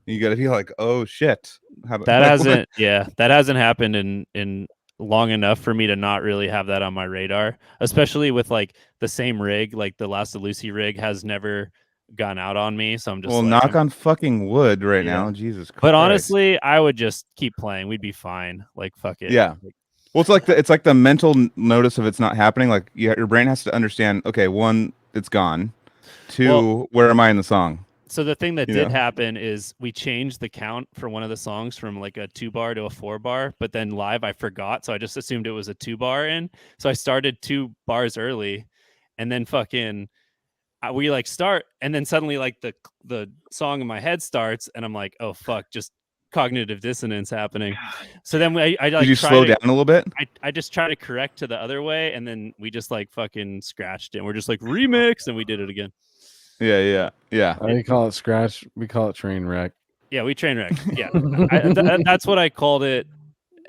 You got to be like, oh shit. That hasn't happened in long enough for me to not really have that on my radar, especially with like the same rig, like the Last of Lucy rig has never gone out on me. So I'm just knock on fucking wood right now. Jesus Christ. But honestly, I would just keep playing. We'd be fine. Like, fuck it. Yeah. Well, it's like the mental notice of it's not happening. Like, your brain has to understand, okay, 1, it's gone. 2, where am I in the song? So the thing that did happen is we changed the count for one of the songs from like a 2-bar to a 4-bar, but then live I forgot, so I just assumed it was a 2-bar in. So I started 2 bars early, and then fucking we like start, and then suddenly like the song in my head starts, and I'm like, oh fuck, just cognitive dissonance happening. So then I like, did you slow down a little bit? I just try to correct to the other way, and then we just like fucking scratched it. We're just like remix, and we did it again. Yeah. We call it scratch. We call it train wreck. Yeah, we train wrecked. Yeah, that's what I called it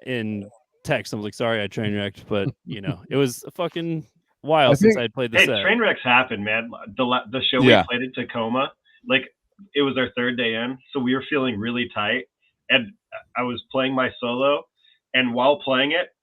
in text. I was like, sorry, I train wrecked, but you know, it was a fucking while since I'd played the set. Train wrecks happen, man. The show we played in Tacoma, like it was our 3rd day in, so we were feeling really tight, and I was playing my solo, and while playing it,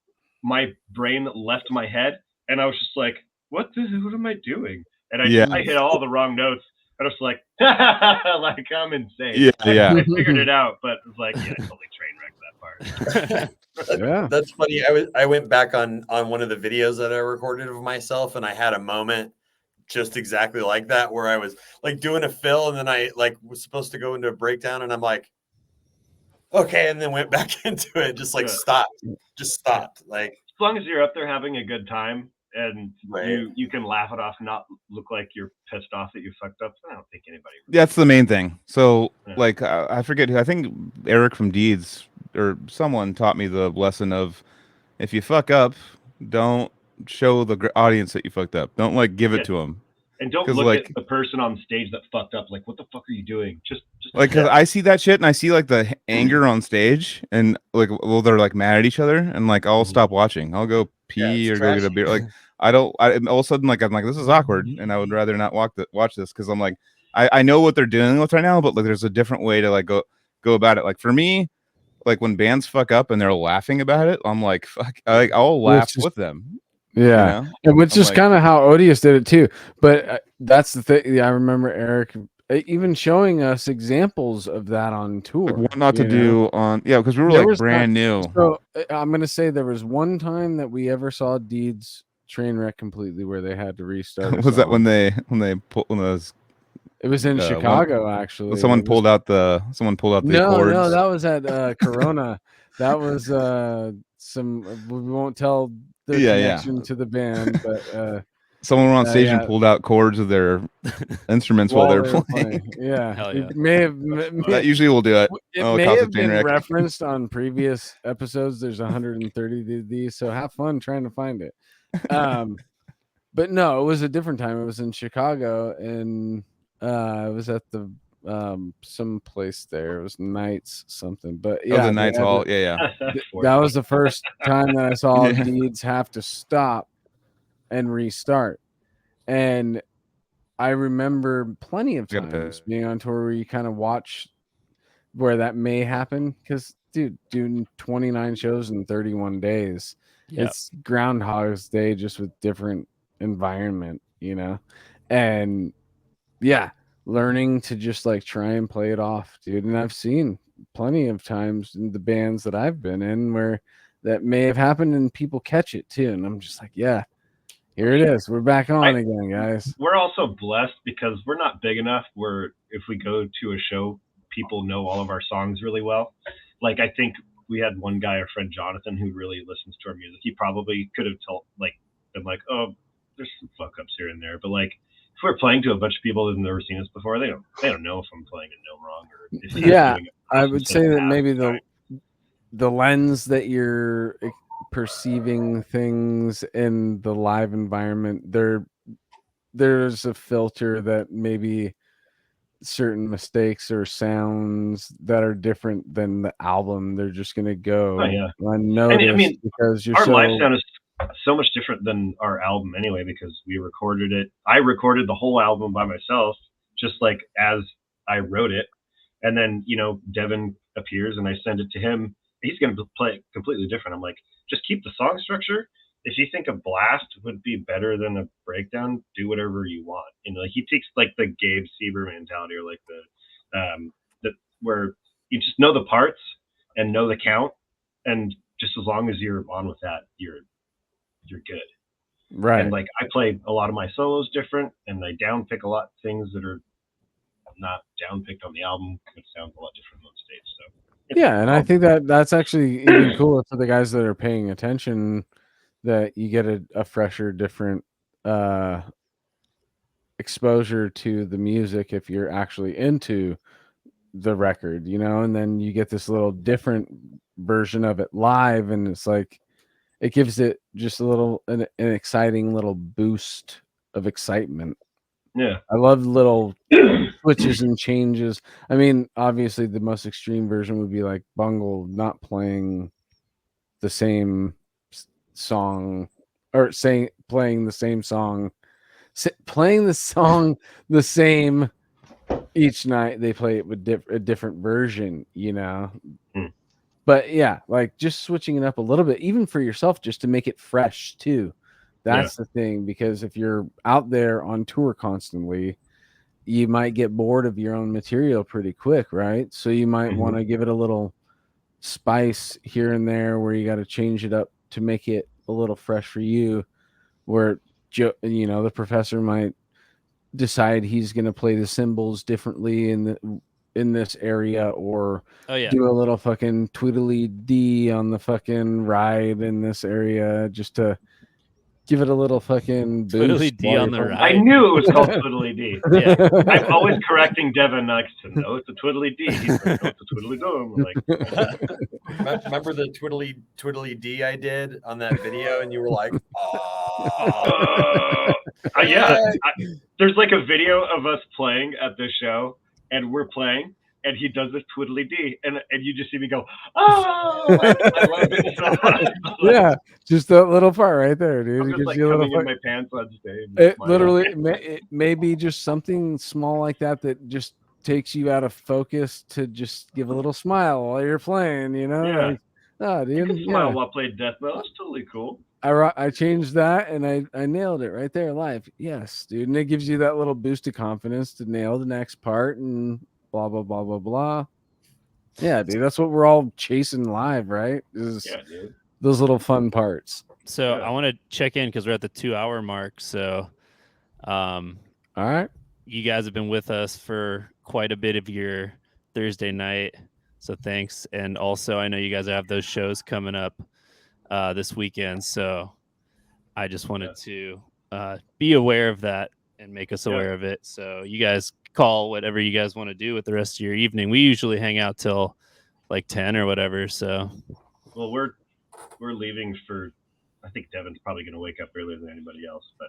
my brain left my head, and I was just like, what am I doing? And I hit all the wrong notes. I was like, like I'm insane. Yeah. I figured it out, but it was like, I totally train wrecked that part. Yeah, that's funny. I went back on one of the videos that I recorded of myself, and I had a moment just exactly like that, where I was like doing a fill, and then I like was supposed to go into a breakdown, and I'm like, okay, and then went back into it, just like stopped. Like, as long as you're up there having a good time, and you can laugh it off and not look like you're pissed off that you fucked up, I don't think anybody that's the main thing. So like I forget who, I think Eric from Deeds or someone taught me the lesson of, if you fuck up, don't show the audience that you fucked up. Don't like give it to them, and don't look at the person on stage that fucked up like, what the fuck are you doing? Just Like, because I see that shit and I see like the anger on stage and like, well, they're like mad at each other and like I'll stop watching. I'll go pee it's or go get a trashy. beer. Like, all of a sudden, like, I'm like, this is awkward, and I would rather not watch this because I'm like, I know what they're dealing with right now, but like, there's a different way to like go about it. Like for me, like when bands fuck up and they're laughing about it, I'm like, fuck, like I'll laugh with them. Yeah, know? and which I'm is like- kind of how Odious did it too. But that's the thing. Yeah, I remember Eric even showing us examples of that on tour. Like what not to you know? do on because we were There like was brand new. So I'm gonna say there was one time that we ever saw Deeds train wreck completely where they had to restart. a Was that when song. they pulled when those It was in one- Chicago actually. someone It was- pulled out the No, chords? that was at Corona. That was some we won't tell the Yeah, connection to the band, but someone on stage and yeah. pulled out chords of their instruments while they're they were playing. Yeah, Hell it yeah. may have That usually will do it. it Oh, may cause a have train been wreck. referenced on previous episodes. There's 130 of these, so have fun trying to find it. But no, it was a different time. It was in Chicago, and it was at the some place there. It was Knights something. But yeah, Oh, the they Knights had Hall. to- Yeah. that was the first time that I saw Yeah. Deeds have to stop and restart. And I remember plenty of Gotta times piss. being on tour where you kind of watch where that may happen. Because, dude, doing 29 shows in 31 days, Yeah. it's Groundhog's Day just with different environment, you know? And yeah, learning to just like try and play it off, dude. And I've seen plenty of times in the bands that I've been in where that may have happened and people catch it too. And I'm just like, yeah, here it is. We're back on again, guys. We're also blessed because we're not big enough where if we go to a show, people know all of our songs really well. Like I think we had one guy, our friend Jonathan, who really listens to our music. He probably could have been like, oh, there's some fuck ups here and there. But like if we're playing to a bunch of people who've never seen us before, they don't know if I'm playing a note wrong or if he's Yeah, doing it. I would say that maybe Time. the lens that you're perceiving things in the live environment, there's a filter that maybe certain mistakes or sounds that are different than the album, they're just gonna go Oh, yeah. unnoticed I mean, because you're our so live sound is so much different than our album anyway because we recorded it. I recorded the whole album by myself, just like as I wrote it, and then Devin appears and I send it to him. He's going to play it completely different. I'm like, just keep the song structure. If you think a blast would be better than a breakdown, do whatever you want. Like he takes like the Gabe Sieber mentality, or like the where you just know the parts and know the count, and just as long as you're on with that, you're good. right. And like I play a lot of my solos different, and I downpick a lot of things that are not downpicked on the album. It sounds a lot different on stage. So Yeah, and I think that that's actually even cooler for the guys that are paying attention, that you get a fresher, different exposure to the music if you're actually into the record, and then you get this little different version of it live, and it's like it gives it just a little an exciting little boost of excitement. yeah, I love little switches and changes. I mean, obviously the most extreme version would be like Bungle not playing the same song, or playing the same song, playing the song the same each night. They play it with a different version, But yeah, like just switching it up a little bit, even for yourself, just to make it fresh too. That's the thing, because if you're out there on tour constantly, you might get bored of your own material pretty quick, right? So you might want to give it a little spice here and there where you got to change it up to make it a little fresh for you, where the professor might decide he's going to play the cymbals differently in this area, or do a little fucking twiddly D on the fucking ride in this area just to give it a little fucking boost. Twiddly D on the ride. I knew it was called Twiddly D. Yeah. I'm always correcting Devin next to no, it's a Twiddly D. He's like, no, it's a Twiddly Dome. Like, Remember the twiddly D I did on that video, and you were like, yeah. There's like a video of us playing at this show, and we're playing, and he does this twiddly dee, and you just see me go, oh, I love it so much. Yeah, just that little part right there, dude. I'm It just gives like you a little coming in fight. my pants on stage. It smiling. literally it may be just something small like that just takes you out of focus to just give a little smile while you're playing, you know? Yeah. Like, oh, You dude, can smile yeah. while playing death metal. That's totally cool. I changed that and I nailed it right there live. Yes, dude. And it gives you that little boost of confidence to nail the next part and blah blah blah blah blah. Yeah, dude. That's what we're all chasing live, right? Is Yeah, dude. those little fun parts. So Yeah. I want to check in because we're at the 2-hour mark. So All right. you guys have been with us for quite a bit of your Thursday night. So thanks. And also, I know you guys have those shows coming up this weekend. So I just wanted to be aware of that and make us aware of it. So you guys call whatever you guys want to do with the rest of your evening. We usually hang out till like 10 or whatever. So Well, we're leaving for. I think Devin's probably going to wake up earlier than anybody else, but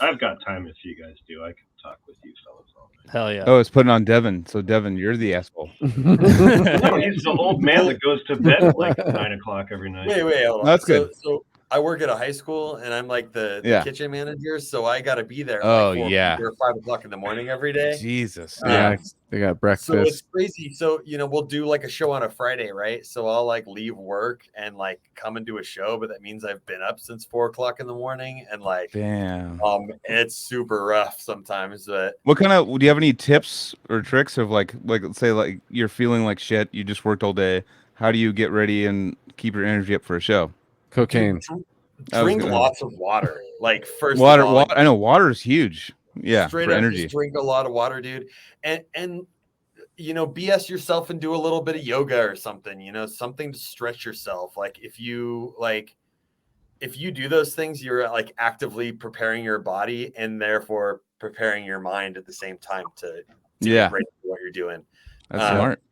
I've got time if you guys do. I can talk with you fellas all night. hell yeah. Oh, it's putting on Devin. So Devin, you're the asshole. No, he's the old man that goes to bed at like 9 o'clock every night. Wait, hold on. That's good. So I work at a high school, and I'm like the Yeah. kitchen manager, so I got to be there. At Oh, like 4 yeah. or 5 o'clock in the morning every day. Jesus. Yeah, Um, they got So breakfast. it's crazy. So, we'll do like a show on a Friday, right? So I'll like leave work and like come and do a show, but that means I've been up since 4 o'clock in the morning, and like, Damn. it's super rough sometimes. But What kind of, do you have any tips or tricks of like let's say like you're feeling like shit, you just worked all day. How do you get ready and keep your energy up for a show? Cocaine. I was drink gonna- lots of water. Like first Water, of all, like, I know water is huge. Yeah, straight for up energy. just drink a lot of water, dude. And BS yourself and do a little bit of yoga or something, something to stretch yourself. Like if you do those things, you're like actively preparing your body and therefore preparing your mind at the same time to Yeah. get ready for what you're doing. That's smart.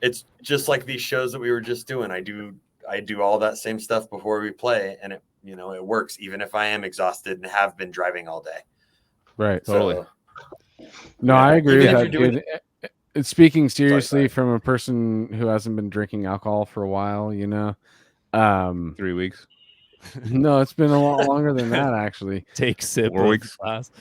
It's just like these shows that we were just doing. I do all that same stuff before we play, and it works even if I am exhausted and have been driving all day. Right. Totally. So, No, I agree Even with if that, you're doing- dude. It's speaking seriously sorry. from a person who hasn't been drinking alcohol for a while, 3 weeks. No, it's been a lot longer than that, actually. Take sip 4 of weeks. class.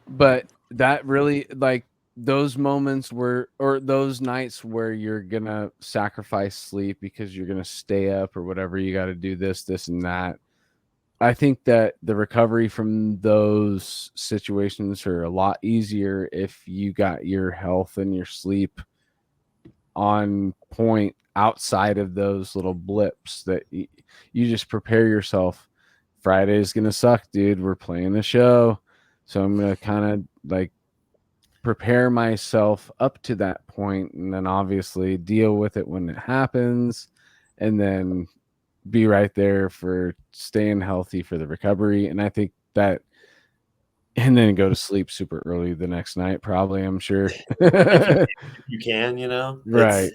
But that really, like, those moments or those nights where you're gonna sacrifice sleep because you're gonna stay up or whatever, you got to do this and that. I think that the recovery from those situations are a lot easier if you got your health and your sleep on point outside of those little blips that you just prepare yourself. Friday's gonna suck, dude. We're playing a show, so I'm gonna kind of like prepare myself up to that point, and then obviously deal with it when it happens, and then be right there for staying healthy for the recovery. And I think that, and then go to sleep super early the next night, probably, I'm sure. you can, Right.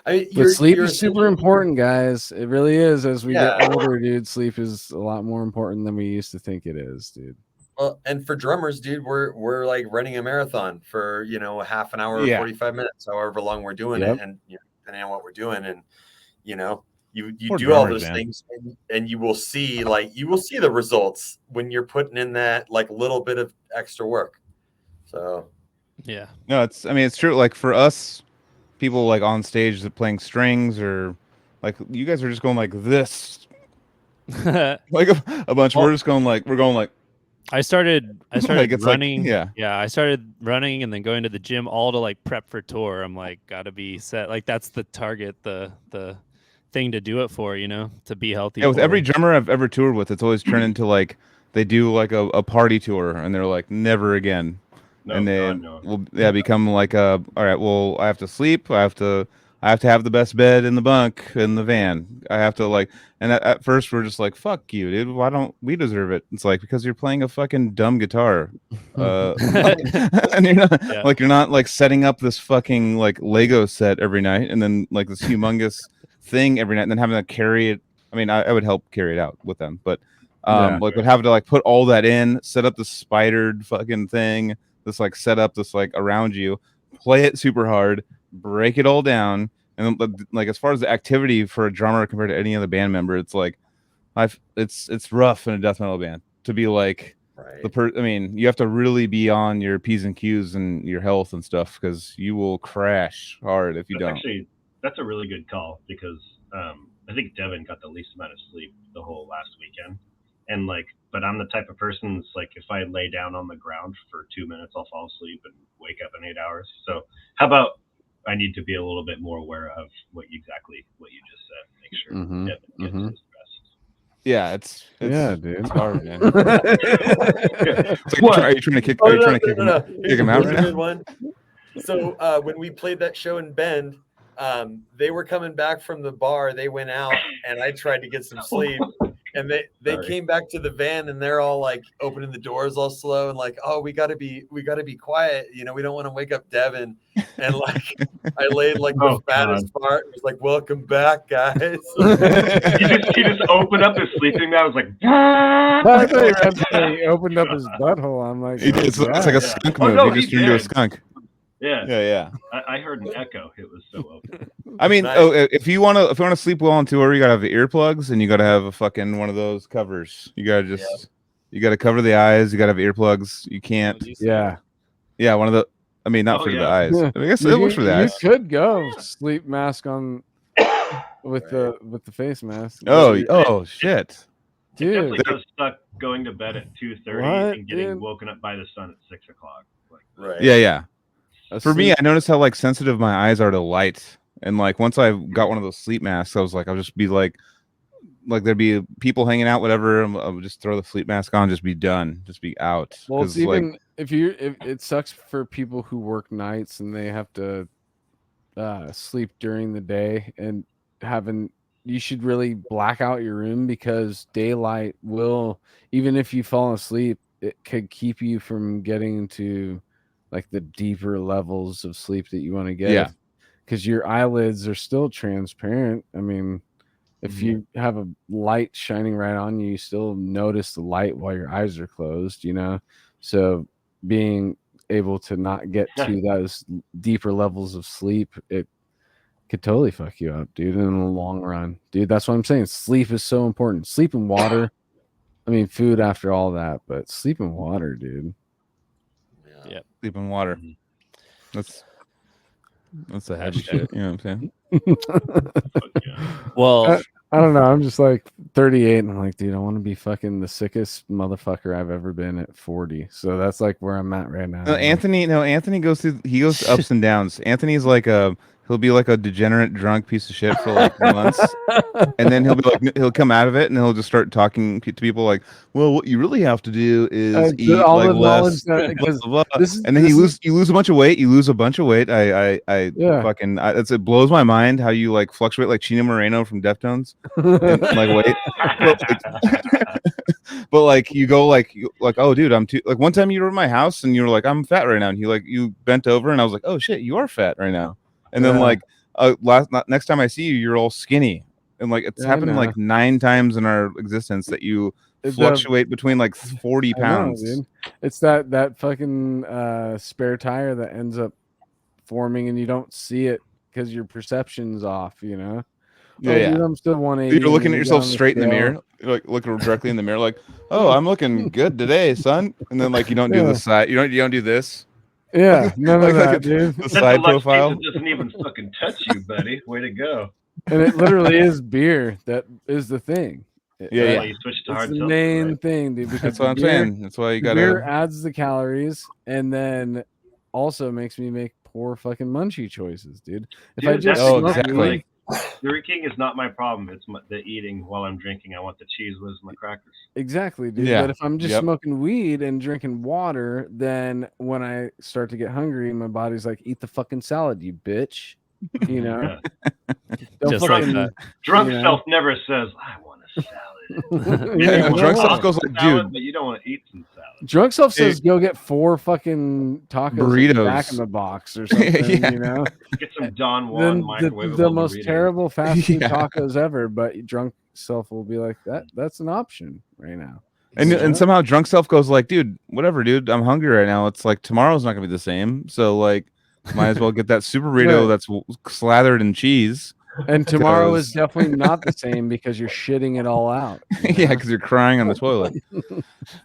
I mean, But sleep you're is super important, guys. It really is. As we Yeah. get older, dude, sleep is a lot more important than we used to think it is, dude. Well, and for drummers, dude, we're like running a marathon for half an hour, Yeah. 45 minutes, however long we're doing Yep. it, and depending on what we're doing, and you Poor do all drummers, those man. things, and you will see the results when you're putting in that like little bit of extra work. So Yeah. No, it's true. Like for us, people like on stage that playing strings or like you guys are just going like this, like a bunch. Well- We're going like I started it's like- running. yeah. I started running and then going to the gym all to like prep for tour. I'm like, gotta be set. Like that's the target, the thing to do it for, to be healthy. Yeah, with for. every drummer I've ever toured with, it's always turned into like they do like a party tour and they're like never again. No, and they God, no. will become like all right, well, I have to sleep, I have to have the best bed in the bunk in the van, I have to like, and at first we're just like, fuck you, dude, why don't we deserve it? It's like, because you're playing a fucking dumb guitar, and you're not like, you're not like setting up this fucking like Lego set every night and then like this humongous thing every night and then having to carry it. I mean, I would help carry it out with them, but like would have to like put all that in, set up the spidered fucking thing, this like set up this like around you, play it super hard, break it all down, and like as far as the activity for a drummer compared to any other band member, it's like it's rough in a death metal band to be like I mean, you have to really be on your P's and Q's and your health and stuff because you will crash hard if you don't. Actually, that's a really good call because I think Devin got the least amount of sleep the whole last weekend. And but I'm the type of person that's like, if I lay down on the ground for 2 minutes, I'll fall asleep and wake up in 8 hours. So how about I need to be a little bit more aware of what you just said. Make sure Devin gets his rest. Yeah, it's dude. It's hard, man. Like, are you trying to kick? Are you trying to kick him out Here's right a now? good one. So when we played that show in Bend, they were coming back from the bar. They went out, and I tried to get some sleep. And they came back to the van, and they're all like opening the doors all slow and like, oh, we gotta be quiet. You know, we don't want to wake up Devin. And like, I laid like the fattest part. It was like, welcome back, guys. he just opened up his sleeping bag. I was like, I thought he opened up his butthole. I'm like, it's like a skunk move. no, he just turned into a skunk. Yeah. I heard an echo. It was so open. I mean, Nice. if you want to sleep well on tour, you gotta have earplugs and you gotta have a fucking one of those covers. You gotta you gotta cover the eyes. You gotta have earplugs. You can't. Yeah, one of the. I mean, not for the eyes. I guess it works for the eyes. You could go sleep mask on with the face mask. Oh shit, dude! It definitely does suck going to bed at 2:30 and getting woken up by the sun at 6 o'clock. Yeah. For me, I noticed how like sensitive my eyes are to light, and like once I got one of those sleep masks, I was like, I'll just be like there'd be people hanging out, whatever. I'll just throw the sleep mask on, just be done, just be out. Well, it's even if it sucks for people who work nights and they have to sleep during the day and you should really black out your room because daylight will, even if you fall asleep, it could keep you from getting into like the deeper levels of sleep that you want to get. Yeah. Because your eyelids are still transparent. I mean, if you have a light shining right on you, you still notice the light while your eyes are closed, you know? So being able to not get to those deeper levels of sleep, it could totally fuck you up, dude, in the long run. Dude, that's what I'm saying. Sleep is so important. Sleep and water. I mean, food after all that, but sleep and water, dude. Yeah. Sleep and water. That's the heavy shit. You know what I'm saying? Well, I don't know. I'm just like 38, and I'm like, dude, I want to be fucking the sickest motherfucker I've ever been at 40. So that's like where I'm at right now. Anthony goes through ups and downs. Anthony's like he'll be like a degenerate drunk piece of shit for like months, and then he'll come out of it and he'll just start talking to people like, well, what you really have to do is eat like less, blah, blah. And then you lose a bunch of weight. It blows my mind how you like fluctuate like Chino Moreno from Deftones and like weight. But like you go like oh dude, I'm too, like one time you were in my house and you were like, I'm fat right now, and you bent over and I was like, oh shit, you are fat right now. And then next time I see you, you're all skinny, and like it's happened like 9 times in our existence that you fluctuate between like 40 pounds. Dude. It's that fucking spare tire that ends up forming, and you don't see it because your perception's off. You know. Yeah, dude, I'm still 180. You're looking at yourself straight in the mirror, like looking directly in the mirror, like, oh, I'm looking good today, son. And then like you don't do the side, you don't do this. Yeah, none of that, dude. The side profile doesn't even fucking touch you, buddy. Way to go. And it literally is beer that is the thing. Yeah. You switch to hard the seltzer, main right? thing, dude. That's what I'm saying. That's why you gotta. Beer adds the calories, and then also makes me make poor fucking munchie choices, dude. If I just exactly. Drinking is not my problem. It's the eating while I'm drinking. I want the cheese whiz and the crackers. Exactly, dude. Yeah. But if I'm just smoking weed and drinking water, then when I start to get hungry, my body's like, eat the fucking salad, you bitch. You know? Just like that. Drunk self never says, I want a salad. Drunk self goes like, dude. But you don't want to eat some salad. Drunk self says, go get 4 fucking tacos burritos back in the box or something, you know? Get some Don Juan microwavable the most burrito. terrible fast food tacos ever, but drunk self will be like, that's an option right now. And somehow drunk self goes like, dude, whatever, dude, I'm hungry right now. It's like tomorrow's not gonna be the same. So like might as well get that super burrito Right. that's slathered in cheese. And tomorrow is 'Cause- definitely not the same because you're shitting it all out. you Yeah, know? because you're crying on the toilet.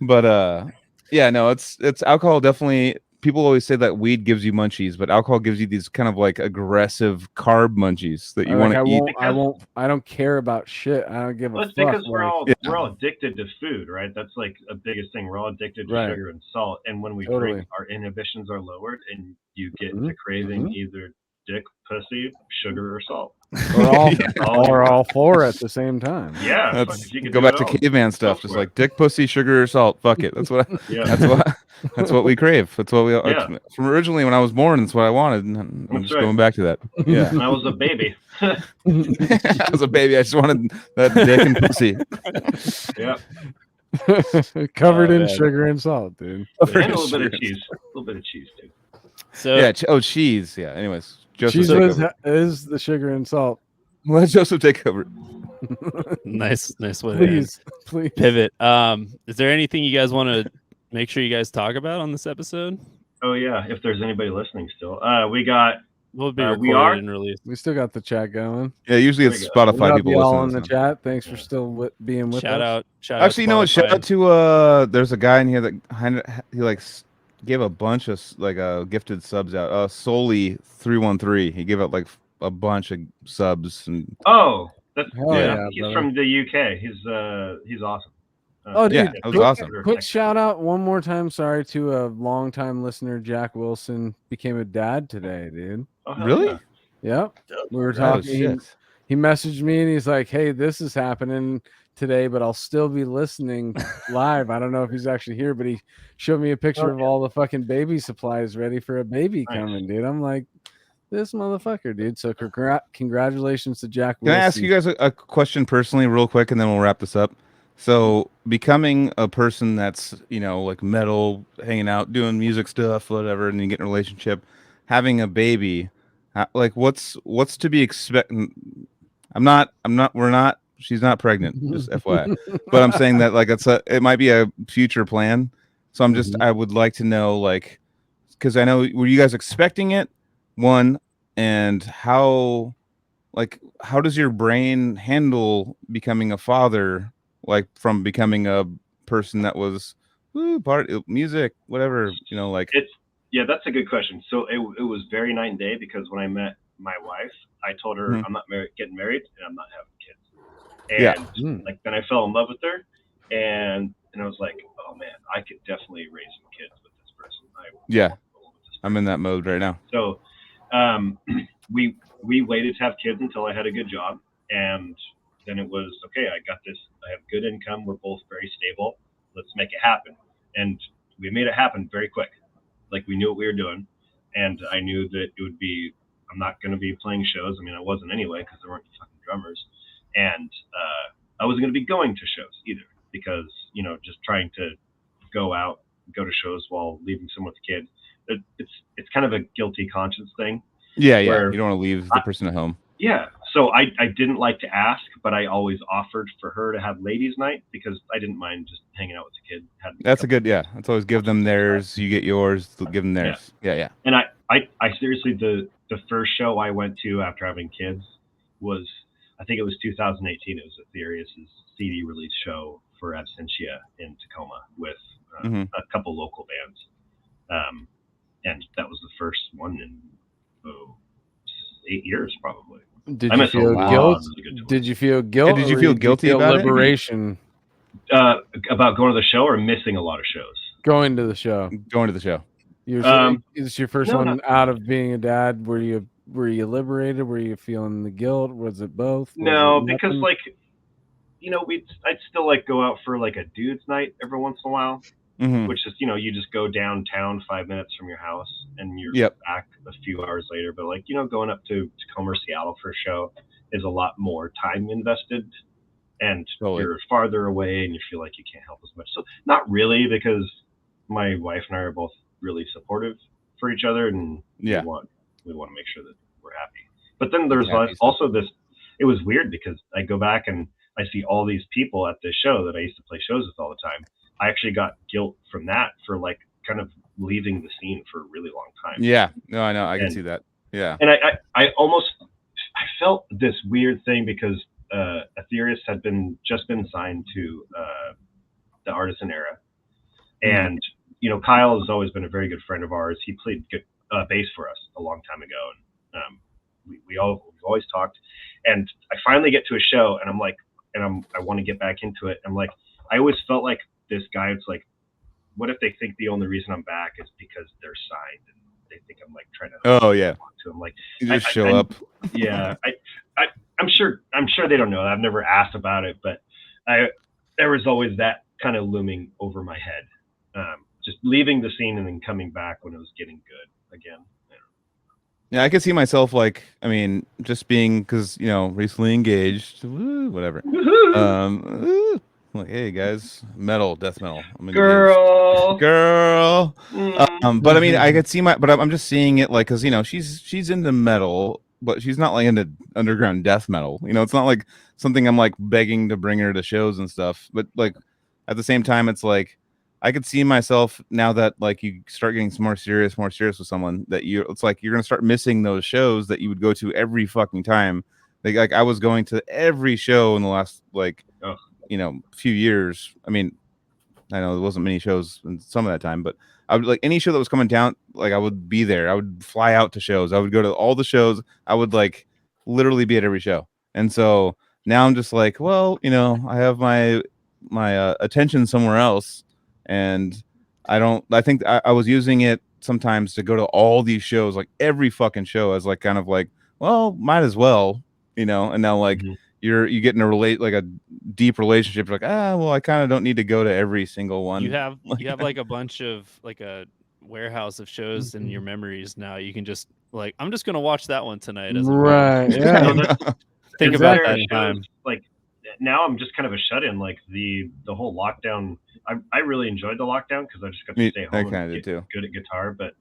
But yeah, no, it's alcohol definitely. People always say that weed gives you munchies, but alcohol gives you these kind of like aggressive carb munchies that you Like, want to eat. I don't care about shit. I don't give a Well, it's fuck. because we're like, all Yeah. we're all addicted to food, right? That's like a biggest thing. We're all addicted to Right. sugar and salt, and when we Totally. drink, our inhibitions are lowered, and you get Mhm, to craving mhm. either dick, pussy, sugar, or salt. or all, all you or want. all four at the same time. Yeah, fuck, That's if you could go do back it to all, caveman stuff, go just for like it. dick, pussy, sugar, or salt. Fuck it. That's what. Yeah. That's what we crave. That's what we. Yeah. From originally when I was born, that's what I wanted, and I'm That's just right. going back to that. Yeah. When I was a baby. I was a baby. I just wanted that dick and pussy. Yeah, Covered Oh, in man. sugar and salt, dude. and a little bit of cheese. A little bit of cheese too. So Yeah. Cheese. Yeah. Anyways, Joseph Cheese take whiz over. is the sugar and salt. Let Joseph take over. nice way to end. Please. Pivot. Is there anything you guys want to make sure you guys talk about on this episode? Oh yeah, if there's anybody listening still, we got. We'll be We recorded are- and released. We still got the chat going. Yeah. Usually it's There we go. Spotify Love people y'all in listening. the so. chat. Thanks for still being with Shout us. out. Actually, you know what? Shout Spotify. out to there's a guy in here that he like gave a bunch of gifted subs out. Solely 313. He gave out like a bunch of subs and Oh, that's Hell yeah, he's brother. from the UK. He's awesome. Oh, dude, yeah, that was quick, awesome. quick shout out one more time. Sorry to a longtime listener, Jack Wilson, became a dad today, dude. Oh, hell really. yeah. Yep. We were Oh, talking. shit. He messaged me and he's like, "Hey, this is happening today, but I'll still be listening live." I don't know if he's actually here, but he showed me a picture of all the fucking baby supplies ready for a baby Nice. coming, dude. I'm like, this motherfucker, dude. So congratulations to Jack Can Wilson. I ask you guys a question personally, real quick, and then we'll wrap this up? So, becoming a person that's like metal, hanging out, doing music stuff, whatever, and you get in a relationship, having a baby, like what's to be expected? We're not. She's not pregnant, just FYI. But I'm saying that like it might be a future plan. So I would like to know, like, because I know, were you guys expecting it? One, and how does your brain handle becoming a father, like from becoming a person that was music, whatever, like That's a good question. So it was very night and day, because when I met my wife, I told her I'm not getting married and I'm not having kids. And like then I fell in love with her, and I was like, oh man, I could definitely raise some kids with this person. I'm in that mode right now. So we waited to have kids until I had a good job, and then it was okay. I got this. I have good income. We're both very stable. Let's make it happen. And we made it happen very quick. Like we knew what we were doing, and I knew that it would be. I'm not going to be playing shows. I mean, I wasn't anyway because there weren't fucking drummers, and I wasn't going to be going to shows either, because just trying to go to shows while leaving someone with a kid. It's kind of a guilty conscience thing. Yeah. You don't want to leave the person at home. Yeah. So I didn't like to ask, but I always offered for her to have ladies' night because I didn't mind just hanging out with the kid. That's a good, Let's always give them theirs. You get yours. Give them theirs. Yeah. And I seriously, the first show I went to after having kids was, I think it was 2018. It was Aetherius' CD release show for Absentia in Tacoma with a couple local bands. And that was the first one in 8 years probably. Did you feel guilt? Did you feel guilt? Did you feel guilty about liberation? About going to the show or missing a lot of shows? Going to the show. It's your first one out of being a dad. Were you liberated? Were you feeling the guilt? Was it both? No, because I'd still go out for a dude's night every once in a while. Which is, you just go downtown 5 minutes from your house and you're back a few hours later. But going up to Tacoma or Seattle for a show is a lot more time invested, and you're farther away and you feel like you can't help as much. So not really, because my wife and I are both really supportive for each other, and we want to make sure that we're happy. But then there's also this, it was weird because I go back and I see all these people at this show that I used to play shows with all the time. I actually got guilt from that for kind of leaving the scene for a really long time. Yeah, no, I know, I can see that. Yeah, and I felt this weird thing because Aetherius had just been signed to the Artisan Era, and Kyle has always been a very good friend of ours. He played good bass for us a long time ago, and we've always talked. And I finally get to a show, and I'm like, I want to get back into it. I'm like, I always felt like this guy. It's like, what if they think the only reason I'm back is because they're signed and they think I'm like trying to to them? Like, you just show up. Yeah, I'm sure they don't know. I've never asked about it, but there was always that kind of looming over my head. Just leaving the scene and then coming back when it was getting good again. Yeah, I could see myself like, I mean, just being because recently engaged, whatever. Like, hey guys, death metal. I'm girl. But I mean, I could see but I'm just seeing it like, because she's into metal, but she's not like into underground death metal. It's not like something I'm like begging to bring her to shows and stuff. But like at the same time, it's like I could see myself now that like you start getting more serious with someone that it's like you're gonna start missing those shows that you would go to every fucking time. Like I was going to every show in the last few years. I mean, I know there wasn't many shows in some of that time, but I would like any show that was coming down, like I would be there. I would fly out to shows. I would go to all the shows. I would like literally be at every show. And so now I'm just like, well, I have my attention somewhere else. And I think I was using it sometimes to go to all these shows, like every fucking show as like kind of like, well, might as well, and now like you get in a deep relationship, like, well, I kind of don't need to go to every single one. You have like a bunch of like a warehouse of shows in your memories now. You can just like, I'm just gonna watch that one tonight as right. Yeah. Think about that time. Like now I'm just kind of a shut-in. Like the whole lockdown, I really enjoyed the lockdown because I just got to stay home and get good at guitar. But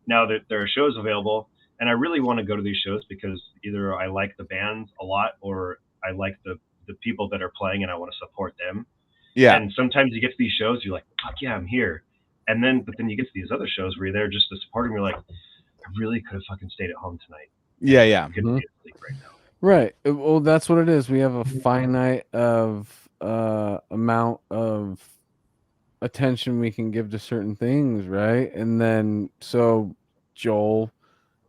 now that there are shows available, and I really want to go to these shows because either I like the bands a lot or I like the people that are playing and I want to support them. Yeah. And sometimes you get to these shows, you're like, fuck yeah, I'm here. But then you get to these other shows where you're there just to support them. You're like, I really could have fucking stayed at home tonight. Yeah, yeah. I couldn't be asleep right now. Right. Well, that's what it is. We have a finite amount of attention we can give to certain things, right? And then so Joel,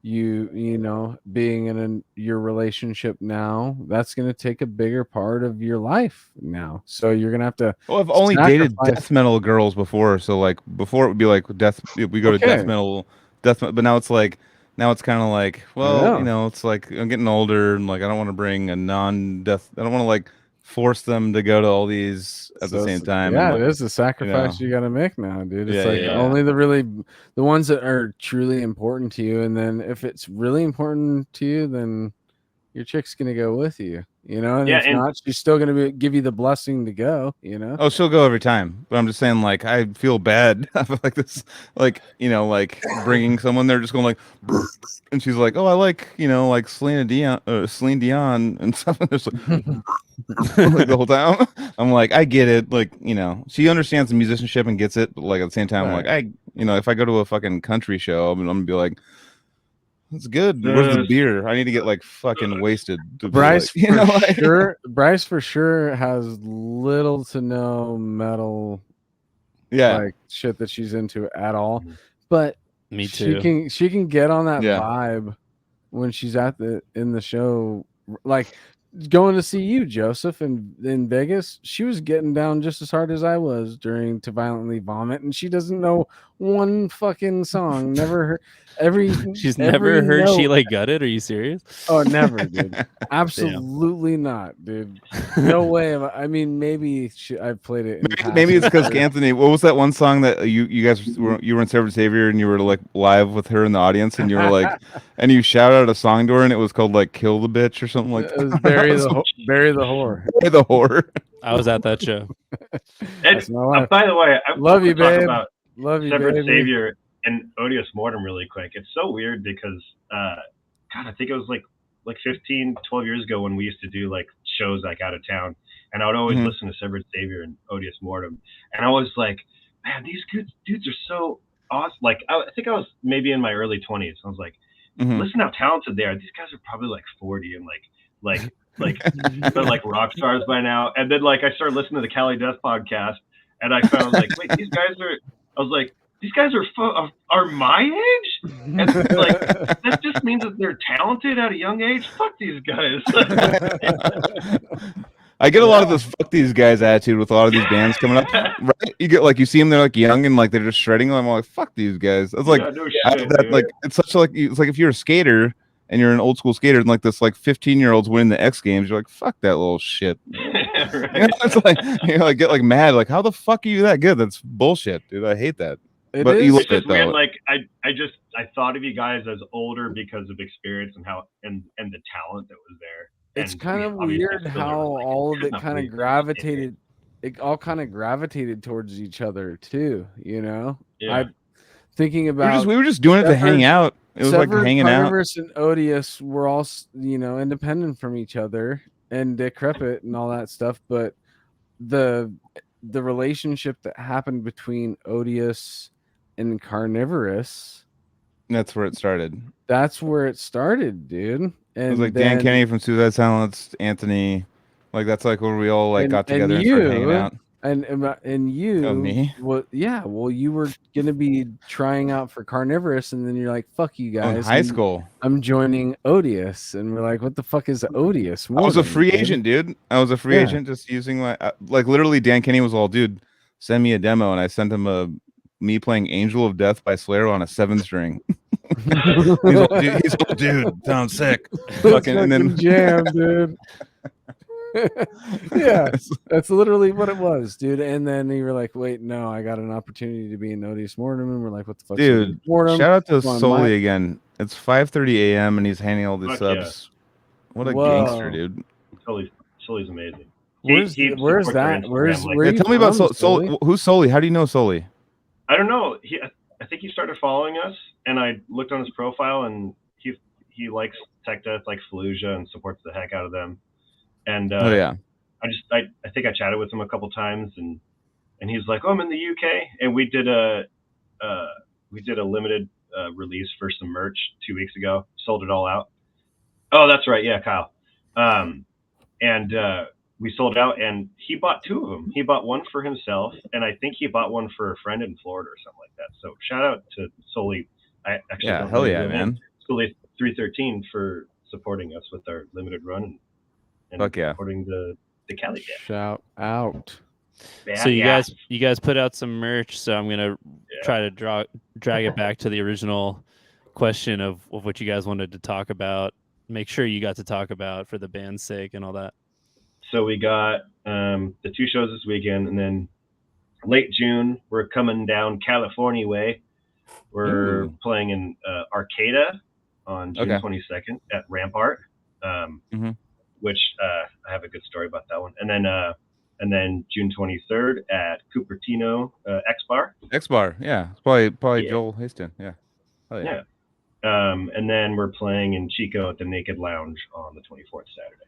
being in your relationship now, that's going to take a bigger part of your life now. So you're going to have to. Well, I've only dated death metal girls before, so like before it would be like we go to death metal, but now it's like. Now it's kind of like, well, it's like I'm getting older and like I don't want to bring a non-death. I don't want to like force them to go to all these at the same time. Yeah, and, it is a sacrifice you got to make now, dude. It's only the ones that are truly important to you, and then if it's really important to you, then your chick's gonna go with you. And if not, she's still gonna give you the blessing to go. Oh, she'll go every time. But I'm just saying, like, I feel bad. I feel like this, like, like bringing someone there, just going like, and she's like, oh, I like, like Celine Dion, and stuff. And just like, like the whole time. I'm like, I get it. Like, she understands the musicianship and gets it. But like at the same time, I'm like, if I go to a fucking country show, I'm gonna be like. It's good. Where's the beer? I need to get like fucking wasted. Bryce, Bryce for sure has little to no metal, like shit that she's into at all. But me too. She can get on that vibe when she's in the show, like going to see you, Joseph, in Vegas. She was getting down just as hard as I was during To Violently Vomit, and she doesn't know one fucking song. Never heard She's never heard note. She Like Gutted. Are you serious? Oh, never, dude. Absolutely not, dude. No way. I mean, maybe I've played it. Maybe it's because Anthony. What was that one song that you guys were in Servant Savior and you were like live with her in the audience and you were like, and you shouted out a song to her and it was called like "Kill the Bitch" or something like that. It was Bury the Whore. Bury the Whore. I was at that show. And by the way, I love you, babe. About love you, Severed baby. Savior and Odious Mortem really quick. It's so weird because God, I think it was like 15, 12 years ago when we used to do like shows like out of town, and I would always listen to Severed Savior and Odious Mortem, and I was like, man, these dudes are so awesome. Like I think I was maybe in my early 20s. I was like, Mhm. listen how talented they are. These guys are probably like 40 and they're like rock stars by now. And then like I started listening to the Cali Death podcast, and I found like, wait, these guys are my age, and like that just means that they're talented at a young age. Fuck these guys. I get a lot of this "fuck these guys" attitude with a lot of these bands coming up. Right? You get like you see them, they're like young and like they're just shredding. I'm like, "Fuck these guys." It's like Yeah, no I shit, have that dude. like it's such like it's like if you're a skater and you're an old school skater and like this like 15-year-olds winning the X Games, you're like, "Fuck that little shit." Right. You know, it's like you know, like get like mad, like how the fuck are you that good? That's bullshit, dude. I hate that. It But is. you love It's just it weird. though. Like I thought of you guys as older because of experience and how and the talent that was there. It's And kind we of obviously weird still how are, like, all of good it enough kind league. of gravitated. It all kind of gravitated towards each other too. You know, Yeah. I thinking We about were just doing it to hang out. It was like Severed, hanging out. Carnivorous, and Odious were all independent from each other, and Decrepit and all that stuff. But the relationship that happened between Odious and Carnivorous, That's where it started. that's where it started, dude. And It was like Dan Kenny from Suicide Silence, Anthony, like that's like where we all like got together and started hanging out. and you, Oh, me? well, yeah, well, you were gonna be trying out for Carnivorous, and then you're like, "Fuck you Oh, in guys!" high school. I'm joining Odious, and we're like, "What the fuck is Odious?" I was a Mortem, free dude? agent, dude. I was a free Yeah. agent, just using my like literally. Dan Kenny was all, dude, send me a demo, and I sent him me playing Angel of Death by Slayer on a 7-string. He's all, dude, sounds sick. Fucking, and then jam, dude. Yeah, that's literally what it was, dude. And then you were like, "Wait, no, I got an opportunity to be in Odious Mortem," and we're like, "What the fuck, dude, Mortem?" shout out to Come on, Soli Mike. again. It's 5:30 a.m. and he's handing all the Fuck yeah. subs. What a Whoa. gangster, dude. Sully's amazing. Where's He where's supports our that? Instagram, Where's like- where Yeah, you tell me about from, Soli. Who's Soli? How do you know Soli? I don't know. I think he started following us, and I looked on his profile, and he likes Tech Death, likes Fallujah, and supports the heck out of them. And Oh yeah. I think I chatted with him a couple times, and he's like, "Oh, I'm in the UK," and we did a limited release for some merch 2 weeks ago. Sold it all out. Oh, that's right, yeah, Kyle. And we sold it out, and he bought 2 of them. He bought one for himself, and I think he bought one for a friend in Florida or something like that. So shout out to Soli. I actually Yeah, don't hell know yeah, his real name. man. Soli 313 for supporting us with our limited run and Fuck yeah. supporting the Cali Death. Shout out. So you guys put out some merch, so I'm gonna try to drag it back to the original question of what you guys wanted to talk about. Make sure you got to talk about for the band's sake and all that. So we got the 2 shows this weekend, and then late June we're coming down California way. We're Ooh. playing in Arcata on June 22nd at Rampart, which I have a good story about that one. And then June 23rd at Cupertino X Bar. X Bar, yeah. It's probably Yeah. Joel Haston, yeah. Oh yeah. And then we're playing in Chico at the Naked Lounge on the 24th Saturday.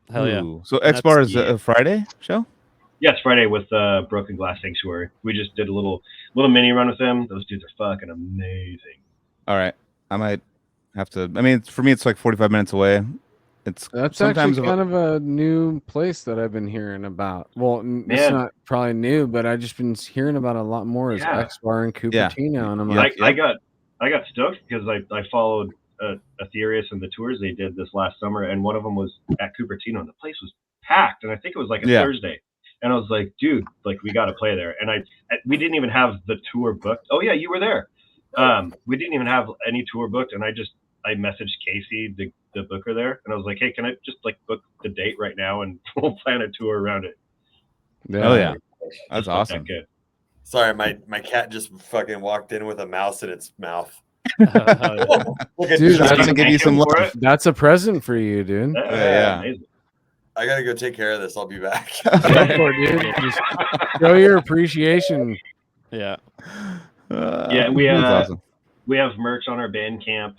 Hell yeah. Ooh. So X Bar is a Friday show? Yes, Friday with Broken Glass Sanctuary. We just did a little mini run with them. Those dudes are fucking amazing. All right. I might have to. I mean, for me, it's like 45 minutes away. That's sometimes actually kind of a new place that I've been hearing about. Well, it's not probably new, but I've just been hearing about a lot more as X Bar and Cupertino, and I'm like, I got stoked because I followed Aetherius and the tours they did this last summer, and one of them was at Cupertino, and the place was packed, and I think it was like a Thursday, and I was like, dude, like we got to play there, and we didn't even have the tour booked. Oh yeah, you were there. We didn't even have any tour booked, and I messaged Casey, the booker there, and I was like, hey, can I just like book the date right now, and we'll plan a tour around it. Oh yeah, that's awesome. That good. Sorry, my cat just fucking walked in with a mouse in its mouth. Dude, that's gonna give you some love. That's a present for you, dude. Yeah. I gotta go take care of this. I'll be back. Dude. Just show your appreciation. Yeah. We have merch on our Bandcamp.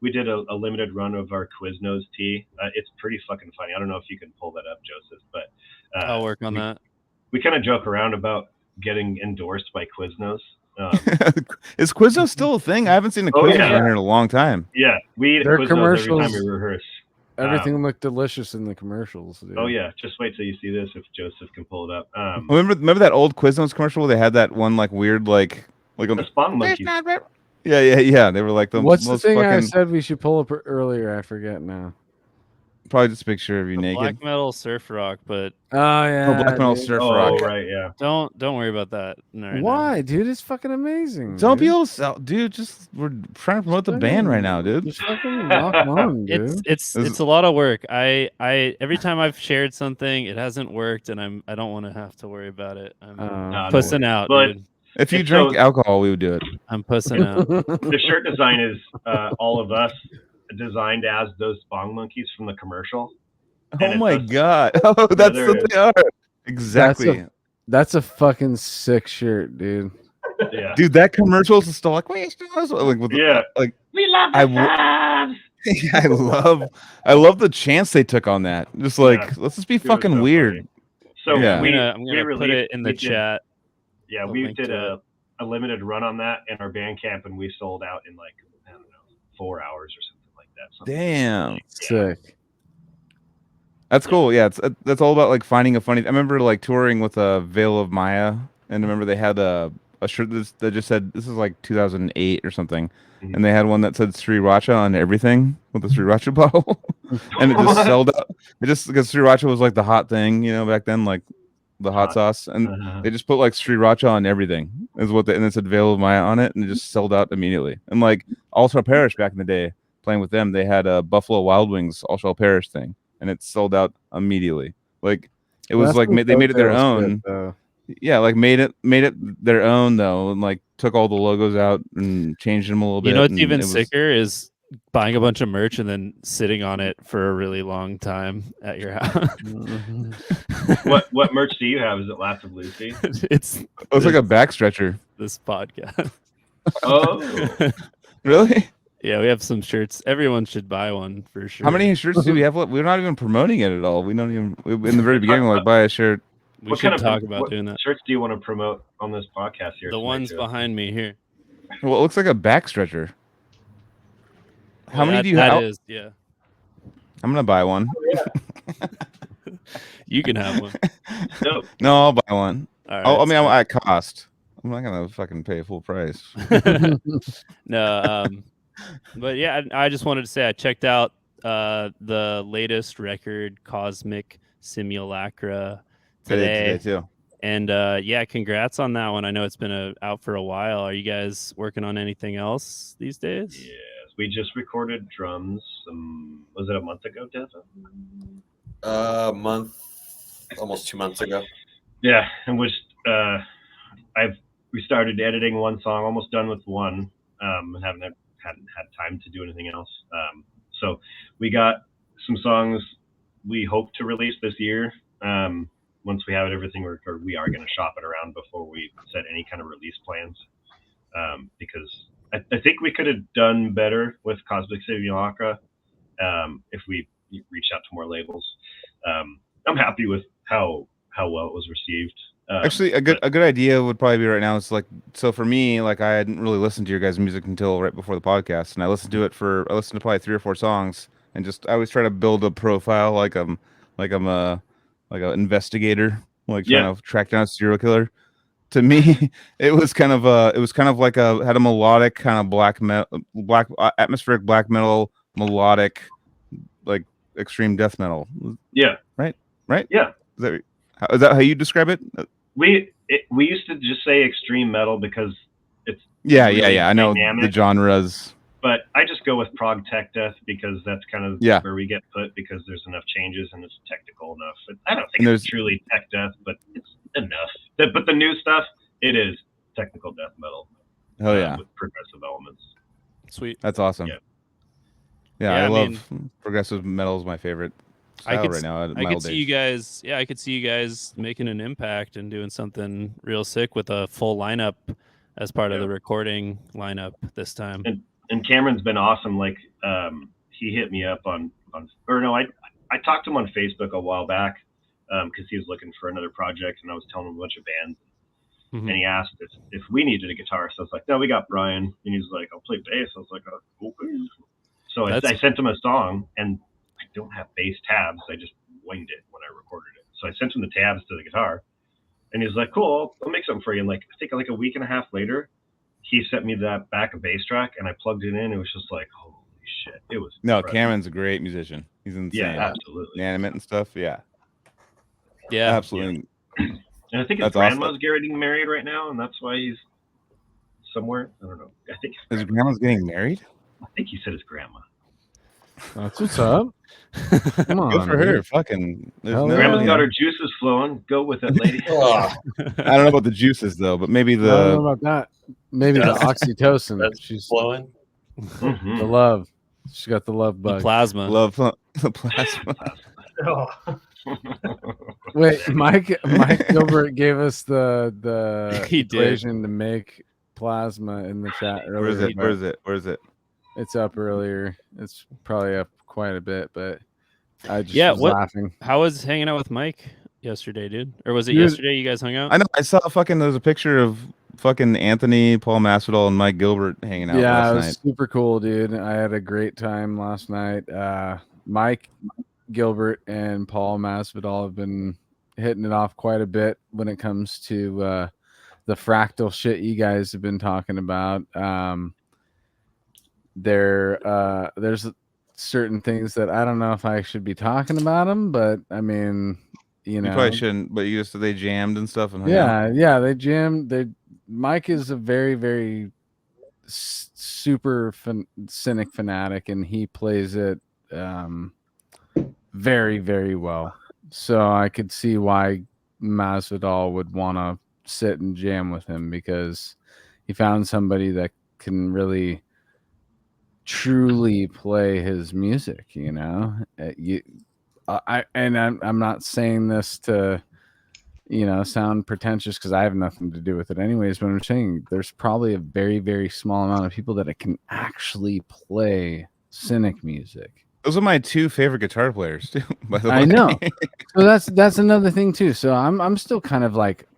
We did a limited run of our Quiznos tee. It's pretty fucking funny. I don't know if you can pull that up, Joseph, but I'll work on that. We kind of joke around about getting endorsed by Quiznos. Is Quiznos still a thing? I haven't seen the Oh, Quiznos yeah. around here in a long time. Yeah, we eat Their Quiznos every time we commercials- rehearse. Everything looked delicious in the commercials. Dude. Oh yeah, just wait till you see this if Joseph can pull it up. Remember that old Quiznos commercial where they had that one like weird like the Spong Monkeys. Yeah. They were like the What's the most thing I fucking said we should pull up earlier? I forget now. probably just a picture of you The naked. black metal surf rock, but Oh yeah. Oh, black metal dude. surf Oh rock. right, yeah. don't worry about that. Right Why, dude? It's fucking amazing. Don't be dude. able to sell, dude. Just we're trying to promote the band right now, dude. Just fucking rock on, now. dude. It's a lot of work. I every time I've shared something, it hasn't worked, and I don't want to have to worry about it. I'm no pussing out, But- dude. If you It's drink so- alcohol, we would do it. I'm pussing out. The shirt design is all of us designed as those Spong Monkeys from the commercial. And Oh it's my us- god! Oh, that's there what it they are. Exactly, That's a fucking sick shirt, dude. Yeah. dude. That commercial is still like, wait, like, with Yeah. like We love I the w- Subs! I love the chance they took on that. Just like Yeah. let's just be was fucking so weird. funny. So Yeah. I'm we gonna we put released- it in the we did- chat. Yeah, a we link did to a limited run on that in our band camp, and we sold out in like I don't know 4 hours or something like that. Something Damn, Sick. that's cool. Yeah, it's that's all about like finding a funny. I remember like touring with a Veil of Maya, and I remember they had a shirt that just said this is like 2008 or something, Mhm. and they had one that said Sriracha on everything with the Sriracha bottle, and it just sold out. It just because Sriracha was like the hot thing, back then, like the hot sauce, and they just put like Sriracha on everything. Is what and it said Veil of Maya on it, and it just sold out immediately. And like All Star Parish back in the day, playing with them, they had a Buffalo Wild Wings All Star Parish thing, and it sold out immediately. Like it was That's like some they made it their coattails own. shit, though. Yeah, like made it their own though, and like took all the logos out and changed them a little bit. You know what's and even it was- sicker is buying a bunch of merch and then sitting on it for a really long time at your house. what merch do you have? Is it Last of Lucy? It's It was like a back stretcher. this podcast. Oh, Really? Yeah, we have some shirts. Everyone should buy one for sure. How many shirts do we have left? We're not even promoting it at all. We don't even in the very beginning we're like buy a shirt. We what should kind of talk about what doing that. shirts do you want to promote on this podcast here? The tonight, ones Joe? behind me here. Well, it looks like a back stretcher. How many That- do you that have? is, yeah. I'm gonna buy one. You can have one. No, No, I'll buy one. All right. Oh, I mean, so- at cost. I'm not gonna fucking pay full price. No, but yeah, I just wanted to say I checked out the latest record, Cosmic Simulacra, today. too. And yeah, congrats on that one. I know it's been out for a while. Are you guys working on anything else these days? yes, we just recorded drums. Was it a month ago, Devin? A month, almost 2 months ago. Yeah, and we started editing one song, almost done with one. Hadn't had time to do anything else. So we got some songs we hope to release this year. Once we have everything recorded, we are going to shop it around before we set any kind of release plans. Because I think we could have done better with Cosmic Simulacra if we reached out to more labels. I'm happy with how well it was received. Actually, a good idea would probably be right now. It's like, so for me, like I hadn't really listened to your guys' music until right before the podcast, and I listened to probably 3 or 4 songs, and I always try to build a profile like I'm an investigator, like trying to track down a serial killer. To me, it was kind of like had a melodic kind of black atmospheric black metal melodic, like extreme death metal. Yeah. Right? Yeah. Is that how you describe it? We used to just say extreme metal because it's Yeah. really I know dynamic. the genres. But I just go with prog tech death because that's kind of Yeah. where we get put because there's enough changes and it's technical enough. I don't And think it's truly tech death, but it's enough. But the new stuff, it is technical death metal. Oh yeah, with progressive elements. Sweet. that's awesome. Yeah. Yeah, Yeah, I I love progressive metal is my favorite style right now. I could see you guys. Yeah, I could see you guys making an impact and doing something real sick with a full lineup as part of the recording lineup this time. And Cameron's been awesome. Like he hit me up I talked to him on Facebook a while back because he was looking for another project, and I was telling him a bunch of bands. and he asked if we needed a guitar. So I was like, no, we got Brian. And he's like, I'll play bass. I was like, oh, okay. So I sent him a song, and I don't have bass tabs. I just winged it when I recorded it. So I sent him the tabs to the guitar, and he's like, cool, I'll make something for you. And I think like a week and a half later, he sent me that back a bass track, and I plugged it in. It was just like, holy shit. It was incredible. Cameron's a great musician. He's insane. Yeah, absolutely. Animate and stuff. Yeah. Yeah. Absolutely. Yeah. And I think his grandma's getting married right now, and that's why he's somewhere. I don't know. I think his grandma's getting married? I think he said his grandma. That's what's up. Come on, good for dude. her. Fucking grandma's got her juices flowing. Go with it, lady. I don't know about the juices though, but maybe I don't know about that. Maybe the oxytocin. She's flowing. Mm-hmm. The love. She got the love bug. The plasma. The plasma. Oh. Wait, Mike Gilbert gave us the He did. equation to make plasma in the chat earlier. Where is it? It's up earlier. It's probably up quite a bit, but I just was laughing. How was hanging out with Mike yesterday, dude? Or was it yesterday you guys hung out? I know. I saw there's a picture of fucking Anthony, Paul Masvidal, and Mike Gilbert hanging out Yeah, last it was night. super cool, dude. I had a great time last night. Mike Gilbert and Paul Masvidal have been hitting it off quite a bit when it comes to the fractal shit you guys have been talking about. There's certain things that I don't know if I should be talking about them, but I mean, you probably shouldn't. But they jammed and stuff. And yeah, they jammed. Mike is a very, very super cynic fanatic, and he plays it very, very well. So I could see why Masvidal would want to sit and jam with him, because he found somebody that can really truly play his music, you know. I'm not saying this to sound pretentious, because I have nothing to do with it anyways, but I'm saying there's probably a very, very small amount of people that can actually play cynic music. Those are my two favorite guitar players too, by the way. I know. So that's another thing too. So I'm still kind of like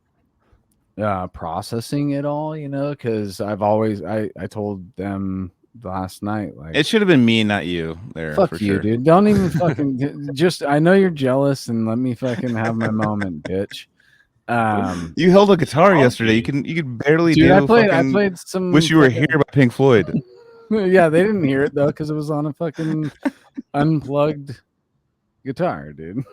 processing it all, because I've always I told them last night, like, it should have been me, not you. There, fuck for you, sure. dude. Don't even fucking just. I know you're jealous, and let me fucking have my moment, bitch. You held a guitar yesterday. You could barely dude, do. I played some. Wish you were here by Pink Floyd. Yeah, they didn't hear it though, because it was on a fucking unplugged guitar, dude.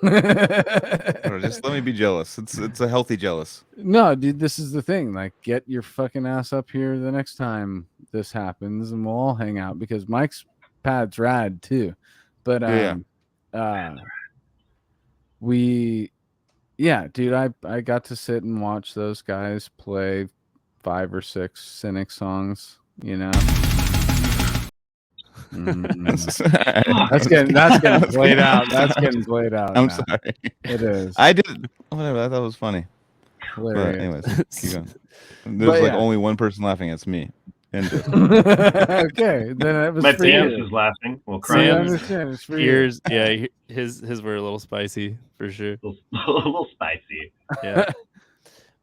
Just let me be jealous. It's a healthy jealous. No, dude, this is the thing. Like, get your fucking ass up here the next time this happens, and we'll all hang out, because Mike's pad's rad too. But dude, I got to sit and watch those guys play 5 or 6 cynic songs, That's getting played out. That's getting played out. I'm now. sorry. It is. I did whatever. I thought it was funny. Hilarious. But anyways, keep going. There's only one person laughing. It's me. Okay, then it was My for dance you. is laughing. Well, See, I crying. understand. It's for you. Ears, yeah, his were a little spicy for sure. A little spicy. Yeah,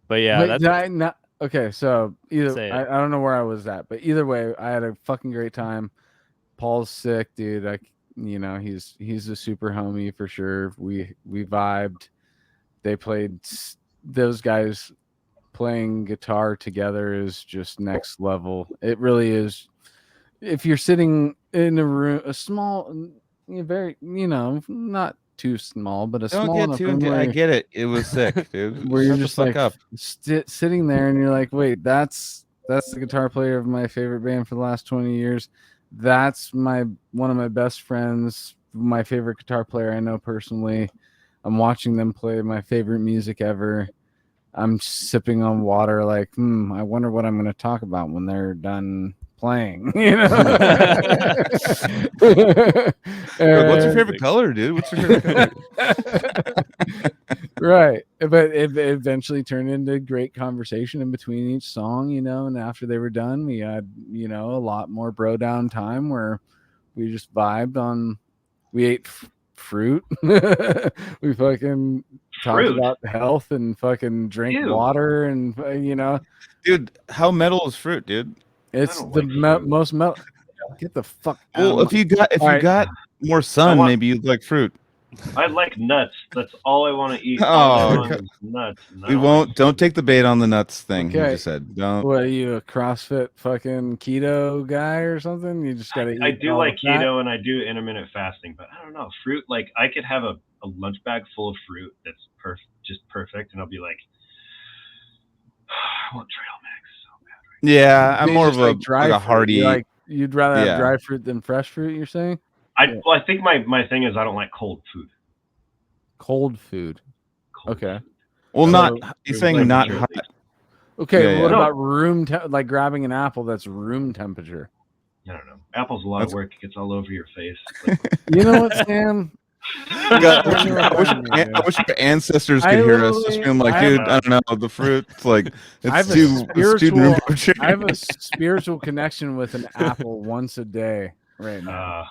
but yeah, Wait, that's did I not? Okay, so either Say it. I don't know where I was at, but either way, I had a fucking great time. Paul's sick, dude. He's a super homie for sure. We vibed. They played. Those guys playing guitar together is just next level. It really is. If you're sitting in a room, a small, very, not too small, but Don't small get enough too room into. where I get it. It was sick, dude. where you're Shut the just fuck like up. sitting there, and you're like, wait, that's the guitar player of my favorite band for the last 20 years. That's one of my best friends, my favorite guitar player I know personally. I'm watching them play my favorite music ever. I'm sipping on water, like, I wonder what I'm going to talk about when they're done playing. What's your favorite color, dude? What's your favorite color? Right, but it eventually turned into a great conversation in between each song, and after they were done, we had a lot more bro down time where we just vibed on. We ate fruit. We fucking talked Fruit? about health and fucking drink Ew. water and Dude, how metal is fruit, dude? it's don't the like fruit. most metal. Get the fuck out. Well, of if you got Alright. more sun, want- maybe you'd like fruit. I like nuts. That's all I want to eat. Oh, all day long okay. is nuts. and I We don't won't. like Don't fruit. take the bait on the nuts thing. You Okay. just said don't. What are you, a CrossFit fucking keto guy or something? You just gotta eat. I do all like the fat? keto and I do intermittent fasting, but I don't know. Fruit, like I could have a lunch bag full of fruit that's just perfect, and I'll be like, I want trail mix so bad. Yeah, I'm You more just of a like dry like a fruit. hearty. You're like, you'd rather have Yeah. dry fruit than fresh fruit. You're saying Yeah. Well, I think my thing is I don't like cold food. cold food. Cold Okay. food. Well, So not. it He's was saying like not really- hot. Okay, Yeah, well, what yeah. about like grabbing an apple that's room temperature? I don't know. Apple's a lot That's- of work. It gets all over your face. Like, You know what, Sam? God, I know what I mean, I wish our ancestors I could hear us just literally- being like, I dude, have- I don't know, the fruit, it's like I have it's a too room spiritual- temperature. I have a spiritual connection with an apple once a day right now.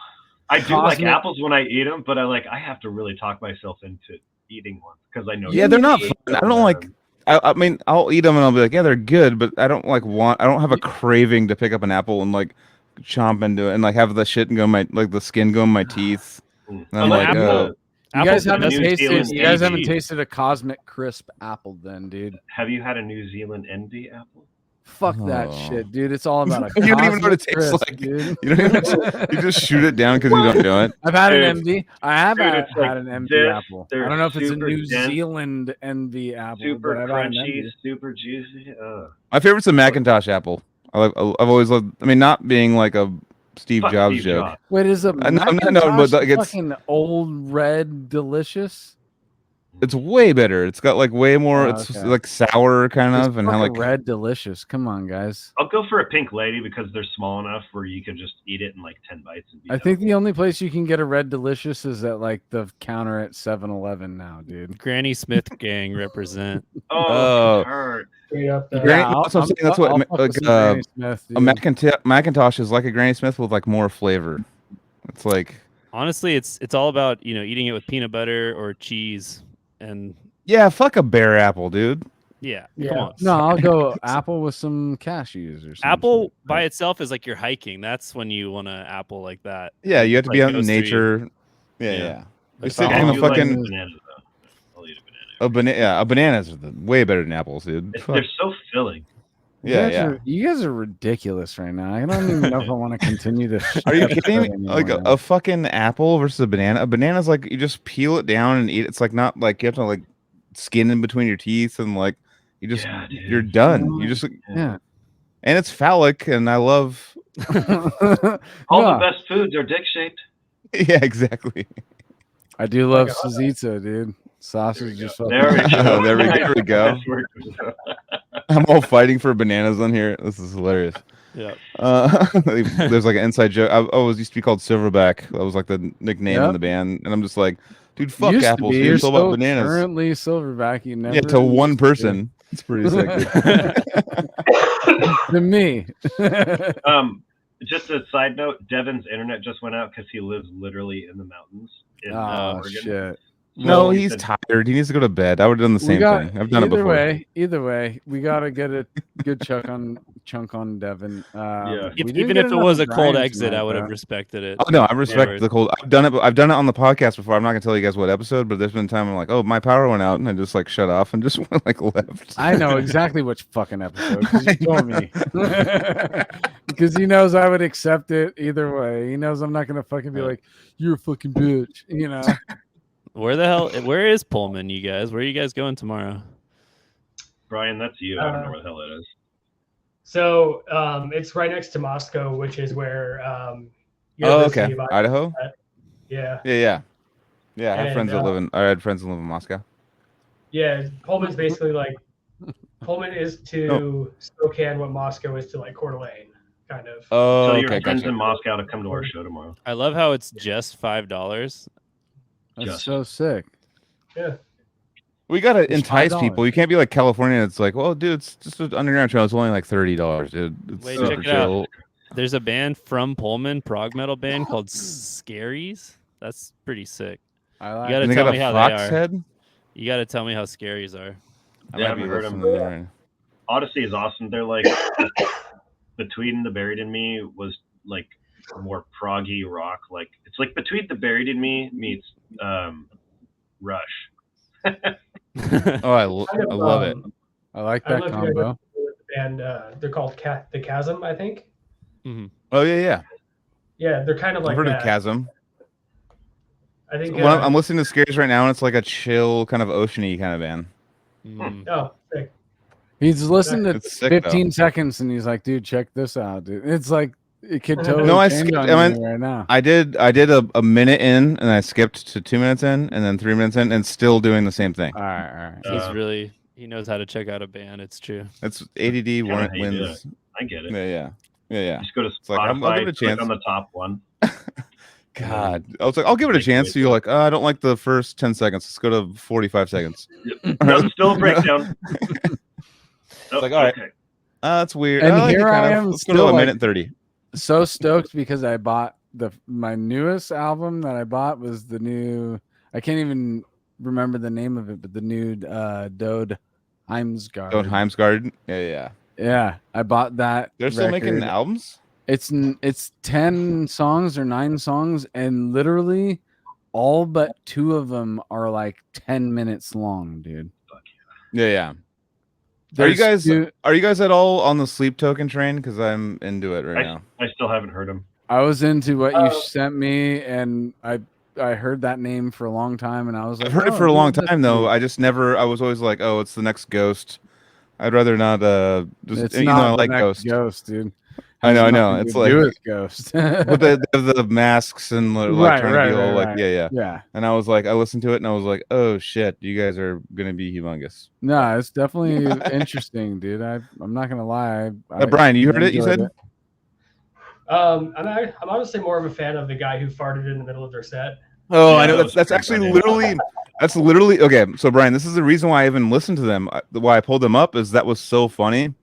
I do like Cosmic- apples when I eat them, but I have to really talk myself into eating one because I know. Yeah, they're not fun. I don't like. I mean, I'll eat them and I'll be like, yeah, they're good, but I don't like I don't have a craving to pick up an apple and like chomp into it and like have the shit and go in my like the skin go in my teeth. And I'm Unless like, you oh. have You guys Apple's the haven't best New tasted. Zealand You guys haven't AG. tasted a cosmic crisp apple, then, dude. Have you had a New Zealand envy apple? Fuck that Oh. shit, dude. It's all about a You don't even know what it cosmic tastes crisp, like. dude. You don't even. You just shoot it down because you don't know it. I've had an Dude. MD. I have Dude, had it's like an MD this. apple. I They're don't know if it's a super New dense, Zealand envy apple, Super but I've had an crunchy, MD. super juicy. My favorite's a Macintosh apple. I've always loved. I mean, not being like a Steve Fuck Jobs Steve joke. Jobs. Wait, is a I know, but Macintosh like it's fucking old red delicious? it's way better. It's got like way more. Oh, It's okay. like sour kind It's of, and how fucking like red delicious. Come on, guys. I'll go for a pink lady because they're small enough where you can just eat it in like 10 bites. And be I done. think the only place you can get a red delicious is at like the counter at 7-Eleven now, dude. Granny Smith gang represent. Oh. it hurt. Straight up there. Granny- that's what I'm saying, that's what I'll ma- fuck like, with some Granny Smith, a dude. Macintosh is like a Granny Smith with like more flavor. It's like Honestly, it's all about eating it with peanut butter or cheese, and yeah, fuck a bear apple, dude. yeah, Yeah. come on. No, I'll go apple with some cashews or something. Apple by itself is like you're hiking. That's when you want an apple like that. Yeah, you have to be Like, out in goes through you. nature. Yeah, Yeah. yeah. But You sit I in I a do like fucking bananas though. I'll eat a banana. bananas are way better than apples, dude. They're Fuck. so filling. Yeah. You guys are ridiculous right now. I don't even know if I want to continue this. Are you shit kidding me? anymore Like now. a fucking apple versus a banana. A banana's like you just peel it down and eat. It's like not like you have to like skin in between your teeth and like you just Yeah, dude. you're done. You just Yeah. and it's phallic and I love. All No, the best foods are dick shaped. Yeah, exactly. I do love Like a hot Sazitza, dude. Sausage is fucking. There we go. There we go. Nice work. I'm all fighting for bananas on here. This is hilarious. Yeah. There's like an inside joke. I always used to be called Silverback. That was like the nickname in Yep. the band, and I'm just like, dude, fuck Used to apples. be. Dude. You're It's all about still bananas. currently silverback. You never Yeah, to one used to be. person. It's pretty sick. Dude. To me. Just a side note, Devin's internet just went out because he lives literally in the mountains in Oh Oregon. shit. No, Well, he he's said- tired. He needs to go to bed. I would have done the same thing. I've done it before. Either way, we gotta get a good chunk on Devin. Yeah. We didn't Even get if it enough was a of cold Brian exit, I tonight, would have though. respected it. Oh no, I respect Word. the cold. I've done it on the podcast before. I'm not gonna tell you guys what episode, but there's been time I'm like, oh, my power went out, and I just like shut off and just like left. I know exactly which fucking episode 'cause you told me. Because he knows I would accept it either way. He knows I'm not gonna fucking be like, "You're a fucking bitch," you know. Where is Pullman, you guys? Where are you guys going tomorrow? Brian, that's you. I don't know where the hell it is. So it's right next to Moscow, which is where Oh, University okay. of Iowa- Idaho. Yeah, Yeah. I had And, friends that live in. I had friends that live in Moscow. yeah. Pullman's basically like Pullman is to Spokane what Moscow is to like Coeur d'Alene, kind of. Oh, Tell your okay, friends gotcha. in Moscow to come to our show tomorrow. I love how it's just $5. That's Just- so sick. Yeah. We gotta It's entice $5. people. You can't be like California. It's like, well, dude, it's just an underground show. It's only like $30, dude. It's Wait, super check it out. chill. There's a band from Pullman, prog metal band called Scaries. That's pretty sick. I You like. gotta And they tell got me a how fox they are. head. You gotta tell me how scaries are. I Yeah, I might be haven't heard 'em. listening to it. Odyssey is awesome. They're like Between the Buried in Me was like more proggy rock. Like it's like Between the Buried in Me meets Rush. Oh, I love it. I like I don't that know if you guys are combo. familiar with the band. They're called The Chasm, I think. Oh yeah. Yeah, they're kind of I've like heard that. of Chasm. I think. When I'm listening to Scaries right now, and it's like a chill, kind of oceany kind of band. Oh, sick. He's listened to It's sick, 15 seconds and he's like, dude, check this out, dude. It's like it could totally No, I change skipped. on I you mean, right now. I did a minute in, and I skipped to 2 minutes in, and then 3 minutes in, and still doing the same thing. All right. He knows how to check out a band. It's true. It's ADD Kinda how you do wins. it. I get it. Yeah. Just go to It's like, I'll give Spotify, it a click chance. on the top one. God, I was like, I'll give it a Make chance. it So you're like, I don't like the first 10 seconds. Let's go to 45 seconds. No, still a breakdown. It's like, all right, okay. that's weird. And I like it here kind I of. am Let's go to still a like- minute 30. So stoked because I bought my newest album that I bought was the new. I can't even remember the name of it, but the new Dode Heimsgard. Don't Heimsgard. Yeah. Yeah, I bought that. They're still making record. albums. It's 10 songs or 9 songs, and literally all but 2 of them are like 10 minutes long, dude. Yeah. There's Are you guys at all on the Sleep Token train? Because I'm into it right now. I still haven't heard him. I was into what you sent me, and I heard that name for a long time, and I was like, I've heard it "Oh, for a long dude, that's time though. cool." I just never. I was always like, oh, it's the next Ghost. I'd rather not. Just It's even though not I the like next Ghost. dude. I know. Has nothing It's to like do with Ghost. with the masks and like trying to be all like yeah. Yeah. And I was like, I listened to it and I was like, oh shit, you guys are gonna be humongous. No, it's definitely interesting, dude. I'm not gonna lie. Brian, you heard it? You enjoyed said? I'm honestly more of a fan of the guy who farted in the middle of their set. Oh, Yeah, I know. that was That's pretty actually funny. literally. That's literally okay. So Brian, this is the reason why I even listened to them. Why I pulled them up is that was so funny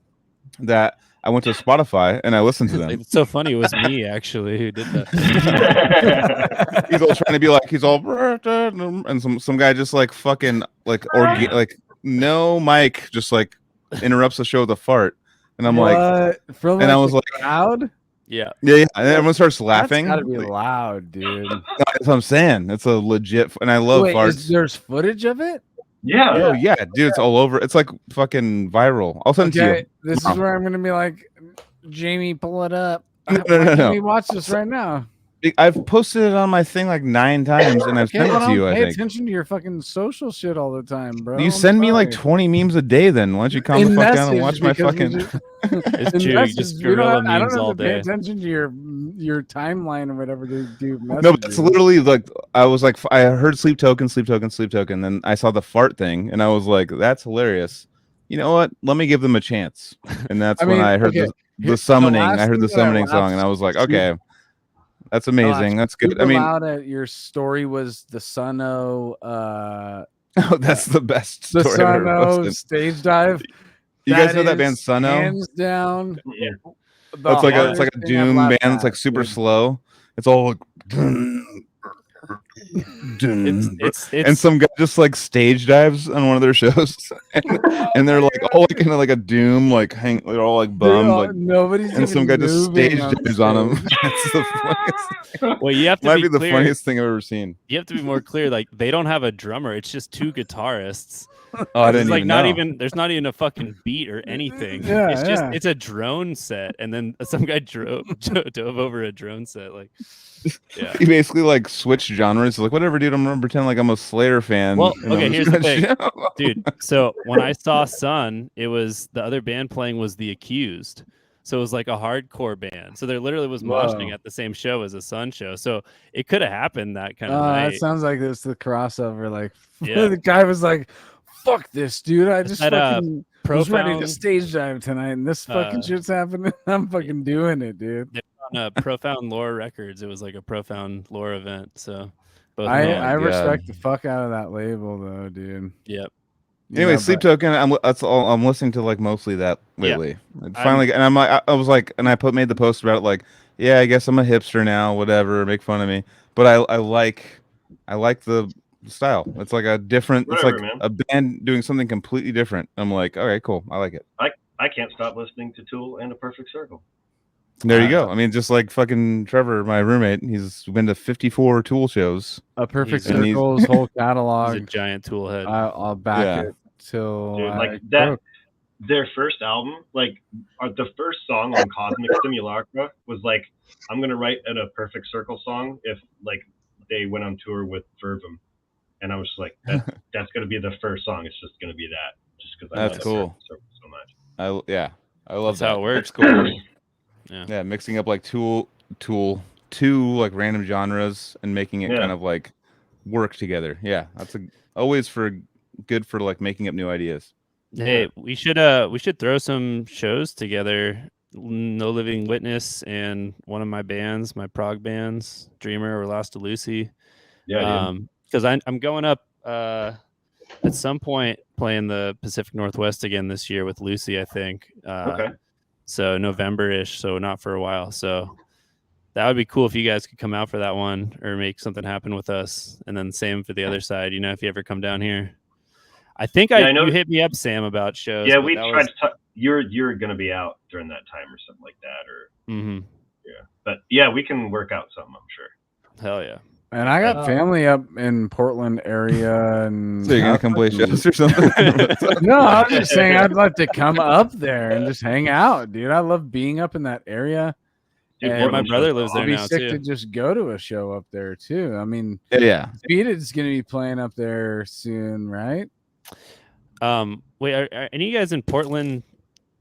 that I went to Spotify and I listened to them. It's so funny. It was me actually who did that. He's all trying to be like he's all and some guy just like fucking like like no mic just like interrupts the show with a fart, and I'm like, from and I was the like, crowd. Yeah. yeah, and then everyone starts laughing. That's gotta be loud, dude. That's what I'm saying. It's a legit, and I love Wait, farts. there's footage of it? Yeah. Oh yeah, dude, it's all over. It's like fucking viral. I'll send it to Okay, you. this is where I'm gonna be like, Jamie, pull it up. No. Let me watch this right now. I've posted it on my thing like 9 times, and I've Okay, sent well, it to you. don't I pay think attention to your fucking social shit all the time, bro. you I'm send me like sorry. 20 memes a day. Then why don't you calm the In fuck down and watch message, my because we fucking? just- It's in true. message, Just we don't gorilla have- I don't memes have all to pay day. attention to your timeline or whatever to do. No, but it's literally like I was like I heard sleep token, then I saw the fart thing, and I was like, that's hilarious. You know what? Let me give them a chance. And that's when I heard the summoning. I heard the summoning song, and I was like, okay, that's amazing. That's good. I mean, loud at your story was the Suno. oh, that's the best The story I've ever Suno posted. stage dive. You guys know that is band Suno? Hands down. Yeah. the It's like a hardest thing I've doom band. laughed It's like at, super dude. slow. It's all like, It's and some guy just like stage dives on one of their shows, and they're like all like in like a doom, like they're all like bummed, like, Nobody's and some guy even just moving stage dives on them. It's the funniest. well, you have to Might be be the clear. funniest thing I've ever seen. You have to be more clear. Like they don't have a drummer. It's just 2 guitarists. Oh, I There's didn't like even not know. even there's not even a fucking beat or anything. Yeah, it's just yeah. it's a drone set, and then some guy dove over a drone set. Like, yeah. He basically like switched genres. Like whatever, dude. I'm gonna pretend like I'm a Slayer fan. Well, and okay, I'm here's just the gonna thing. show. Dude, so when I saw Sun, it was the other band playing was The Accused. So it was like a hardcore band. So there literally was moshing Whoa. at the same show as a Sun show. So it could have happened that kind of That night. sounds like it's the crossover. Like Yeah. the guy was like, "Fuck this, dude! I just that, fucking was ready to Profound- stage dive tonight, and this fucking shit's happening. I'm fucking doing it, dude." on Profound Lore Records. It was like a Profound Lore event. So both I men. I God. respect the fuck out of that label, though, dude. Yep. You Anyway, know, Sleep but- Token. That's all. I'm listening to like mostly that Yeah. lately. And finally, and I'm like, I was like, and I made the post about it. Like, yeah, I guess I'm a hipster now. Whatever, make fun of me. But I like the style. It's like a different. Whatever, it's like man. a band doing something completely different. I'm like, all right, cool. I like it. I can't stop listening to Tool and A Perfect Circle. There you go. I mean, just like fucking Trevor, my roommate, he's been to 54 Tool shows. A Perfect And he's- Circle's whole He's catalog. a giant tool head. I'll back Yeah. it till Dude, I like that, croak. their first album, like the first song on Cosmic Simulacra was like, I'm gonna write a Perfect Circle song if like they went on tour with Verbum, and I was just like, that's gonna be the first song. It's just gonna be that, just because I That's love cool. Perfect Circle so much. I love That's that. how it works. Cool. Yeah, mixing up like two like random genres and making it Yeah. kind of like work together. Yeah, that's always good for like making up new ideas. Hey, we should throw some shows together. No Living Witness and one of my bands, my prog bands, Dreamer or Lost to Lucy. Yeah, because I'm going up at some point playing the Pacific Northwest again this year with Lucy, I think. Okay. So November-ish, so not for a while. So that would be cool if you guys could come out for that one or make something happen with us. And then same for the other side, if you ever come down here. I think I know. you hit me up, Sam, about shows. Yeah, but we that tried was- to. You're gonna be out during that time or something like that, or Mhm. yeah. But yeah, we can work out something. I'm sure. Hell yeah. And I got family up in Portland area, and So you're gonna come play shows or something? No, I was just saying I'd love to come up there and just hang out, dude. I love being up in that area. Dude, And my Portland's brother just lives there I'd be now sick too. to just go to a show up there too. I mean, Yeah. Speeded's gonna be playing up there soon, right? Wait, are any of you guys in Portland?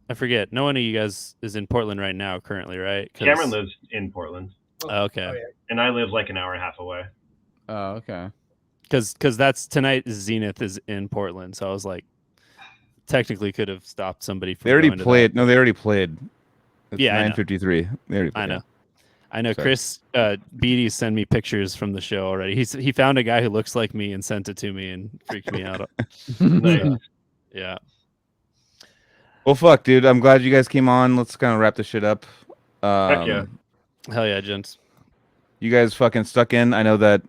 I forget. No one of you guys is in Portland right now, currently, right? Cameron lives in Portland, Okay. Oh, yeah. and I live like an hour and a half away. Oh, okay. Because that's tonight. Zenith is in Portland, so I was like, technically could have stopped somebody from. They already going to played. that. No, they already played. It's Yeah, I know. 9:53. They already played. I know. Sorry. Chris Beatty sent me pictures from the show already. He found a guy who looks like me and sent it to me and freaked me out. Nice. Yeah. Well, fuck, dude. I'm glad you guys came on. Let's kind of wrap this shit up. Heck yeah. Hell yeah, gents. You guys fucking stuck in. I know that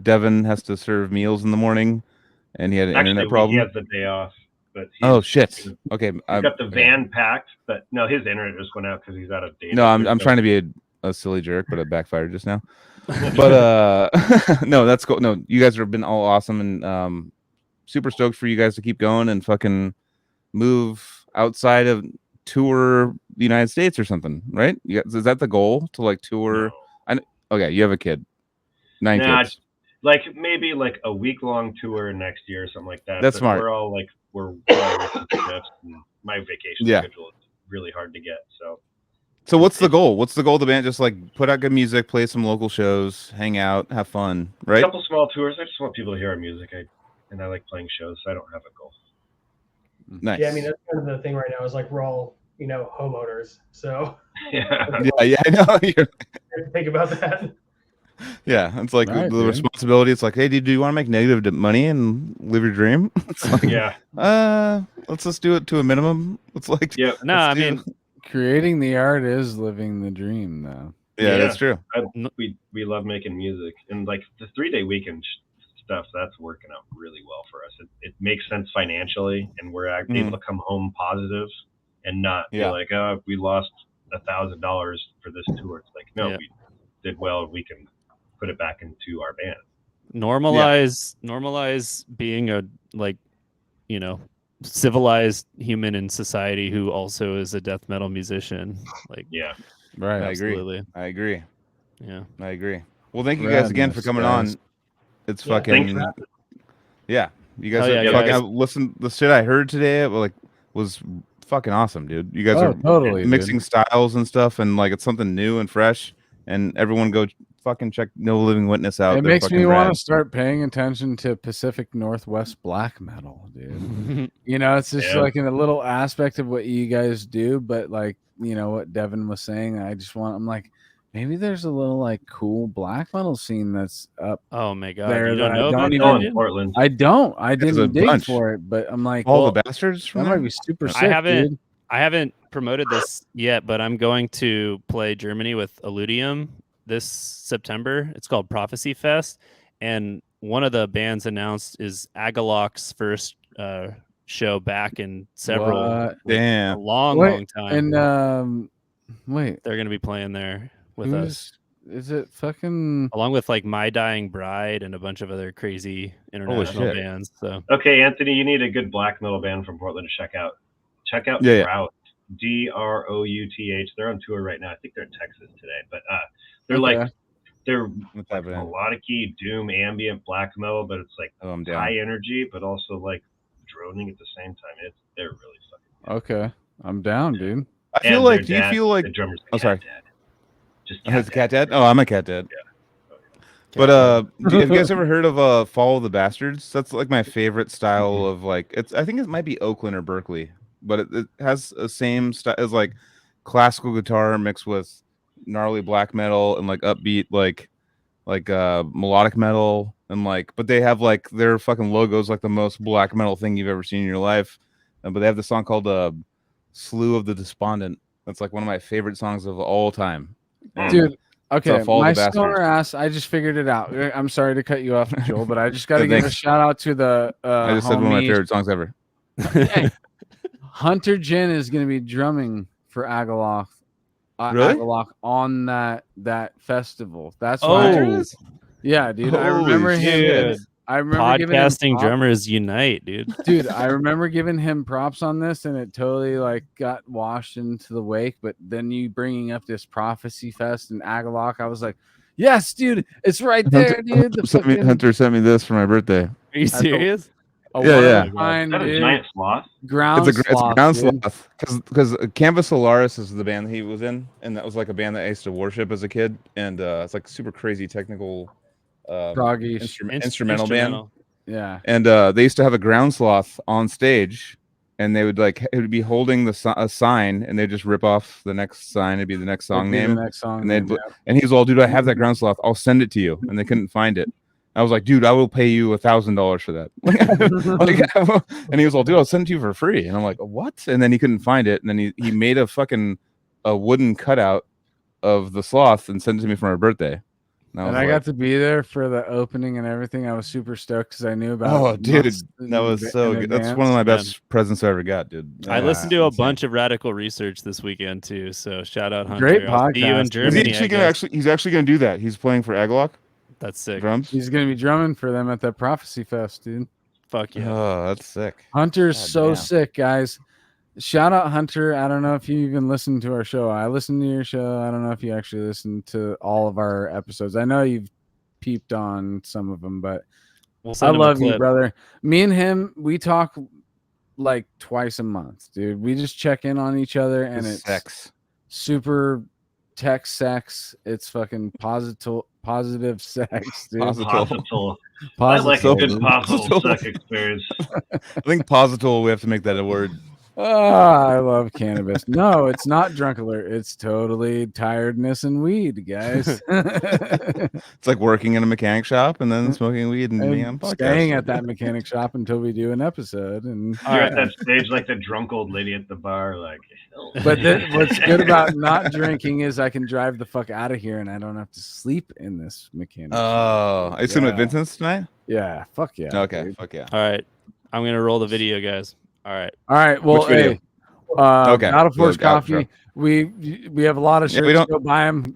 Devin has to serve meals in the morning, and he had an Actually, internet he problem. has the day off, but Oh shit. he's Okay. got the van packed, but no, his internet just went out because he's out of data. No, I'm trying to be a silly jerk, but it backfired just now. But no, that's cool. No, you guys have been all awesome, and super stoked for you guys to keep going and fucking move outside of tour the United States or something, right? You guys, is that the goal to like tour? Okay, you have a kid, 9 kids. Like maybe like a week-long tour next year or something like that. That's but smart. We're all like we're working shifts, and my vacation schedule is really hard to get. So what's the goal? What's the goal of the band? Just like put out good music, play some local shows, hang out, have fun, right? A couple small tours. I just want people to hear our music. I like playing shows, so I don't have a goal. Nice. Yeah, I mean that's kind of the thing right now is like we're all homeowners, so Yeah. Yeah, I know. think about that. Yeah, it's like Right, the dude. responsibility. It's like, hey, dude, do you want to make negative money and live your dream? It's like, Yeah. Let's just do it to a minimum. It's like, Yeah. No, I mean, creating the art is living the dream, though. yeah, that's true. We love making music, and like the 3-day weekend stuff, that's working out really well for us. It makes sense financially, and we're able to come home positive and not be like, oh, we lost $1,000 for this tour. It's like, no, we did well. We can put it back into our band. Normalize being a civilized human in society who also is a death metal musician. Like, yeah, right. Absolutely. I agree. Yeah, I agree. Well, thank you guys again for coming on. It's fucking yeah. You guys are fucking. I listened. The shit I heard today, was fucking awesome, dude. You guys are totally mixing styles and stuff, and like it's something new and fresh. And everyone go fucking check No Living Witness out. It They're makes me fucking want rad. to start paying attention to Pacific Northwest black metal, dude. It's just like in a little aspect of what you guys do, but like what Devin was saying, I'm like, maybe there's a little like cool black metal scene that's up. Oh my god, there you don't know about that in Portland? I don't. I There's didn't a dig bunch. for it, but I'm like, All the bastards from that there? might be super sick. I haven't promoted this yet, but I'm going to play Germany with Illudium this September. It's called Prophecy Fest, and one of the bands announced is Agaloc's first show back in several What? Damn. a long Wait, time. And wait, They're gonna be playing there with us, is it fucking? along with like My Dying Bride and a bunch of other crazy international shit. bands. So Okay, Anthony, you need a good black metal band from Portland to check out. Check out Yeah. Drought. Drouth. They're on tour right now. I think they're in Texas today, but they're Okay. like they're What type of band? melodic-y, doom, ambient black metal, but it's like Oh, I'm down. high energy, but also like droning at the same time. They're really fucking. Okay, I'm down, dude. I feel And like. their Do you dad- feel like? the drummer's Oh, sorry. cat dad? Just Oh, it's a cat dad. Oh, I'm a cat dad. But have you guys ever heard of Fall of the Bastards? That's like my favorite style of like it's. I think it might be Oakland or Berkeley, but it has the same style as like classical guitar mixed with gnarly black metal and like upbeat like melodic metal and like. But they have like their fucking logos like the most black metal thing you've ever seen in your life. But they have the song called "Slew of the Despondent." That's like one of my favorite songs of all time. And Dude, okay, Fall of my the Bastards. stoner ass. I just figured it out. I'm sorry to cut you off, Joel, but I just got to Yeah, give a thanks. shout out to the I just said one of my homie. favorite songs ever. Hey, Hunter Jin is going to be drumming for Agalock. Really? Agalock on that festival. That's Oh, why. Yeah, dude. I Holy remember him. shit. I remember giving him podcasting props. drummers unite, dude. Dude, I remember giving him props on this, and it totally like got washed into the wake. But then you bringing up this Prophecy Fest in Agalock, I was like, "Yes, dude, it's right there, dude." The Hunter sent me this for my birthday. Are you That's a- serious? a Yeah, yeah. Is one-of-a-kind, that a dude. giant sloth? Ground It's sloth, ground dude. sloth because Canvas Solaris is the band he was in, and that was like a band that I used to worship as a kid, and it's like super crazy technical Proggy. instrumental band. Yeah. And they used to have a ground sloth on stage, and they would like it would be holding a sign, and they'd just rip off the next sign. It'd be the next song It'd be the name, next song and name, they'd yeah. and he was all, "Dude, I have that ground sloth. I'll send it to you." And they couldn't find it. I was like, "Dude, I will pay you $1,000 for that." And he was all, "Dude, I'll send it to you for free." And I'm like, "What?" And then he couldn't find it, and then he made a wooden cutout of the sloth and sent it to me for my birthday. And I got to be there for the opening and everything. I was super stoked because I knew about. Oh, it dude, months that was in so good. That's one of my best presents I ever got, dude. I listened to a insane. bunch of radical research this weekend too. So shout out Hunter. Great I'll see you in podcast. Germany. He's actually gonna do that. He's playing for Agalock That's sick. drums. He's gonna be drumming for them at that Prophecy Fest, dude. Fuck yeah. Oh, that's sick. Hunter's God so damn. sick, guys. Shout out Hunter. I don't know if you even listened to our show. I listened to your show. I don't know if you actually listened to all of our episodes. I know you've peeped on some of them, but We'll I send him a love you, clip. brother. Me and him, we talk like twice a month, dude. We just check in on each other, and it's sex. super tech sex. It's fucking positive sex, dude. Posital. I Positive, like a good dude. posital sex experience. I think posital. We have to make that a word. I love cannabis. No, it's not drunk alert. It's totally tiredness and weed, guys. It's like working in a mechanic shop and then smoking weed and being on And podcast. staying at that mechanic shop until we do an episode. And You're at that stage like the drunk old lady at the bar, like. but what's good about not drinking is I can drive the fuck out of here and I don't have to sleep in this mechanic Oh, shop. I assume Yeah. at Vincent's tonight. Yeah, fuck yeah. Okay, dude. fuck yeah. All right. I'm gonna roll the video, guys. All right. All right. Well, Which video? hey, Okay, Battle Forge the outro. Coffee. We have a lot of Yeah, shirts. we don't- Go buy them.